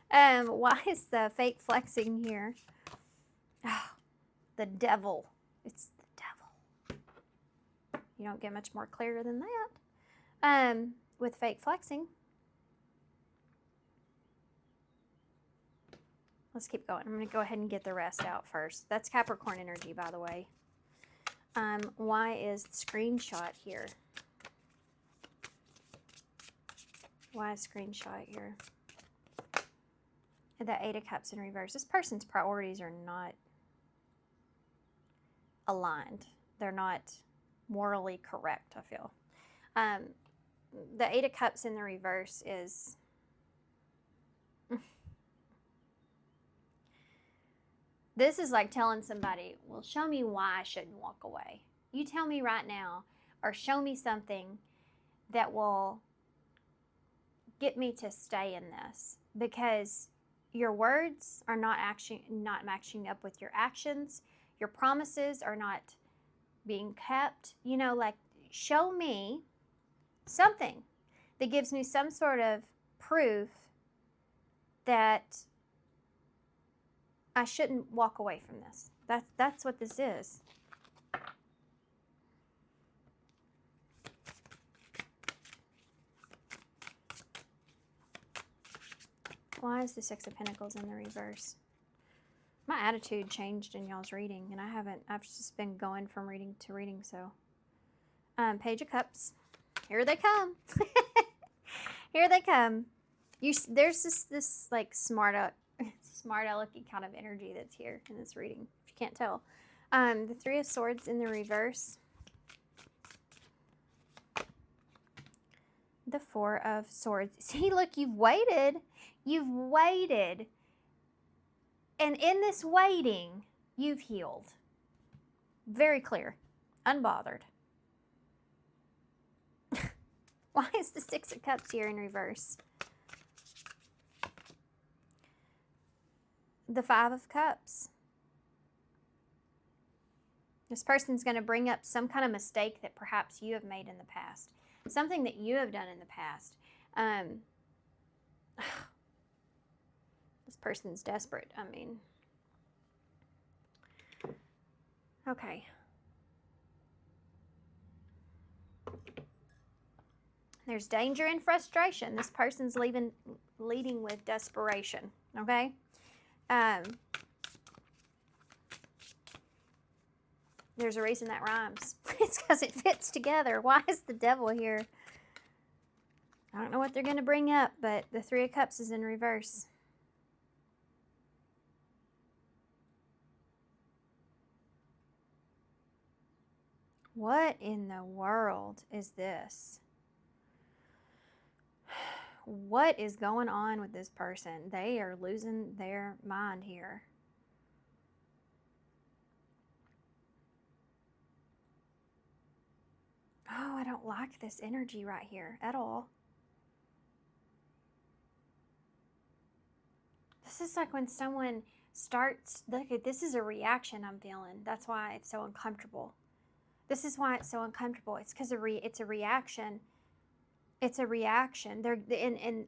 Why is the fake flexing here? Oh, the devil. It's the devil. You don't get much more clear than that. With fake flexing. Let's keep going. I'm going to go ahead and get the rest out first. That's Capricorn energy, by the way. Why is screenshot here? Why is screenshot here? The Eight of Cups in reverse. This person's priorities are not aligned. They're not morally correct, I feel. The Eight of Cups in the reverse is... This is like telling somebody, well, show me why I shouldn't walk away. You tell me right now, or show me something that will get me to stay in this, because your words are not matching up with your actions. Your promises are not being kept. You know, like, show me something that gives me some sort of proof that I shouldn't walk away from this. That's what this is. Why is the Six of Pentacles in the reverse? My attitude changed in y'all's reading, and I've just been going from reading to reading, so. Page of Cups. Here they come. Here they come. There's this like smart alecky kind of energy that's here in this reading, if you can't tell. The Three of Swords in the reverse. The Four of Swords. See, look, you've waited. You've waited. And in this waiting, you've healed. Very clear. Unbothered. Why is the Six of Cups here in reverse? The Five of Cups. This person's going to bring up some kind of mistake that perhaps you have made in the past. Something that you have done in the past. This person's desperate. I mean, okay. There's danger and frustration. This person's leading with desperation. Okay. There's a reason that rhymes. It's because it fits together. Why is the Devil here? I don't know what they're going to bring up, but the Three of Cups is in reverse. What in the world is this? What is going on with this person? They are losing their mind here. Oh, I don't like this energy right here at all. This is like when someone starts, look, this is a reaction I'm feeling. That's why it's so uncomfortable. This is why it's so uncomfortable. It's because it's a reaction. It's a reaction.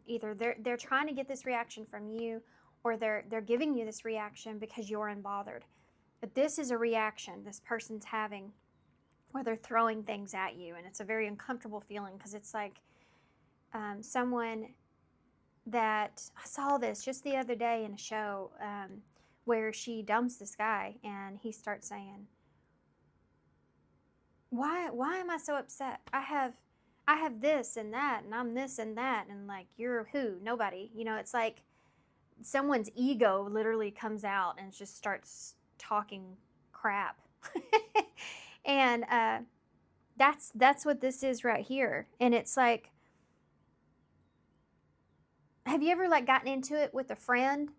Either they're trying to get this reaction from you, or they're giving you this reaction because you're unbothered. But this is a reaction this person's having where they're throwing things at you. And it's a very uncomfortable feeling because it's like someone that I saw this just the other day in a show where she dumps this guy and he starts saying, why am I so upset? I have this and that and I'm this and that and like you're who? Nobody. You know, it's like someone's ego literally comes out and just starts talking crap. And that's what this is right here. And it's like, have you ever like gotten into it with a friend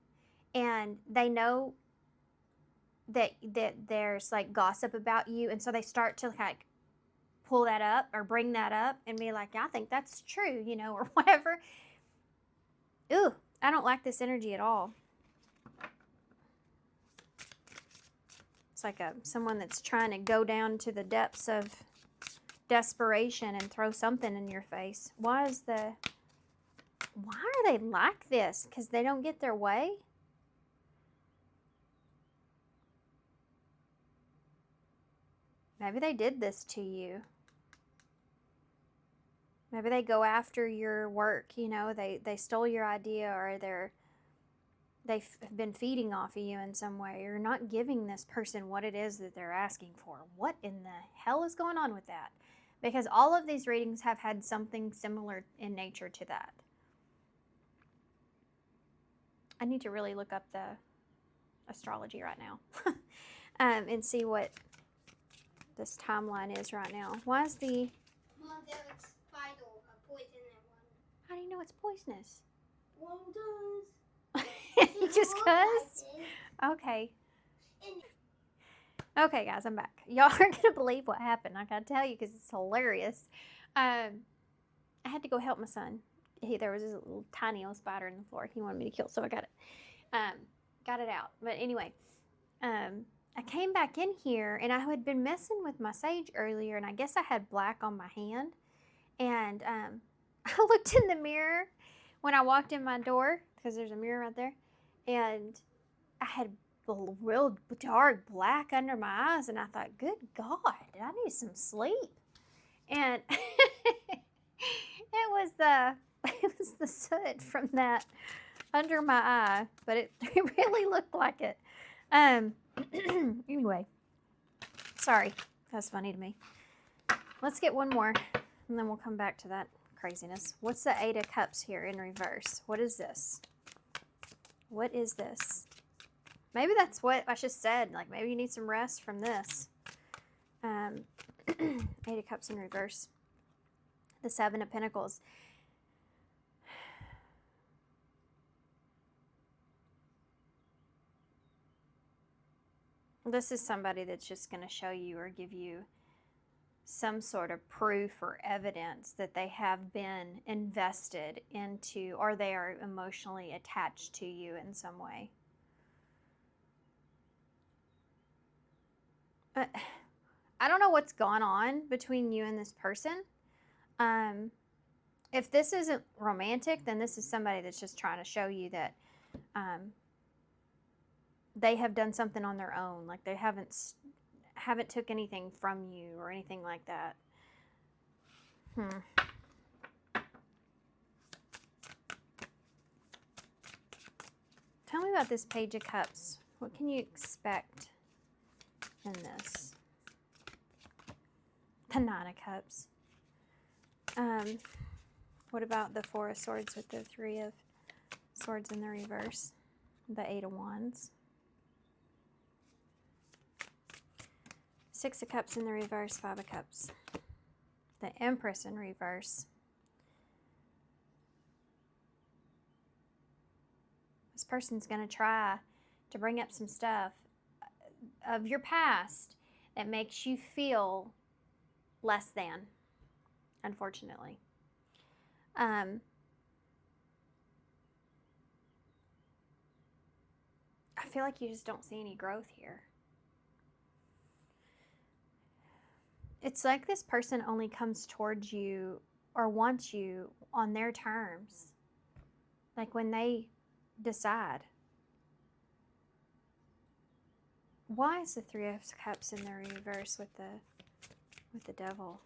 and they know that there's like gossip about you and so they start to like pull that up or bring that up and be like, I think that's true, you know, or whatever. Ooh, I don't like this energy at all. It's like someone that's trying to go down to the depths of desperation and throw something in your face. Why are they like this? Because they don't get their way? Maybe they did this to you. Maybe they go after your work, you know, they stole your idea or they've been feeding off of you in some way. You're not giving this person what it is that they're asking for. What in the hell is going on with that? Because all of these readings have had something similar in nature to that. I need to really look up the astrology right now and see what this timeline is right now. Why is the... Mom, it's vital, a poisonous one. How do you know it's poisonous? Well, does. Just cuz? Okay. Okay, guys, I'm back. Y'all aren't going to believe what happened. I got to tell you because it's hilarious. I had to go help my son. There was this little tiny old spider in the floor he wanted me to kill, so I got it. Got it out. But anyway, I came back in here, and I had been messing with my sage earlier, and I guess I had black on my hand. And I looked in the mirror when I walked in my door, because there's a mirror right there, and I had real dark black under my eyes, and I thought, good God, I need some sleep. And it was the soot from that under my eye, but it really looked like it. Anyway, sorry, that's funny to me. Let's get one more, and then we'll come back to that craziness. What's the Eight of Cups here in reverse? What is this? What is this? Maybe that's what I just said. Like, maybe you need some rest from this. Eight of Cups in reverse. The Seven of Pentacles. This is somebody that's just going to show you or give you some sort of proof or evidence that they have been invested into or they are emotionally attached to you in some way. But I don't know what's gone on between you and this person. If this isn't romantic, then this is somebody that's just trying to show you that they have done something on their own. Like they haven't took anything from you or anything like that. Tell me about this Page of Cups. What can you expect in this? The Nine of Cups. What about the Four of Swords with the Three of Swords in the reverse? The Eight of Wands. Six of Cups in the reverse, Five of Cups. The Empress in reverse. This person's going to try to bring up some stuff of your past that makes you feel less than, unfortunately. I feel like you just don't see any growth here. It's like this person only comes towards you or wants you on their terms. Like when they decide. Why is the Three of Cups in the reverse with the Devil?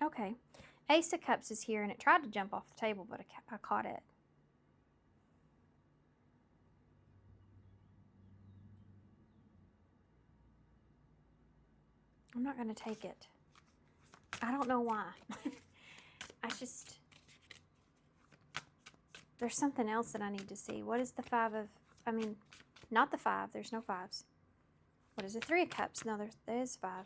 Okay. Ace of Cups is here, and it tried to jump off the table, but I caught it. I'm not going to take it. I don't know why. There's something else that I need to see. What is the not the 5. There's no 5s. What is the Three of Cups? No, there is 5.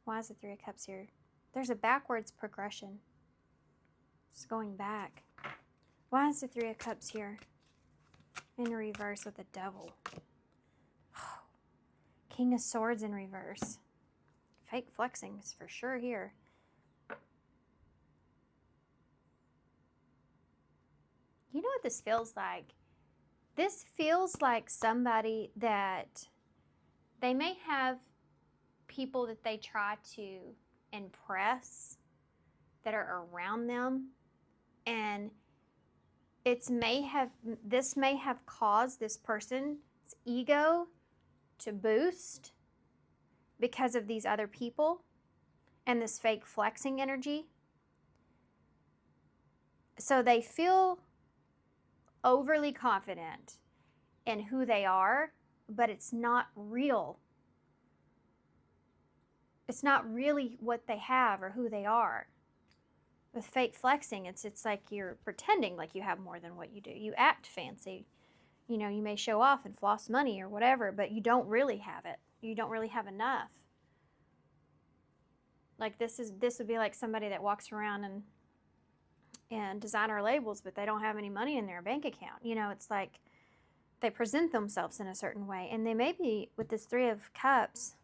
Why is the Three of Cups here? There's a backwards progression. It's going back. Why is the Three of Cups here in reverse with the Devil? King of Swords in reverse. Fake flexing is for sure here. You know what this feels like? This feels like somebody that they may have people that they try to impress that are around them, and this may have caused this person's ego to boost because of these other people and this fake flexing energy. So they feel overly confident in who they are, but it's not real. It's not really what they have or who they are. With fake flexing, it's like you're pretending like you have more than what you do. You act fancy. You know, you may show off and floss money or whatever, but you don't really have it. You don't really have enough. Like this would be like somebody that walks around and designer labels, but they don't have any money in their bank account. You know, it's like they present themselves in a certain way. And they may be, with this Three of Cups,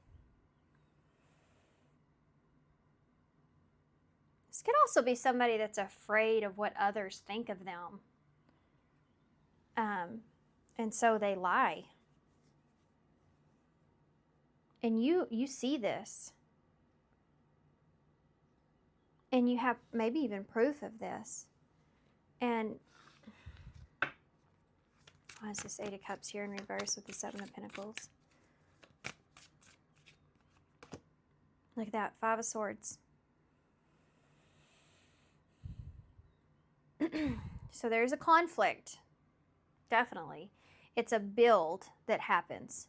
this could also be somebody that's afraid of what others think of them. And so they lie. And you see this. And you have maybe even proof of this. And why is this Eight of Cups here in reverse with the Seven of Pentacles? Look at that, Five of Swords. So there's a conflict, definitely. It's a build that happens.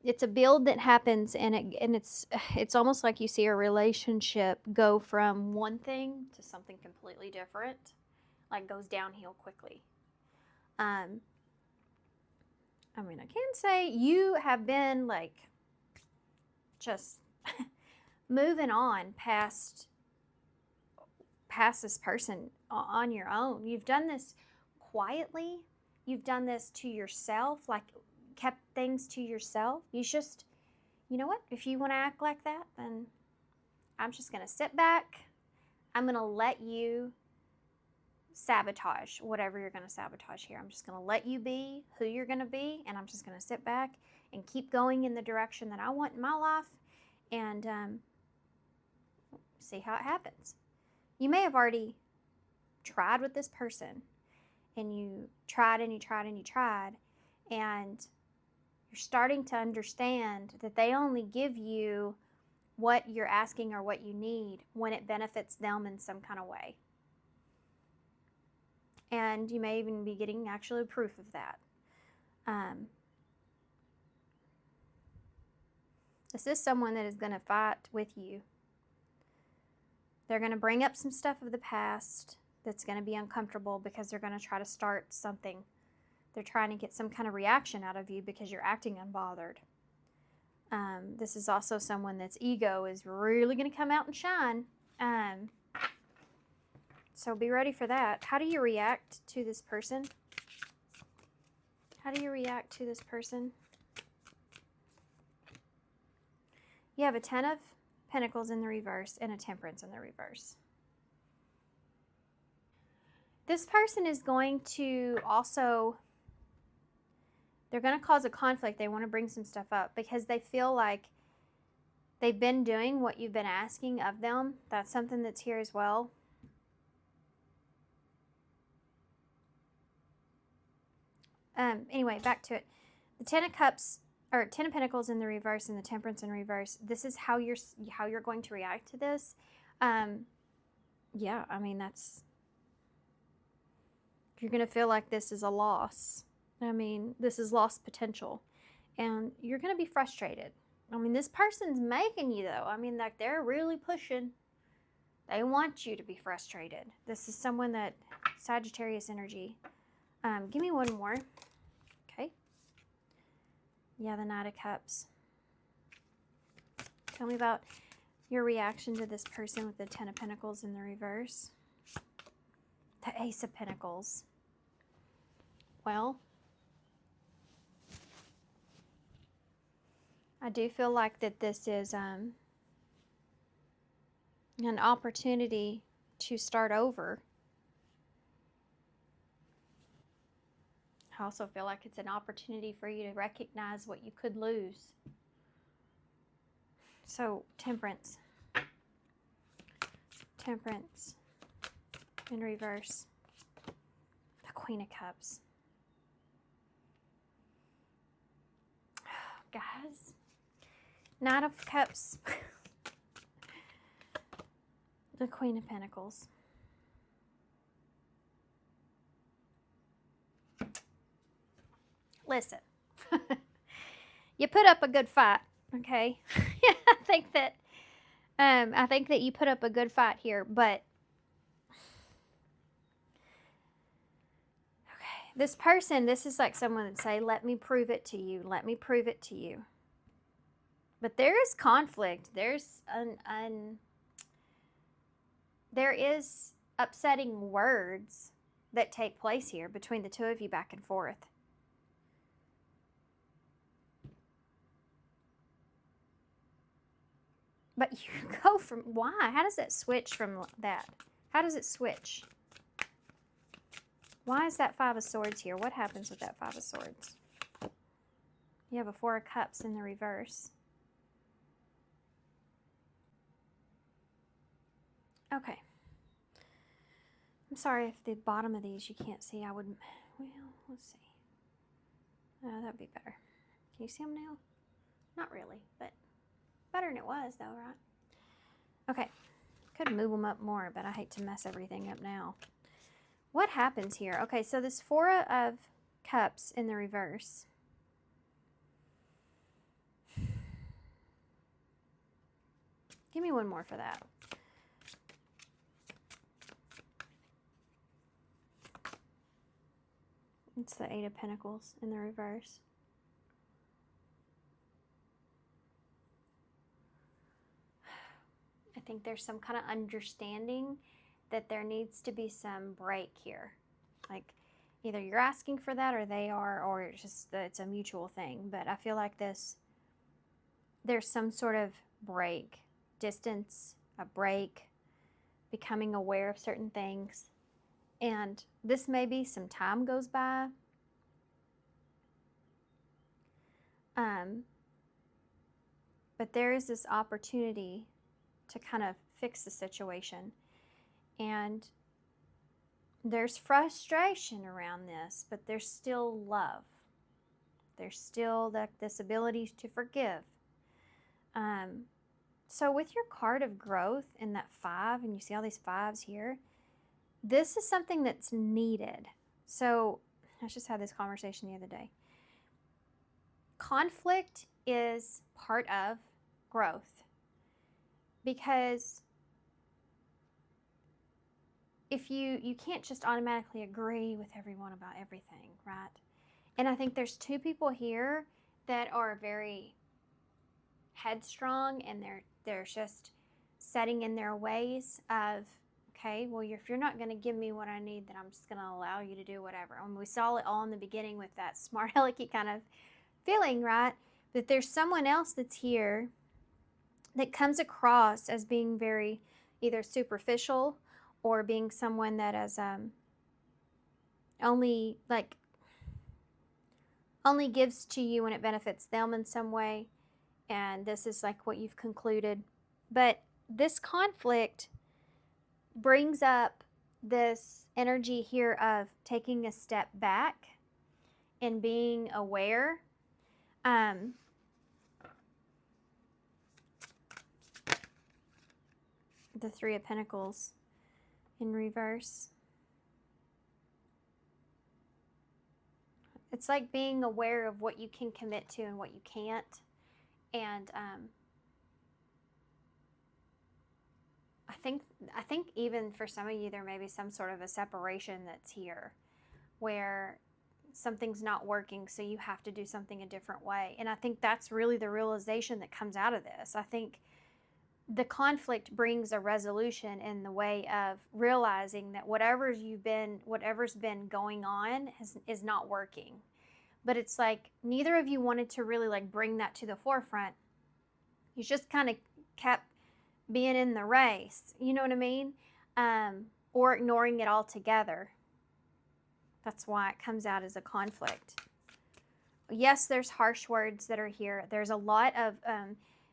It's a build that happens, and it's almost like you see a relationship go from one thing to something completely different, like goes downhill quickly. I can say you have been like just moving on past this person on your own. You've done this quietly. You've done this to yourself, like kept things to yourself. You just, you know what? If you want to act like that, then I'm just going to sit back. I'm going to let you sabotage whatever you're going to sabotage here. I'm just going to let you be who you're going to be, and I'm just going to sit back and keep going in the direction that I want in my life, and see how it happens. You may have already tried with this person, and you tried and you tried and you tried, and you're starting to understand that they only give you what you're asking or what you need when it benefits them in some kind of way. And you may even be getting actually proof of that. This is someone that is going to fight with you. They're going to bring up some stuff of the past that's going to be uncomfortable because they're going to try to start something. They're trying to get some kind of reaction out of you because you're acting unbothered. This is also someone that's ego is really going to come out and shine. So be ready for that. How do you react to this person? How do you react to this person? You have a Ten of Pentacles in the reverse and a Temperance in the reverse. This person is going to also, they're going to cause a conflict. They want to bring some stuff up because they feel like they've been doing what you've been asking of them. That's something that's here as well. Anyway, back to it. The Ten of Cups or Ten of Pentacles in the reverse and the Temperance in reverse. This is how you're going to react to this. Yeah, I mean that's you're going to feel like this is a loss. I mean, this is lost potential, and you're going to be frustrated. I mean, this person's making you though. I mean, like they're really pushing. They want you to be frustrated. This is someone that Sagittarius energy. Give me one more. Okay. Yeah, the Knight of Cups. Tell me about your reaction to this person with the Ten of Pentacles in the reverse. The Ace of Pentacles. Well, I do feel like that this is an opportunity to start over. I also feel like it's an opportunity for you to recognize what you could lose. So, Temperance. Temperance in reverse. The Queen of Cups. Guys. Knight of Cups. The Queen of Pentacles. Listen. You put up a good fight, okay? I think that you put up a good fight here, but okay, this person, this is like someone that say, "Let me prove it to you. Let me prove it to you." But there is conflict. There is upsetting words that take place here between the two of you back and forth. But you go from, why? How does that switch from that? How does it switch? Why is that Five of Swords here? What happens with that Five of Swords? You have a Four of Cups in the reverse. Okay. I'm sorry if the bottom of these you can't see. I would, well, let's see. That'd be better. Can you see them now? Not really, but better than it was though, right? Okay. Could move them up more, but I hate to mess everything up now. What happens here? Okay, so this Four of Cups in the reverse. Give me one more for that. It's the Eight of Pentacles in the reverse. I think there's some kind of understanding that there needs to be some break here. Like either you're asking for that or they are, or it's just it's a mutual thing. But I feel like there's some sort of break, distance, a break, becoming aware of certain things. And this may be some time goes by. But there is this opportunity to kind of fix the situation. And there's frustration around this, but there's still love. There's still this ability to forgive. So with your card of growth and that 5, and you see all these 5s here, this is something that's needed. So I just had this conversation the other day. Conflict is part of growth, because if you can't just automatically agree with everyone about everything, right? And I think there's two people here that are very headstrong, and they're just setting in their ways of, okay, well, if you're not going to give me what I need, then I'm just going to allow you to do whatever. And we saw it all in the beginning with that smart alecky kind of feeling, right? But there's someone else that's here that comes across as being very either superficial or being someone that has only gives to you when it benefits them in some way. And this is like what you've concluded. But this conflict brings up this energy here of taking a step back and being aware. The Three of Pentacles in reverse. It's like being aware of what you can commit to and what you can't. And I think even for some of you, there may be some sort of a separation that's here where something's not working, so you have to do something a different way. And I think that's really the realization that comes out of this. I think the conflict brings a resolution in the way of realizing that whatever's been going on is not working. But it's like neither of you wanted to really like bring that to the forefront. You just kind of kept being in the race, you know what I mean? Or ignoring it altogether. That's why it comes out as a conflict. Yes, there's harsh words that are here. There's a lot of,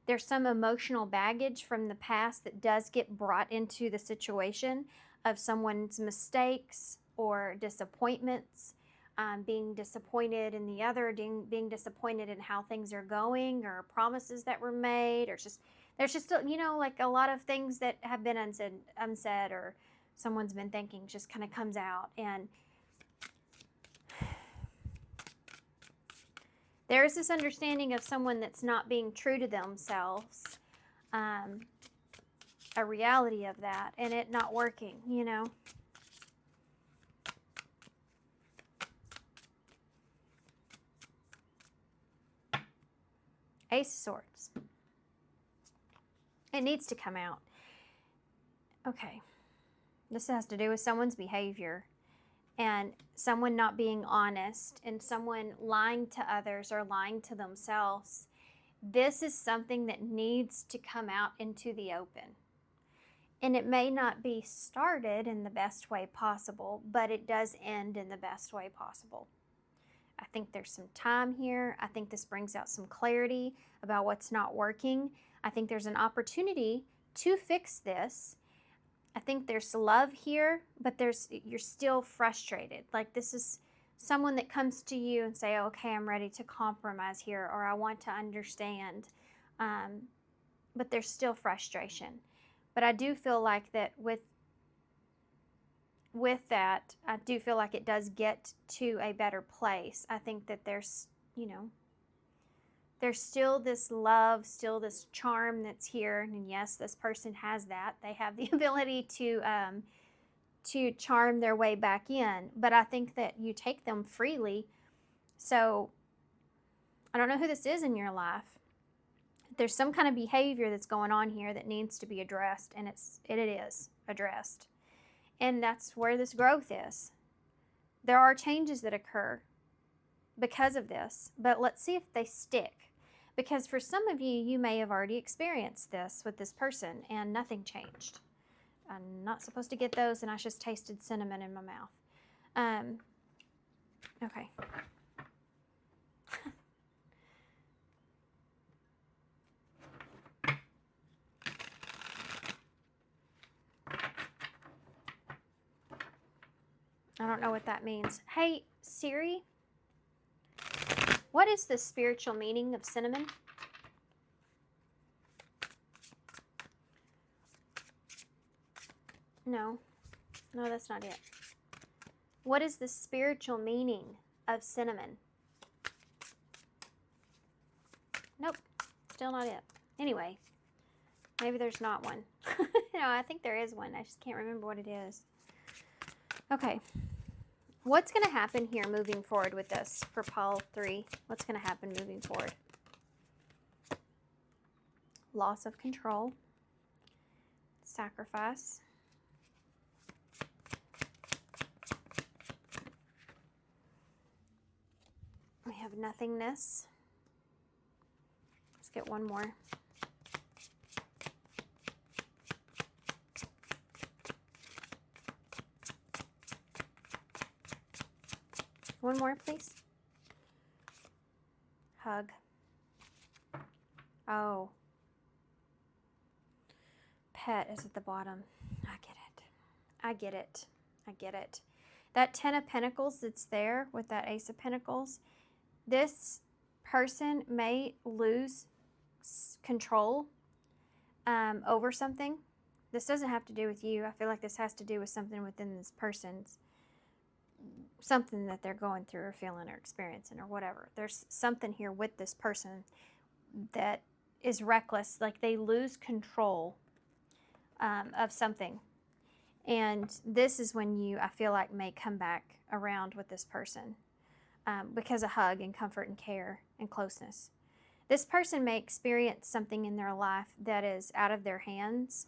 there's some emotional baggage from the past that does get brought into the situation of someone's mistakes or disappointments, being disappointed in the other, being disappointed in how things are going, or promises that were made, or just, there's just, you know, like a lot of things that have been unsaid or someone's been thinking just kind of comes out. And there's this understanding of someone that's not being true to themselves, a reality of that, and it not working, you know. Ace of Swords. It needs to come out. Okay. This has to do with someone's behavior and someone not being honest and someone lying to others or lying to themselves. This is something that needs to come out into the open. And it may not be started in the best way possible, but it does end in the best way possible. I think there's some time here. I think this brings out some clarity about what's not working. I think there's an opportunity to fix this. I think there's love here, but you're still frustrated. Like this is someone that comes to you and say, okay, I'm ready to compromise here, or I want to understand. But there's still frustration. But I do feel like that with that, I do feel like it does get to a better place. I think that there's, you know, there's still this love, still this charm that's here. And yes, this person has that. They have the ability to charm their way back in. But I think that you take them freely. So I don't know who this is in your life. There's some kind of behavior that's going on here that needs to be addressed, and it is addressed. And that's where this growth is. There are changes that occur because of this, but let's see if they stick. Because for some of you, you may have already experienced this with this person and nothing changed. I'm not supposed to get those, and I just tasted cinnamon in my mouth. Okay. I don't know what that means. Hey, Siri, what is the spiritual meaning of cinnamon? No, that's not it. What is the spiritual meaning of cinnamon? Nope, still not it. Anyway, maybe there's not one. No, I think there is one. I just can't remember what it is. Okay. What's going to happen here moving forward with this for pile 3? What's going to happen moving forward? Loss of control. Sacrifice. We have nothingness. Let's get one more. One more, please. Hug. Oh. Pet is at the bottom. I get it. I get it. I get it. That 10 of Pentacles that's there with that Ace of Pentacles, this person may lose control over something. This doesn't have to do with you. I feel like this has to do with something within this person's, something that they're going through or feeling or experiencing or whatever. There's something here with this person that is reckless, like they lose control of something. And this is when you, I feel like, may come back around with this person because of hug and comfort and care and closeness. This person may experience something in their life that is out of their hands,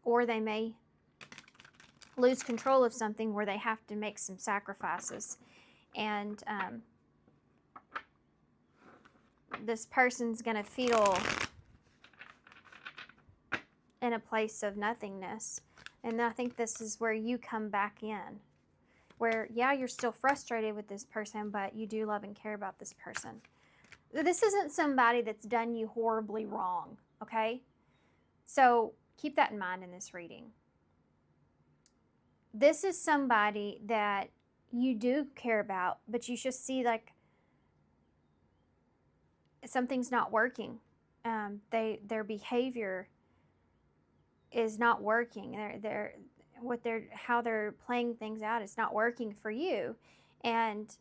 or they may lose control of something where they have to make some sacrifices. And this person's going to feel in a place of nothingness. And I think this is where you come back in. Where, yeah, you're still frustrated with this person, but you do love and care about this person. This isn't somebody that's done you horribly wrong, okay? So keep that in mind in this reading. This is somebody that you do care about, but you just see like something's not working. Their behavior is not working. How they're playing things out is not working for you. And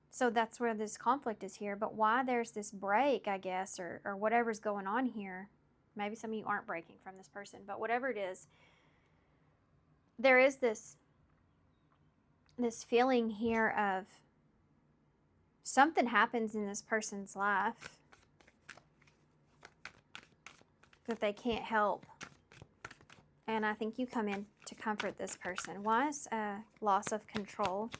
so that's where this conflict is here. But why there's this break, I guess, or whatever's going on here, maybe some of you aren't breaking from this person, but whatever it is, there is this feeling here of something happens in this person's life that they can't help. And I think you come in to comfort this person. Why is loss of control?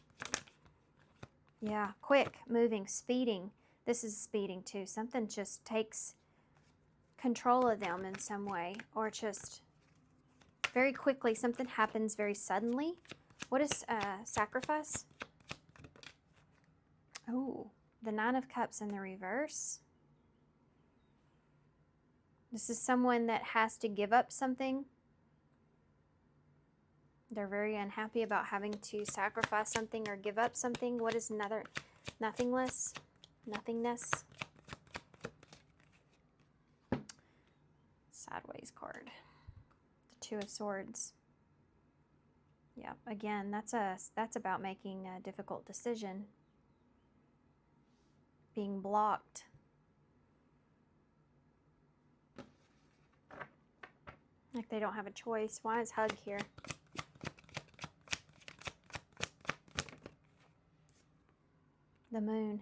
Yeah, quick, moving, speeding. This is speeding too. Something just takes control of them in some way, or just very quickly, something happens very suddenly. What is sacrifice? Oh, the Nine of Cups in the reverse. This is someone that has to give up something. They're very unhappy about having to sacrifice something or give up something. What is another? Nothingness. Sideways card. The Two of Swords. Yeah, again, that's about making a difficult decision. Being blocked. Like they don't have a choice. Why is hug here? The Moon.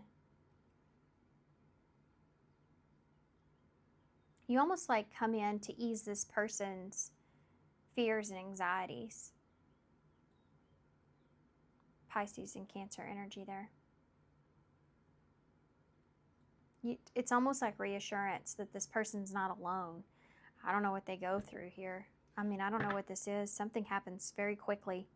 You almost like come in to ease this person's fears and anxieties. Pisces and Cancer energy there. It's almost like reassurance that this person's not alone. I don't know what they go through here. I mean, I don't know what this is. Something happens very quickly.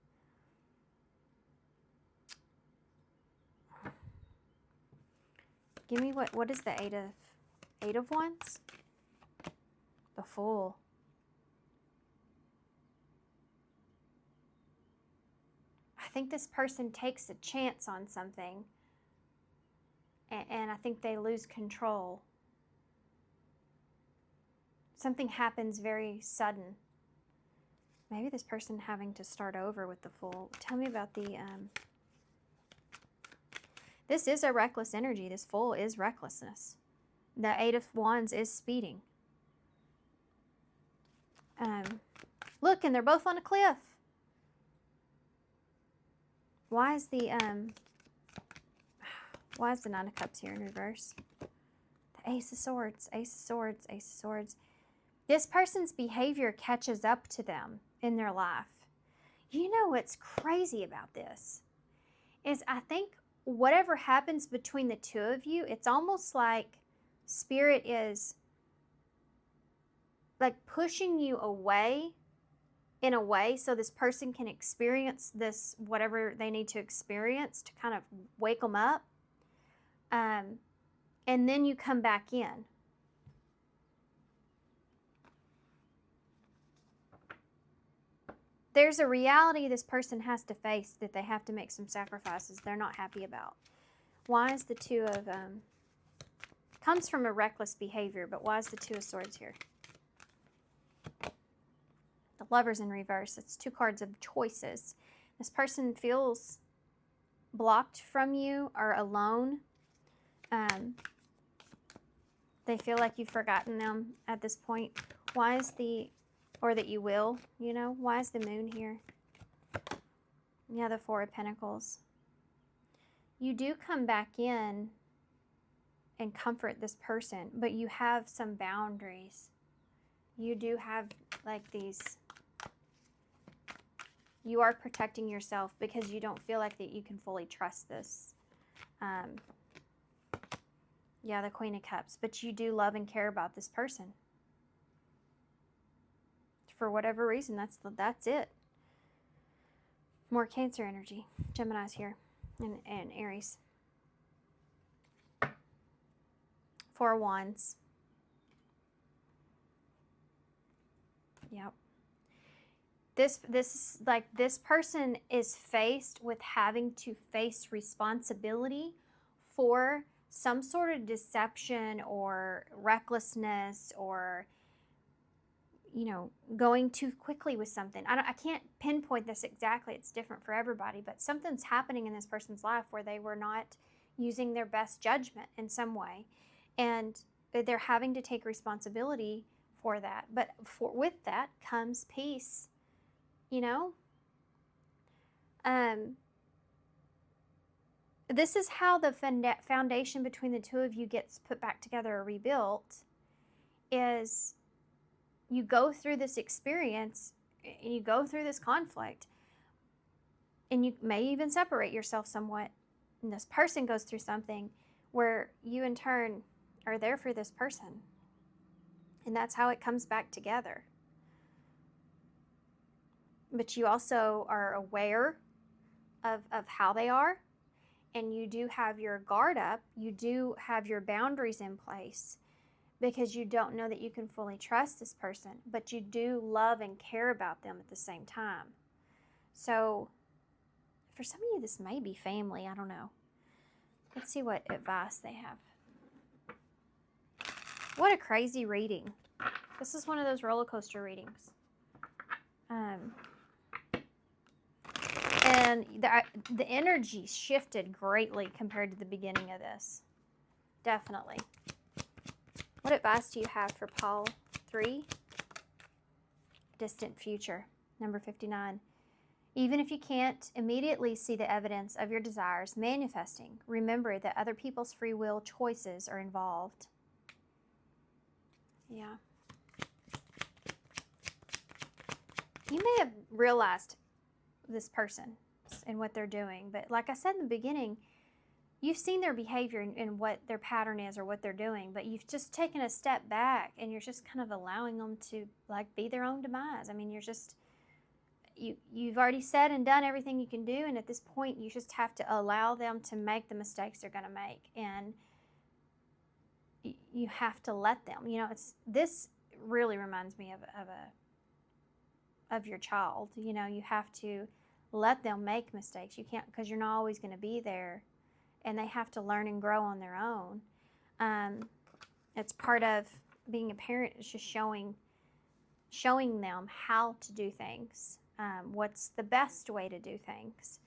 Give me what is the Eight of Wands? The Fool. I think this person takes a chance on something, and I think they lose control. Something happens very sudden. Maybe this person having to start over with the Fool. Tell me about the... This is a reckless energy. This Fool is recklessness. The Eight of Wands is speeding. Look, and they're both on a cliff. Why is the Nine of Cups here in reverse? The Ace of Swords, Ace of Swords, Ace of Swords. This person's behavior catches up to them in their life. You know what's crazy about this is I think whatever happens between the two of you, it's almost like Spirit is like pushing you away in a way so this person can experience this, whatever they need to experience to kind of wake them up. And then you come back in. there's a reality this person has to face, that they have to make some sacrifices they're not happy about. Why is the Two of, comes from a reckless behavior, but why is the Two of Swords here? The Lover's in reverse. It's 2 cards of choices. This person feels blocked from you or alone. They feel like you've forgotten them at this point. Why is or that you will, why is the Moon here? Yeah, the Four of Pentacles. You do come back in and comfort this person, but you have some boundaries. You do have like these, you are protecting yourself because you don't feel like that you can fully trust this. Yeah, the Queen of Cups, but you do love and care about this person. For whatever reason, that's it. More Cancer energy. Gemini's here, and Aries. 4 of Wands. Yep. This person is faced with having to face responsibility for some sort of deception or recklessness, or going too quickly with something. I can't pinpoint this exactly. It's different for everybody, but something's happening in this person's life where they were not using their best judgment in some way, and they're having to take responsibility for that. But with that comes peace. This is how the foundation between the two of you gets put back together or rebuilt, is you go through this experience and you go through this conflict, and you may even separate yourself somewhat, and this person goes through something where you in turn are there for this person, and that's how it comes back together. But you also are aware of how they are, and you do have your guard up, you do have your boundaries in place, because you don't know that you can fully trust this person, but you do love and care about them at the same time. So for some of you, this may be family. I don't know. Let's see what advice they have. What a crazy reading. This is one of those roller coaster readings. And the energy shifted greatly compared to the beginning of this. Definitely. What advice do you have for Paul 3? Distant future. Number 59. Even if you can't immediately see the evidence of your desires manifesting, remember that other people's free will choices are involved. Yeah. You may have realized this person and what they're doing, but like I said in the beginning, you've seen their behavior and what their pattern is or what they're doing, but you've just taken a step back and you're just kind of allowing them to be their own demise. I mean, you've already said and done everything you can do, and at this point you just have to allow them to make the mistakes they're going to make, and you have to let them. This really reminds me of your child. You have to let them make mistakes. You can't, because you're not always going to be there, and they have to learn and grow on their own. It's part of being a parent, is just showing them how to do things, what's the best way to do things,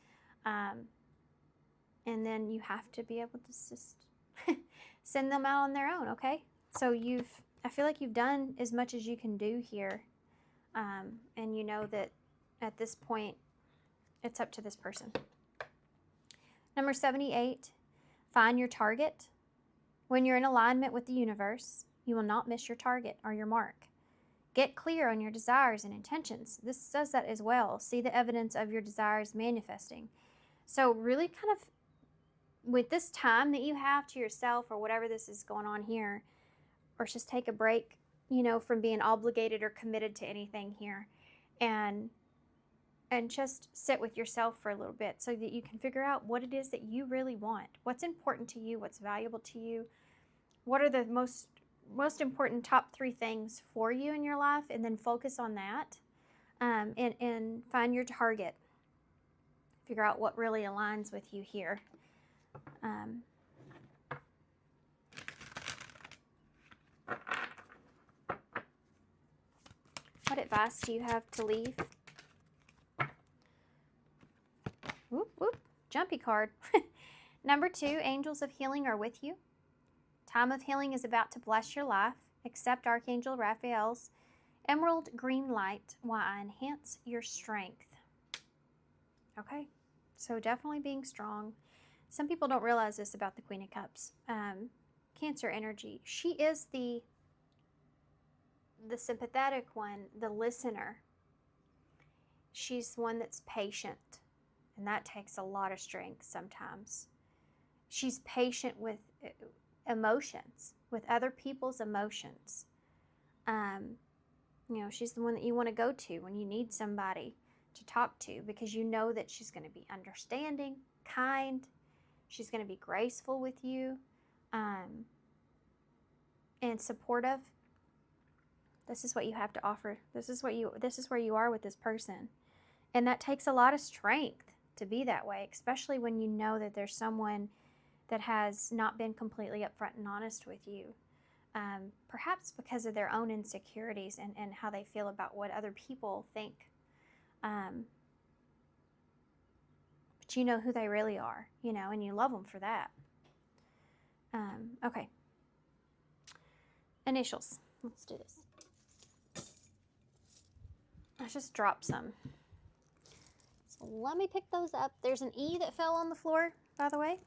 and then you have to be able to just send them out on their own. Okay, so I feel like you've done as much as you can do here, and you know that at this point it's up to this person. Number 78, find your target. When you're in alignment with the universe, you will not miss your target or your mark. Get clear on your desires and intentions. This says that as well. See the evidence of your desires manifesting. So really kind of with this time that you have to yourself, or whatever this is going on here, or just take a break, from being obligated or committed to anything here, and just sit with yourself for a little bit so that you can figure out what it is that you really want. What's important to you, what's valuable to you, what are the most important top 3 things for you in your life, and then focus on that. and find your target. Figure out what really aligns with you here. What advice do you have to leave? Whoop, whoop. Jumpy card. Number 2, angels of healing are with you. Time of healing is about to bless your life. Accept Archangel Raphael's emerald green light while I enhance your strength. Okay, so definitely being strong. Some people don't realize this about the Queen of Cups. Cancer energy. She is the sympathetic one, the listener. She's the one that's patient, and that takes a lot of strength sometimes. She's patient with emotions, with other people's emotions. You know, she's the one that you want to go to when you need somebody to talk to, because you know that she's going to be understanding, kind. She's going to be graceful with you, and supportive. This is what you have to offer. This is where you are with this person. And that takes a lot of strength to be that way, especially when you know that there's someone that has not been completely upfront and honest with you. Perhaps because of their own insecurities and how they feel about what other people think. But you know who they really are, you know, and you love them for that. Okay. Initials. Let's do this. I just dropped some. So let me pick those up. There's an E that fell on the floor, by the way.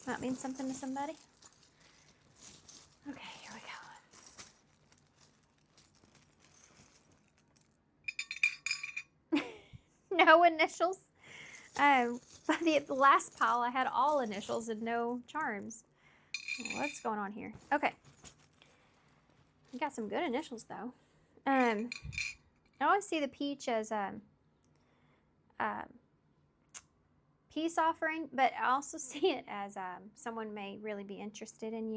That means something to somebody. Okay, here we go. No initials. But the last pile, I had all initials and no charms. What's going on here? Okay. You got some good initials, though. I always see the peach as peace offering, but I also see it as someone may really be interested in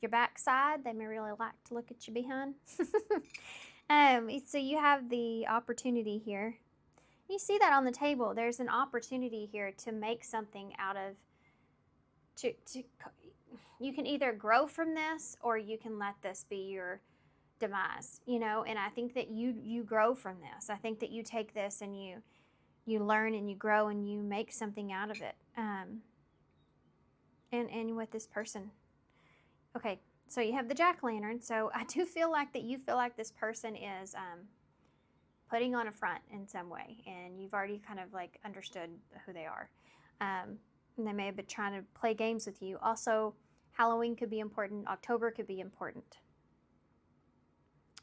your backside. They may really like to look at you behind. So you have the opportunity here. You see that on the table. There's an opportunity here to make something out of, you can either grow from this or you can let this be your demise, you know, and I think that you grow from this. I think that you take this and you learn and you grow and you make something out of it. And with this person. Okay, so you have the jack-o'-lantern. So I do feel like that you feel like this person is putting on a front in some way, and you've already kind of like understood who they are. And they may have been trying to play games with you. Also, Halloween could be important. October could be important.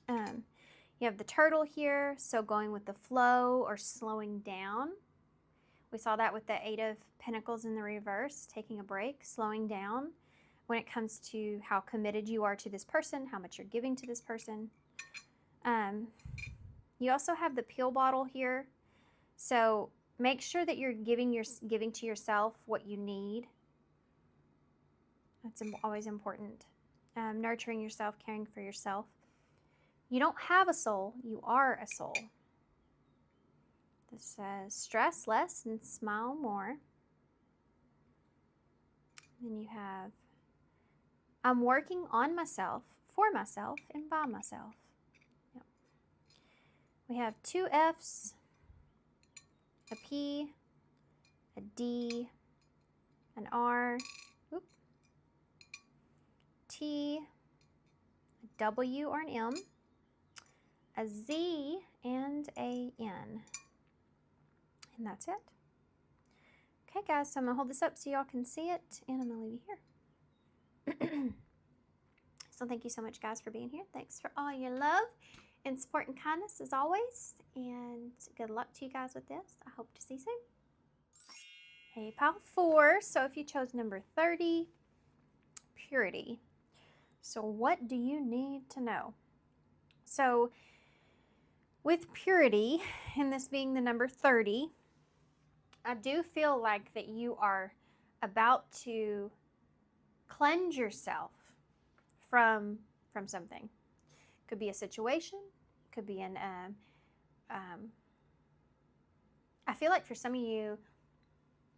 You have the turtle here, so going with the flow or slowing down. We saw that with the 8 of Pentacles in the reverse, taking a break, slowing down when it comes to how committed you are to this person, how much you're giving to this person. You also have the pill bottle here, so make sure that you're giving to yourself what you need. That's always important. Nurturing yourself, caring for yourself. You don't have a soul, you are a soul. This says stress less and smile more. Then you have I'm working on myself, for myself, and by myself. Yep. We have 2 F's, a P, a D, an R, whoop, T, a W or an M, a Z, and a N. And that's it. Okay, guys, so I'm going to hold this up so y'all can see it, and I'm going to leave you here. So thank you so much, guys, for being here. Thanks for all your love and support and kindness, as always. And good luck to you guys with this. I hope to see you soon. Hey, pile 4. So if you chose number 30, purity. So what do you need to know? So with purity, and this being the number 30, I do feel like that you are about to cleanse yourself from something. Could be a situation, could be I feel like for some of you,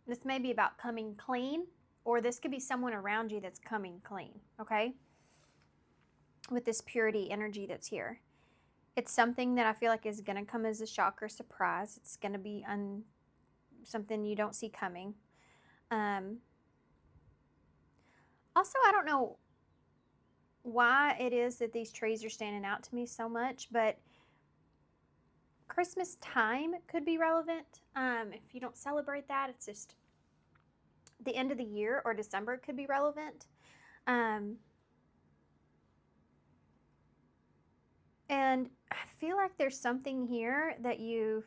this may be about coming clean, or this could be someone around you that's coming clean, okay? With this purity energy that's here. It's something that I feel like is going to come as a shock or surprise. It's going to be something you don't see coming. Also, I don't know why it is that these trees are standing out to me so much, but Christmas time could be relevant. If you don't celebrate that, it's just the end of the year, or December could be relevant. And I feel like there's something here that you've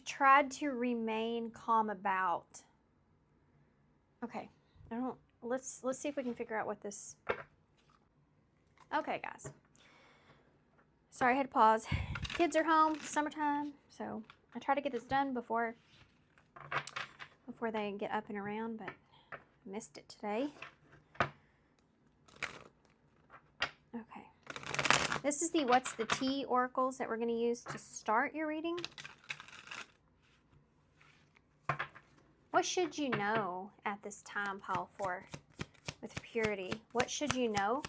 tried to remain calm about. Okay, let's see if we can figure out what this. Okay, guys. Sorry, I had to pause. Kids are home, summertime, so I try to get this done before they get up and around, but missed it today. Okay. This is the What's the Tea oracles that we're going to use to start your reading. What should you know at this time, pile 4, with purity? What should you know?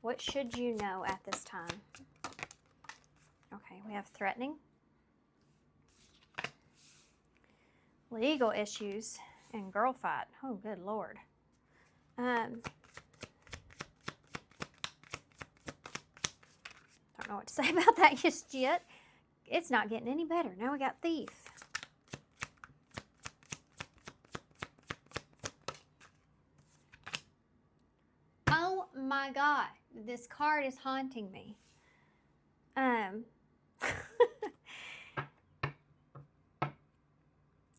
What should you know at this time? Okay, we have threatening, legal issues, and girl fight. Oh, good Lord. Don't know what to say about that just yet. It's not getting any better. Now we got thief. Oh my God, this card is haunting me.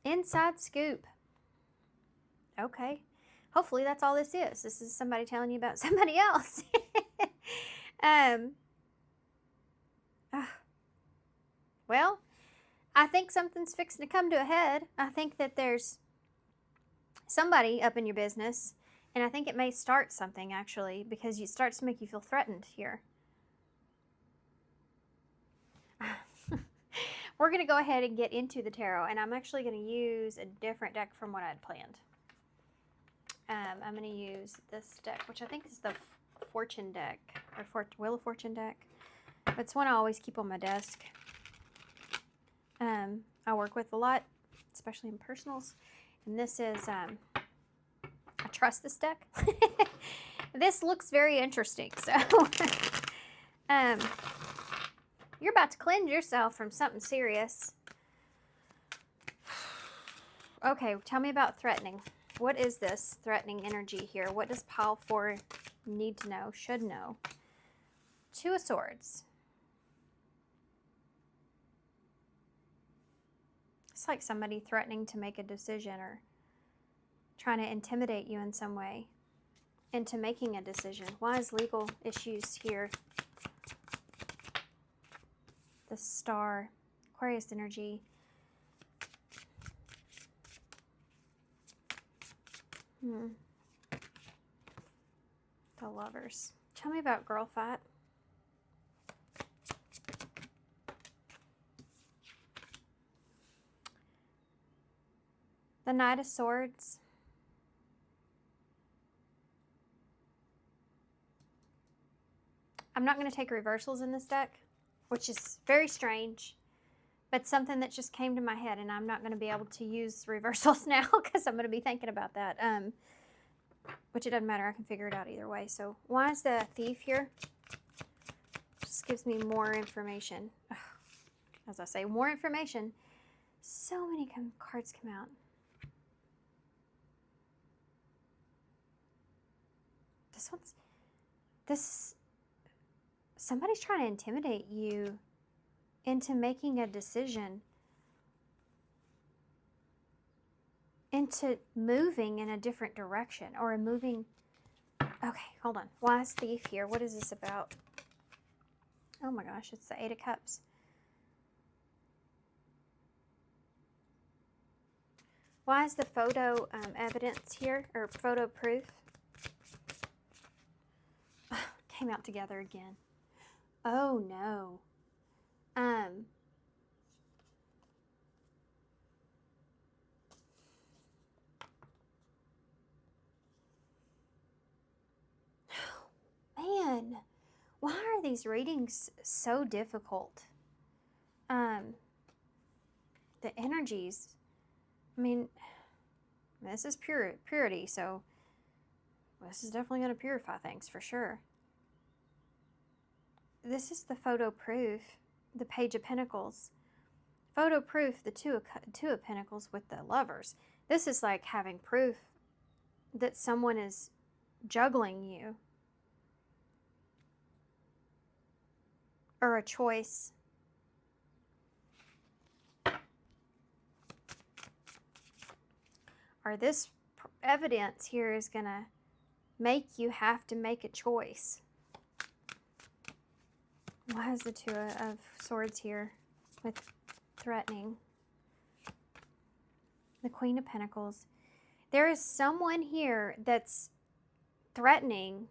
Inside scoop. Okay. Hopefully that's all this is. This is somebody telling you about somebody else. Well, I think something's fixing to come to a head. I think that there's somebody up in your business, and I think it may start something, actually, because it starts to make you feel threatened here. We're going to go ahead and get into the tarot, and I'm actually going to use a different deck from what I'd planned. I'm going to use this deck, which I think is the Fortune deck, or Wheel of Fortune deck. It's one I always keep on my desk. I work with a lot, especially in personals. And this is, I trust this deck. This looks very interesting. So, you're about to cleanse yourself from something serious. Okay, tell me about threatening. What is this threatening energy here? What does pile 4 need to know, should know? 2 of Swords. It's like somebody threatening to make a decision or trying to intimidate you in some way into making a decision. Why is legal issues here? The Star, Aquarius energy. The Lovers. Tell me about girl fight. The Knight of Swords. I'm not going to take reversals in this deck, which is very strange, but something that just came to my head, and I'm not going to be able to use reversals now because I'm going to be thinking about that, which it doesn't matter. I can figure it out either way. So why is the Thief here? Just gives me more information. Ugh. As I say, more information. So many cards come out. Somebody's trying to intimidate you into making a decision, into moving in a different direction, or moving. Okay, hold on. Why is Thief here? What is this about? Oh my gosh, it's the 8 of Cups. Why is the photo evidence here, or photo proof? Came out together again. Oh no. Um, man, why are these readings so difficult? Um, the energies. I mean, this is purity, so this is definitely going to purify things for sure. This is the photo proof, the Page of Pentacles. Photo proof, the two of Pentacles with the Lovers. This is like having proof that someone is juggling you, or a choice. Or this evidence here is going to make you have to make a choice. Why is the Two of Swords here with threatening? The Queen of Pentacles. There is someone here that's threatening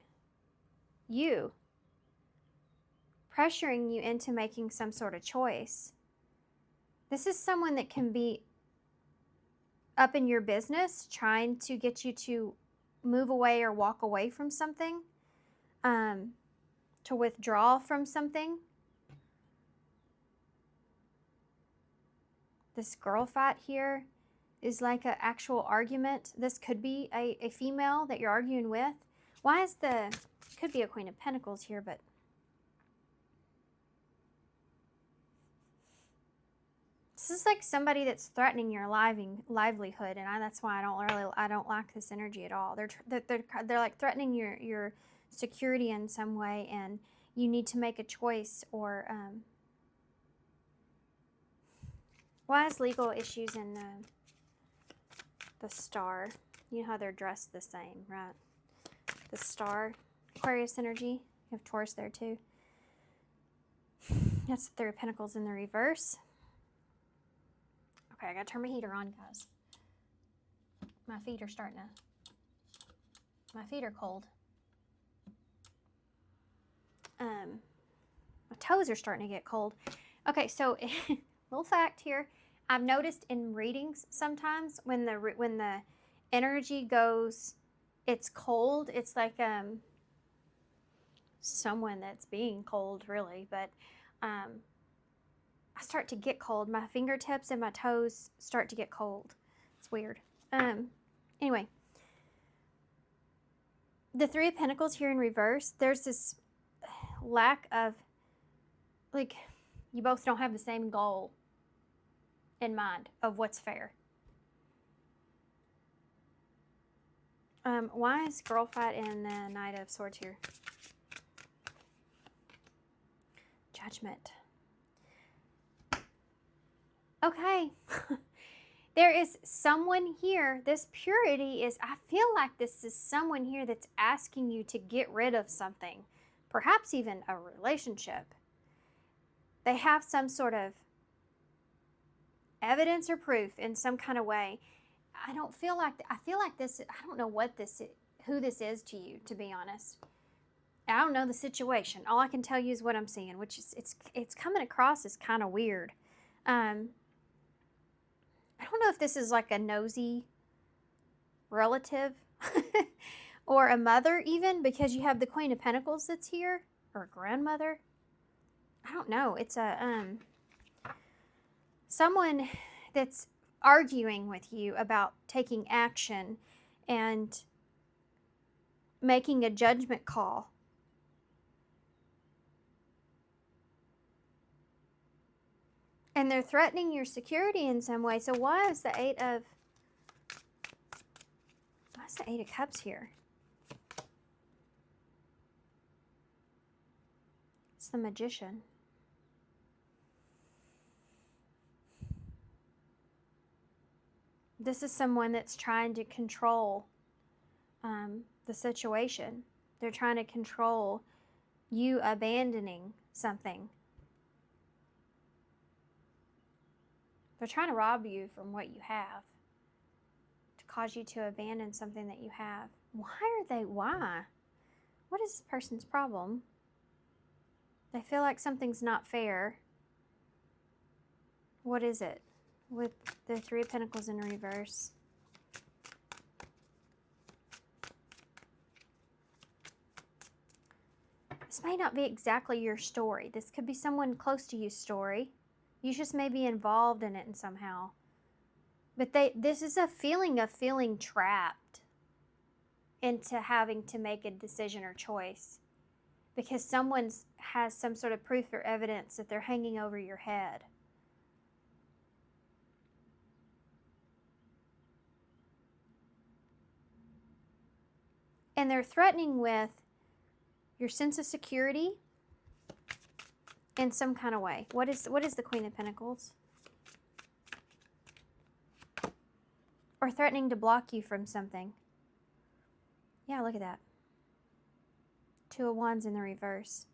you, pressuring you into making some sort of choice. This is someone that can be up in your business, trying to get you to move away or walk away from something, to withdraw from something. This girl fight here is like an actual argument. This could be a female that you're arguing with. Why is could be a Queen of Pentacles here, but this is like somebody that's threatening your livelihood, and that's why I don't like this energy at all. They're like threatening your security in some way, and you need to make a choice. Or why is legal issues in the Star? You know how they're dressed the same, right? The Star, Aquarius energy. You have Taurus there too. That's the Three of Pentacles in the reverse. Okay, I gotta turn my heater on, guys. My feet are my feet are cold. My toes are starting to get cold. Okay, so little fact here. I've noticed in readings sometimes when the energy goes, it's cold. It's like someone that's being cold, really. But I start to get cold. My fingertips and my toes start to get cold. It's weird. Anyway, the Three of Pentacles here in reverse. There's this lack of, like, you both don't have the same goal in mind of what's fair. Why is girl fight in the Knight of Swords here? Judgment. Okay. There is someone here. This purity is, I feel like this is someone here that's asking you to get rid of something. Perhaps even a relationship. They have some sort of evidence or proof in some kind of way. I feel like this, I don't know what who this is to you, to be honest. I don't know the situation. All I can tell you is what I'm seeing, which is it's coming across as kind of weird. I don't know if this is like a nosy relative or a mother even, because you have the Queen of Pentacles that's here, or a grandmother. I don't know. It's someone that's arguing with you about taking action and making a judgment call. And they're threatening your security in some way. So why is the Eight of Cups here? It's the Magician. This is someone that's trying to control the situation. They're trying to control you abandoning something. They're trying to rob you from what you have, to cause you to abandon something that you have. Why? What is this person's problem? They feel like something's not fair. What is it? With the Three of Pentacles in reverse. This may not be exactly your story. This could be someone close to you's story. You just may be involved in it in somehow. But this is a feeling of feeling trapped into having to make a decision or choice. Because someone has some sort of proof or evidence that they're hanging over your head. And they're threatening with your sense of security in some kind of way. What is the Queen of Pentacles? Or threatening to block you from something. Yeah, look at that. Two of Wands in the reverse.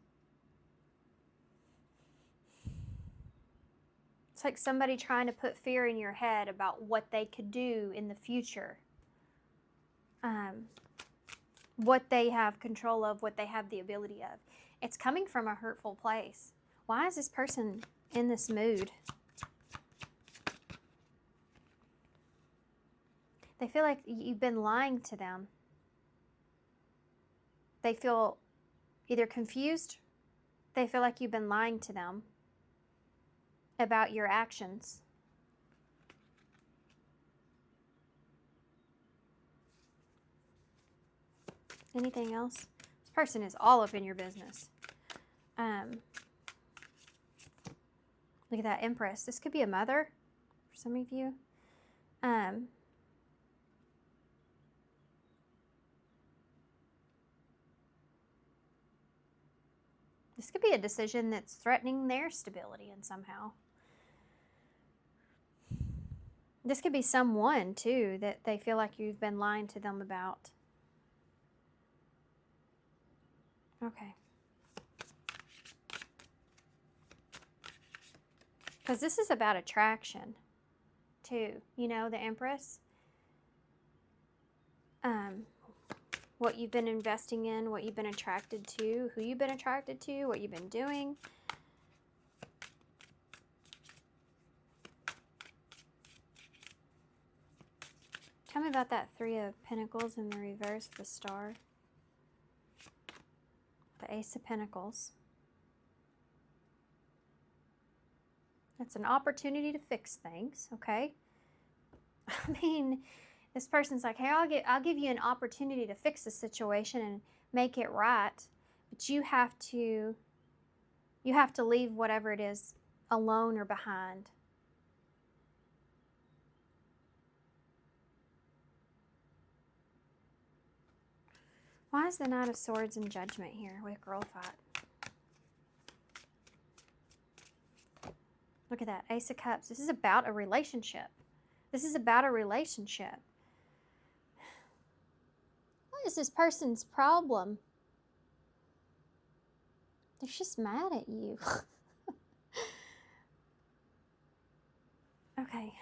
It's like somebody trying to put fear in your head about what they could do in the future. What they have control of, what they have the ability of. It's coming from a hurtful place. Why is this person in this mood? They feel like you've been lying to them. They feel either confused, they feel like you've been lying to them about your actions. Anything else? This person is all up in your business. Look at that Empress. This could be a mother for some of you. This could be a decision that's threatening their stability in somehow. This could be someone, too, that they feel like you've been lying to them about. Okay. Because this is about attraction, too. You know, the Empress. What you've been investing in, what you've been attracted to, who you've been attracted to, what you've been doing. Tell me about that Three of Pentacles in the reverse, the Star. The Ace of Pentacles. That's an opportunity to fix things, okay? I mean, this person's like, hey, I'll give you an opportunity to fix the situation and make it right, but you have to leave whatever it is alone or behind. Why is the Knight of Swords in Judgment here with Girl Fight? Look at that, Ace of Cups. This is about a relationship. This is about a relationship. What is this person's problem? They're just mad at you. Okay.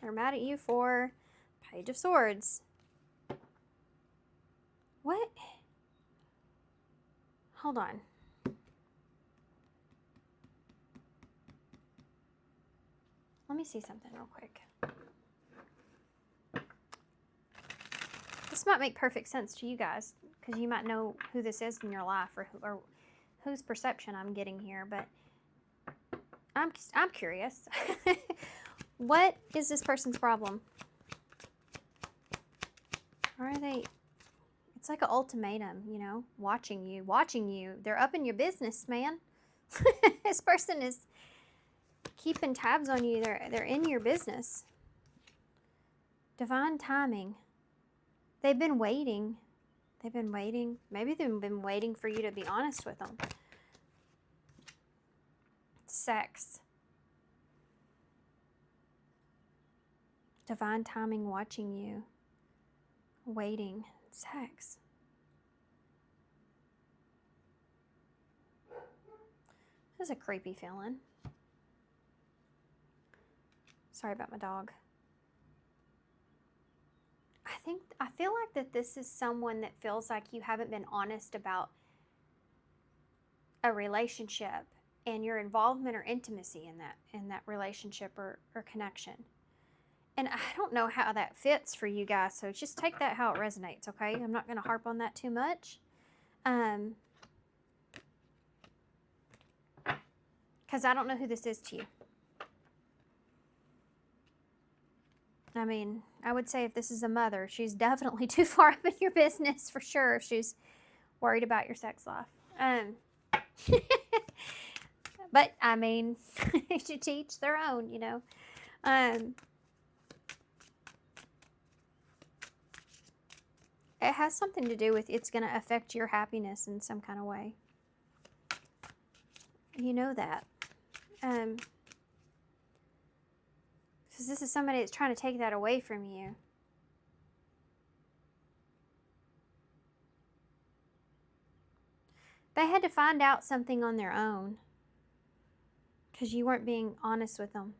They're mad at you for Page of Swords. What? Hold on. Let me see something real quick. This might make perfect sense to you guys because you might know who this is in your life or whose perception I'm getting here, but I'm curious. What is this person's problem? Or are they... It's like an ultimatum, you know, watching you. They're up in your business, man. This person is keeping tabs on you. They're in your business. Divine timing. They've been waiting. They've been waiting. Maybe they've been waiting for you to be honest with them. Sex. Divine timing, watching you. Waiting. Sex. This is a creepy feeling. Sorry about my dog. I feel like that this is someone that feels like you haven't been honest about a relationship and your involvement or intimacy in that relationship or connection. And I don't know how that fits for you guys, so just take that how it resonates, okay? I'm not going to harp on that too much. Because I don't know who this is to you. I mean, I would say if this is a mother, she's definitely too far up in your business for sure if she's worried about your sex life. But, I mean, to teach their own, you know. It has something to do with it's going to affect your happiness in some kind of way. You know that. Because this is somebody that's trying to take that away from you. They had to find out something on their own because you weren't being honest with them.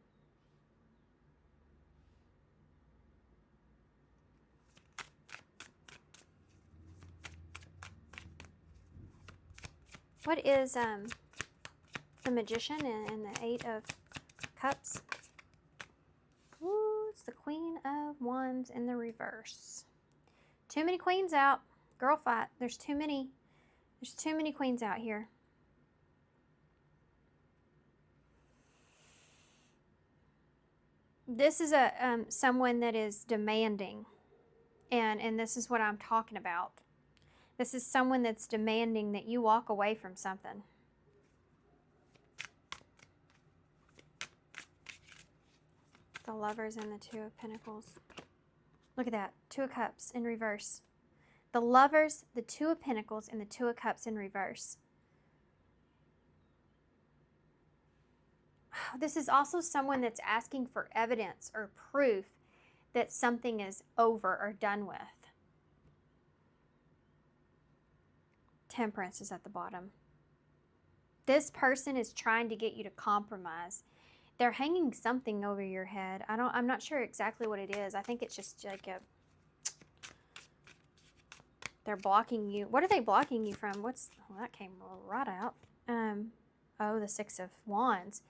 What is the Magician and the Eight of Cups? Ooh, it's the Queen of Wands in the reverse. Too many queens out. Girl fight. There's too many queens out here. This is a someone that is demanding, and this is what I'm talking about. This is someone that's demanding that you walk away from something. The Lovers and the Two of Pentacles. Look at that. Two of Cups in reverse. The Lovers, the Two of Pentacles, and the Two of Cups in reverse. This is also someone that's asking for evidence or proof that something is over or done with. Temperance is at the bottom. This person is trying to get you to compromise. They're hanging something over your head. I'm not sure exactly what it is. I think it's just like they're blocking you. What are they blocking you from? Well, that came right out. Oh, the Six of Wands.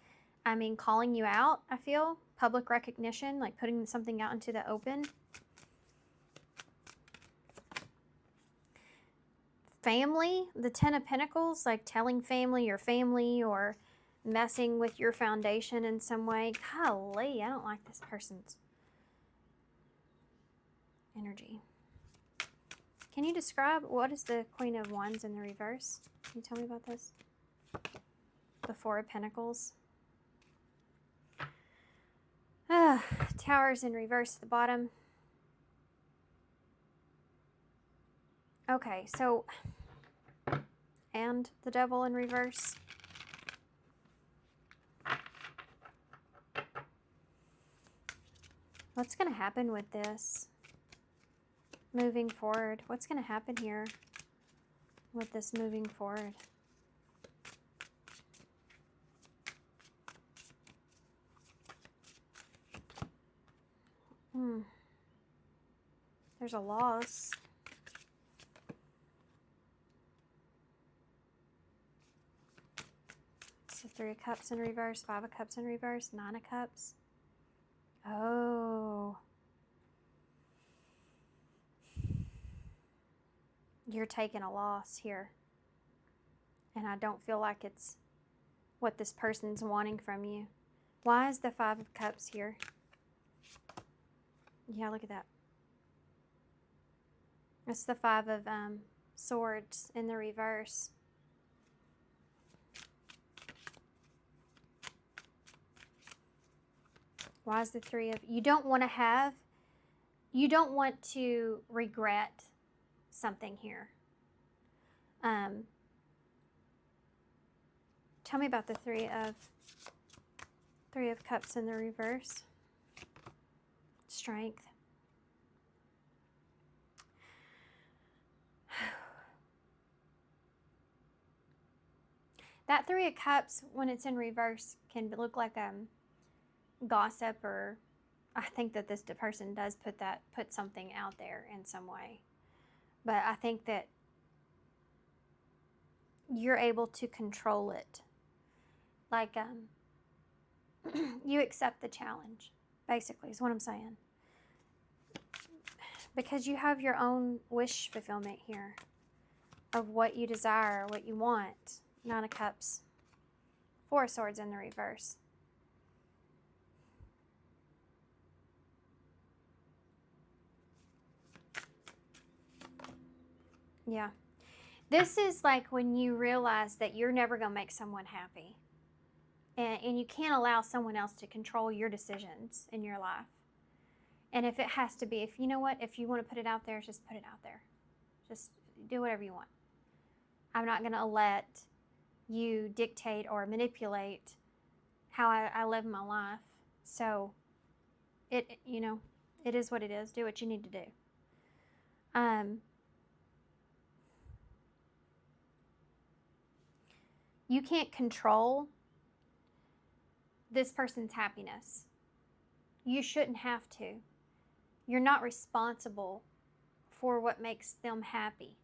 I mean, calling you out, I feel. Public recognition, like putting something out into the open. Family, the Ten of Pentacles, like telling family or messing with your foundation in some way. Golly, I don't like this person's energy. Can you describe what is the Queen of Wands in the reverse? Can you tell me about this? The Four of Pentacles. Towers in reverse at the bottom. Okay, so, and the Devil in reverse. What's going to happen with this moving forward? What's going to happen here with this moving forward? There's a loss. So Three of Cups in reverse, Five of Cups in reverse, Nine of Cups. Oh. You're taking a loss here. And I don't feel like it's what this person's wanting from you. Why is the Five of Cups here? Yeah, look at that. It's the Five of Swords in the reverse. Why is the Three of... You don't want to regret something here. Tell me about the Three of Cups in the reverse. Strength. That Three of Cups, when it's in reverse, can look like gossip, or I think that this person does put something out there in some way. But I think that you're able to control it. Like, you accept the challenge, basically, is what I'm saying. Because you have your own wish fulfillment here of what you desire, what you want. Nine of Cups. Four of Swords in the reverse. Yeah. This is like when you realize that you're never going to make someone happy. And you can't allow someone else to control your decisions in your life. And if it has to be, if you know what, if you want to put it out there, just put it out there. Just do whatever you want. I'm not going to let you dictate or manipulate how I live my life. So, it is what it is. Do what you need to do. You can't control this person's happiness. You shouldn't have to. You're not responsible for what makes them happy.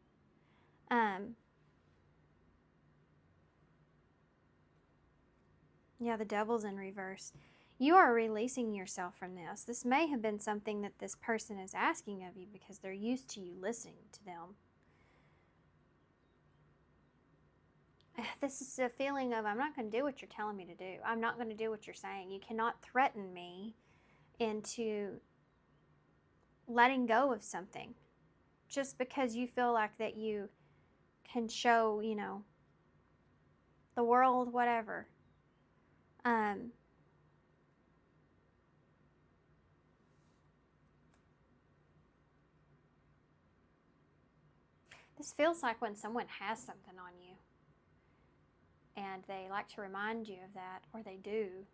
Yeah, the Devil's in reverse. You are releasing yourself from this. This may have been something that this person is asking of you because they're used to you listening to them. This is a feeling of, I'm not going to do what you're telling me to do. I'm not going to do what you're saying. You cannot threaten me into letting go of something just because you feel like that you can show, the world, whatever. This feels like when someone has something on you and they like to remind you of that, or they do,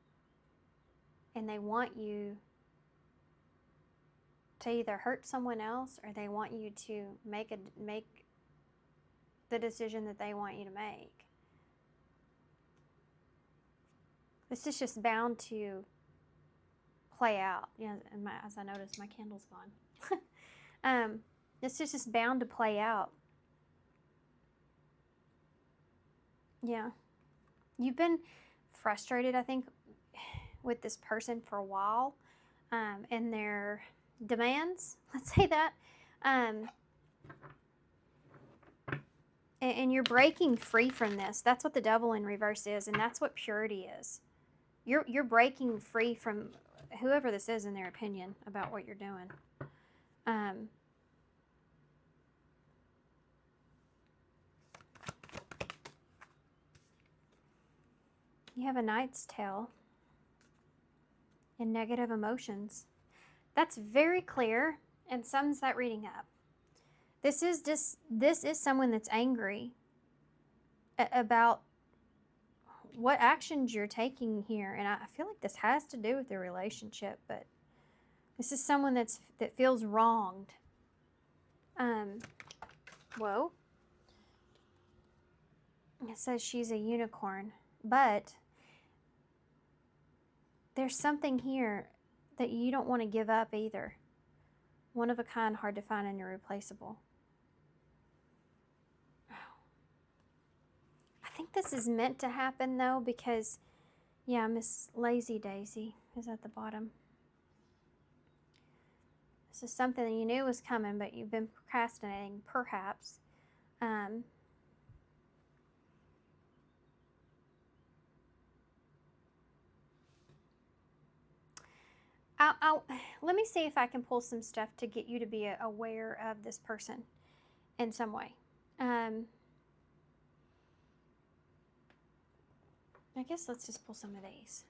and they want you to either hurt someone else or they want you to make the decision that they want you to make. This is just bound to play out. As I noticed, my candle's gone. This is just bound to play out. Yeah. You've been frustrated, I think, with this person for a while, and their demands, let's say that. And you're breaking free from this. That's what the Devil in reverse is, and that's what purity is. You're breaking free from whoever this is in their opinion about what you're doing. You have a Knight's Tale and negative emotions. That's very clear, and sums that reading up. This is someone that's angry about what actions you're taking here, and I feel like this has to do with the relationship, but this is someone that feels wronged. Whoa. It says she's a unicorn, but there's something here that you don't want to give up either. One of a kind, hard to find, and irreplaceable. I think this is meant to happen though, because, yeah, Miss Lazy Daisy is at the bottom. This is something that you knew was coming, but you've been procrastinating, perhaps. Let me see if I can pull some stuff to get you to be aware of this person in some way. I guess let's just pull some of these.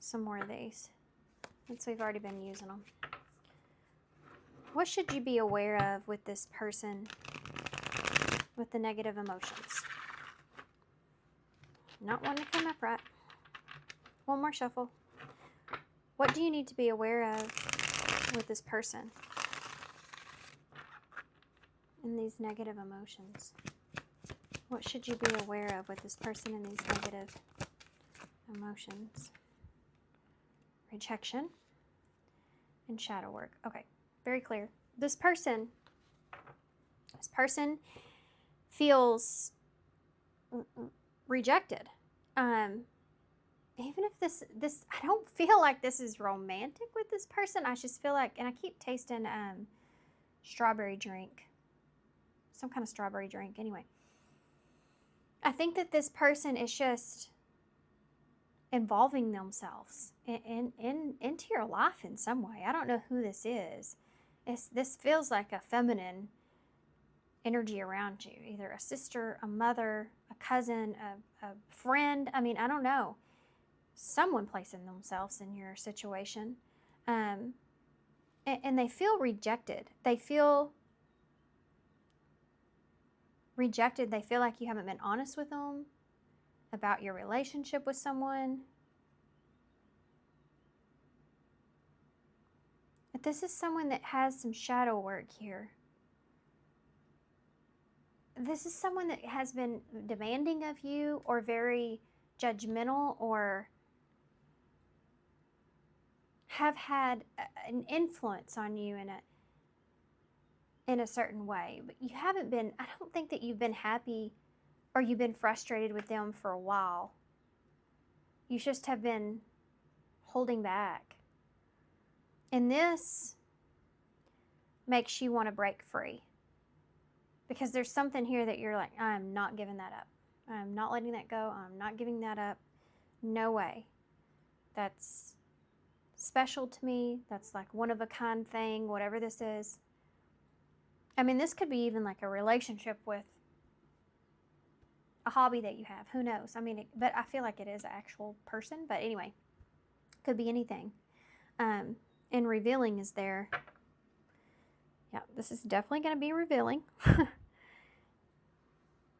Some more of these. Since we've already been using them. What should you be aware of with this person with the negative emotions? Not wanting to come up right. One more shuffle. What do you need to be aware of with this person and these negative emotions? What should you be aware of with this person and these negative emotions? Rejection and shadow work. Okay, very clear. This person feels rejected. Even if this I don't feel like this is romantic with this person. I just feel like, and I keep tasting strawberry drink, some kind of strawberry drink. Anyway, I think that this person is just involving themselves into your life in some way. I don't know who this is. This feels like a feminine energy around you, either a sister, a mother, a cousin, a friend. I mean, I don't know. Someone placing themselves in your situation. And they feel rejected. They feel rejected. They feel like you haven't been honest with them about your relationship with someone. But this is someone that has some shadow work here. This is someone that has been demanding of you, or very judgmental, or have had an influence on you in a certain way. But you haven't been, I don't think that you've been happy, or you've been frustrated with them for a while. You just have been holding back. And this makes you want to break free. Because there's something here that you're like, I'm not giving that up. I'm not letting that go. I'm not giving that up. No way. That's special to me. That's like one of a kind thing, whatever this is. I mean, this could be even like a relationship with a hobby that you have. Who knows? I mean, but I feel like it is an actual person. But anyway, could be anything. And revealing is there. Yeah, this is definitely going to be revealing.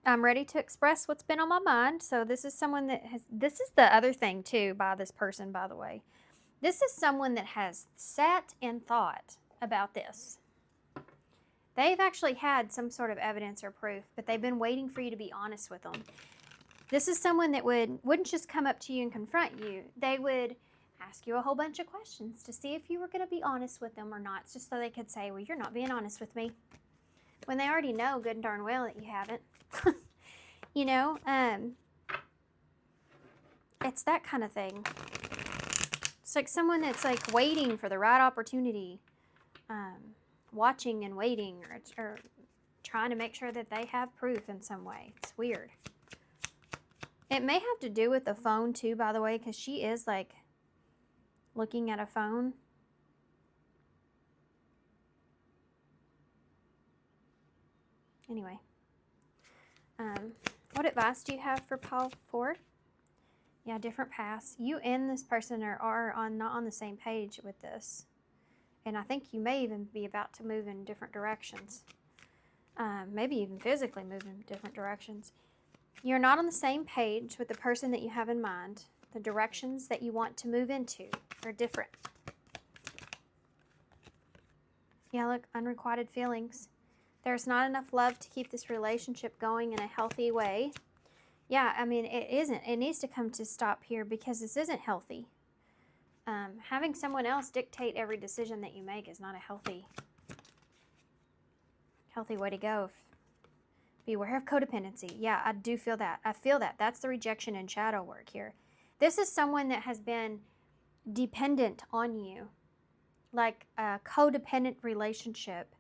I'm ready to express what's been on my mind. So this is someone that has, this is the other thing too by this person, by the way. This is someone that has sat and thought about this. They've actually had some sort of evidence or proof, but they've been waiting for you to be honest with them. This is someone that wouldn't just come up to you and confront you. They would ask you a whole bunch of questions to see if you were going to be honest with them or not, just so they could say, well, you're not being honest with me. When they already know good and darn well that you haven't. You know, it's that kind of thing. It's like someone that's like waiting for the right opportunity, watching and waiting, or trying to make sure that they have proof in some way. It's weird. It may have to do with the phone too, by the way, because she is like looking at a phone. Anyway, what advice do you have for pile 4? Yeah, different paths. You and this person are not on the same page with this. And I think you may even be about to move in different directions. Maybe even physically move in different directions. You're not on the same page with the person that you have in mind. The directions that you want to move into are different. Yeah, look, unrequited feelings. There's not enough love to keep this relationship going in a healthy way. Yeah, I mean, it isn't. It needs to come to stop here because this isn't healthy. Having someone else dictate every decision that you make is not a healthy way to go. Beware of codependency. Yeah, I do feel that. I feel that. That's the rejection and shadow work here. This is someone that has been dependent on you, like a codependent relationship.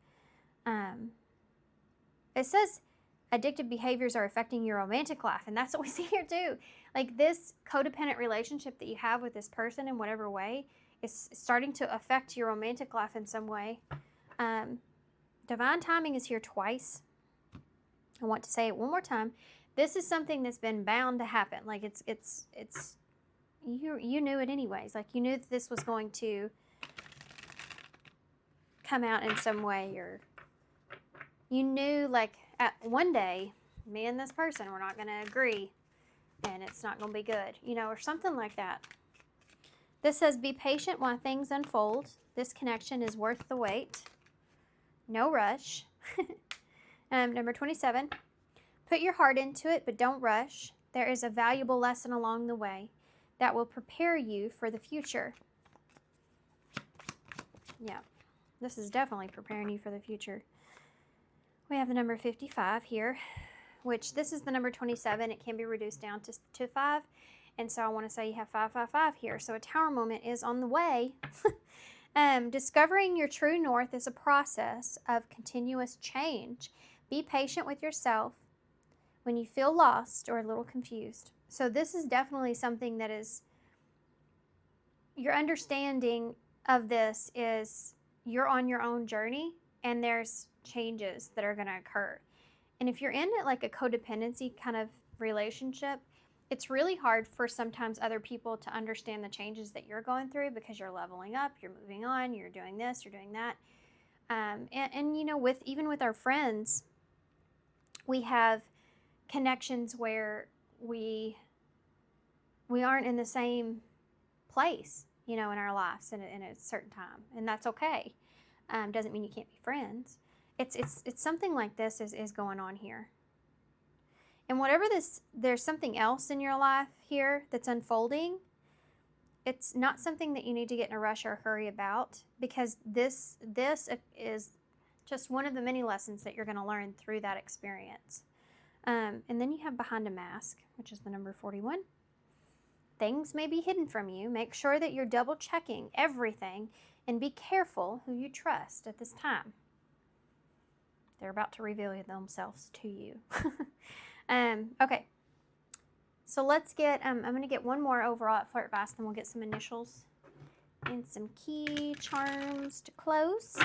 It says addictive behaviors are affecting your romantic life, and that's what we see here too. Like this codependent relationship that you have with this person in whatever way is starting to affect your romantic life in some way. Divine timing is here twice. I want to say it one more time. This is something that's been bound to happen. Like it's you knew it anyways. Like you knew that this was going to come out in some way, or you knew like at one day me and this person we're not going to agree and it's not going to be good, you know, or something like that. This says be patient while things unfold. This connection is worth the wait. No rush. Number 27. Put your heart into it, but don't rush. There is a valuable lesson along the way that will prepare you for the future. Yeah, this is definitely preparing you for the future. We have the number 55 here. which this is the number 27. It can be reduced down to 5. And so I want to say you have 555 here. So a tower moment is on the way. Discovering your true north is a process of continuous change. Be patient with yourself when you feel lost or a little confused. So this is definitely something that is, your understanding of this is you're on your own journey and there's changes that are going to occur. And if you're in it like a codependency kind of relationship, it's really hard for sometimes other people to understand the changes that you're going through because you're leveling up, you're moving on, you're doing this, you're doing that. And you know, even with our friends, we have connections where we aren't in the same place, you know, in our lives in a certain time, and that's okay. Doesn't mean you can't be friends. It's something like this is going on here. And whatever there's something else in your life here that's unfolding. It's not something that you need to get in a rush or hurry about, because this is just one of the many lessons that you're going to learn through that experience. And then you have behind a mask, which is the number 41. Things may be hidden from you. Make sure that you're double checking everything and be careful who you trust at this time. They're about to reveal themselves to you. Okay. So let's get, I'm going to get one more overall at Flirt Advice, then we'll get some initials and some key charms to close.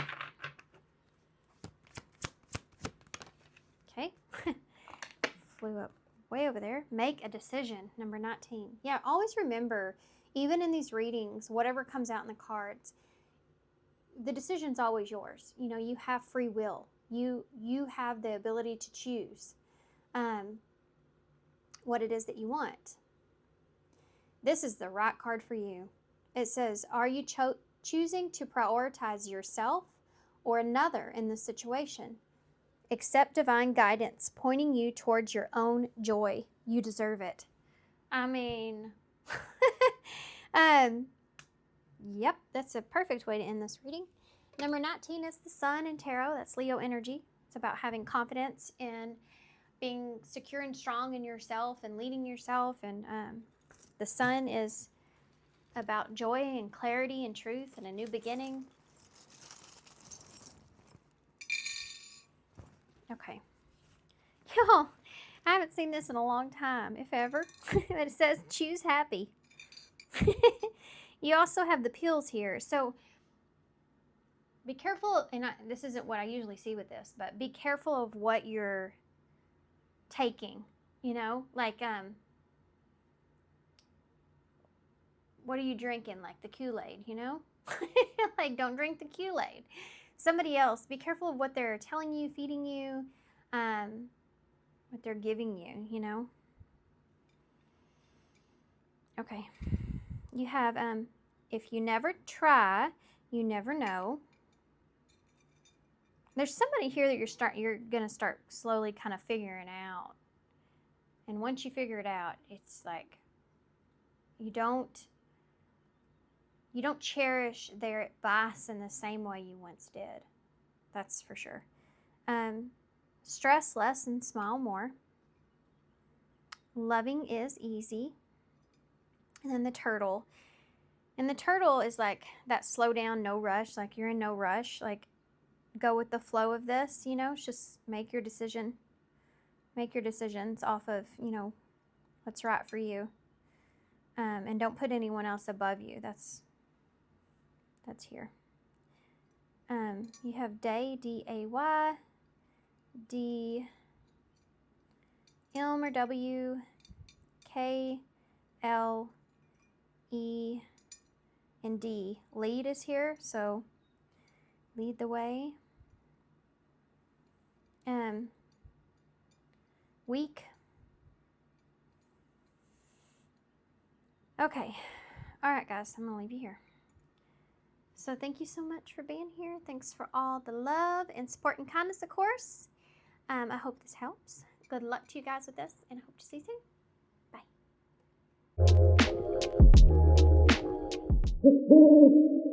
Okay. Flew up way over there. Make a decision, number 19. Yeah, always remember, even in these readings, whatever comes out in the cards, the decision's always yours. You know, you have free will. You have the ability to choose what it is that you want. This is the right card for you. It says, are you choosing to prioritize yourself or another in this situation? Accept divine guidance, pointing you towards your own joy. You deserve it. I mean, yep, that's a perfect way to end this reading. Number 19 is the Sun in Tarot. That's Leo energy. It's about having confidence in being secure and strong in yourself and leading yourself. And the Sun is about joy and clarity and truth and a new beginning. Okay. Y'all, I haven't seen this in a long time, if ever. But it says, choose happy. You also have the pills here. So be careful, and this isn't what I usually see with this, but be careful of what you're taking, you know? Like, what are you drinking? Like the Kool-Aid, you know? Like, don't drink the Kool-Aid. Somebody else, be careful of what they're telling you, feeding you, what they're giving you, you know? Okay. You have, if you never try, you never know. There's somebody here that you're going to start slowly kind of figuring out. And once you figure it out, it's like you don't cherish their advice in the same way you once did. That's for sure. Stress less and smile more. Loving is easy. And then the Turtle. And the Turtle is like that slow down, no rush. Like you're in no rush. Like go with the flow of this, you know. Just make your decision. Make your decisions off of, you know, what's right for you. And don't put anyone else above you. That's here. You have Day, D-A-Y, D, M or W, K, L, E, and D. Lead is here, so lead the way. Weak. Okay. All right, guys, I'm going to leave you here. So thank you so much for being here. Thanks for all the love and support and kindness, of course. I hope this helps. Good luck to you guys with this, and I hope to see you soon. Bye.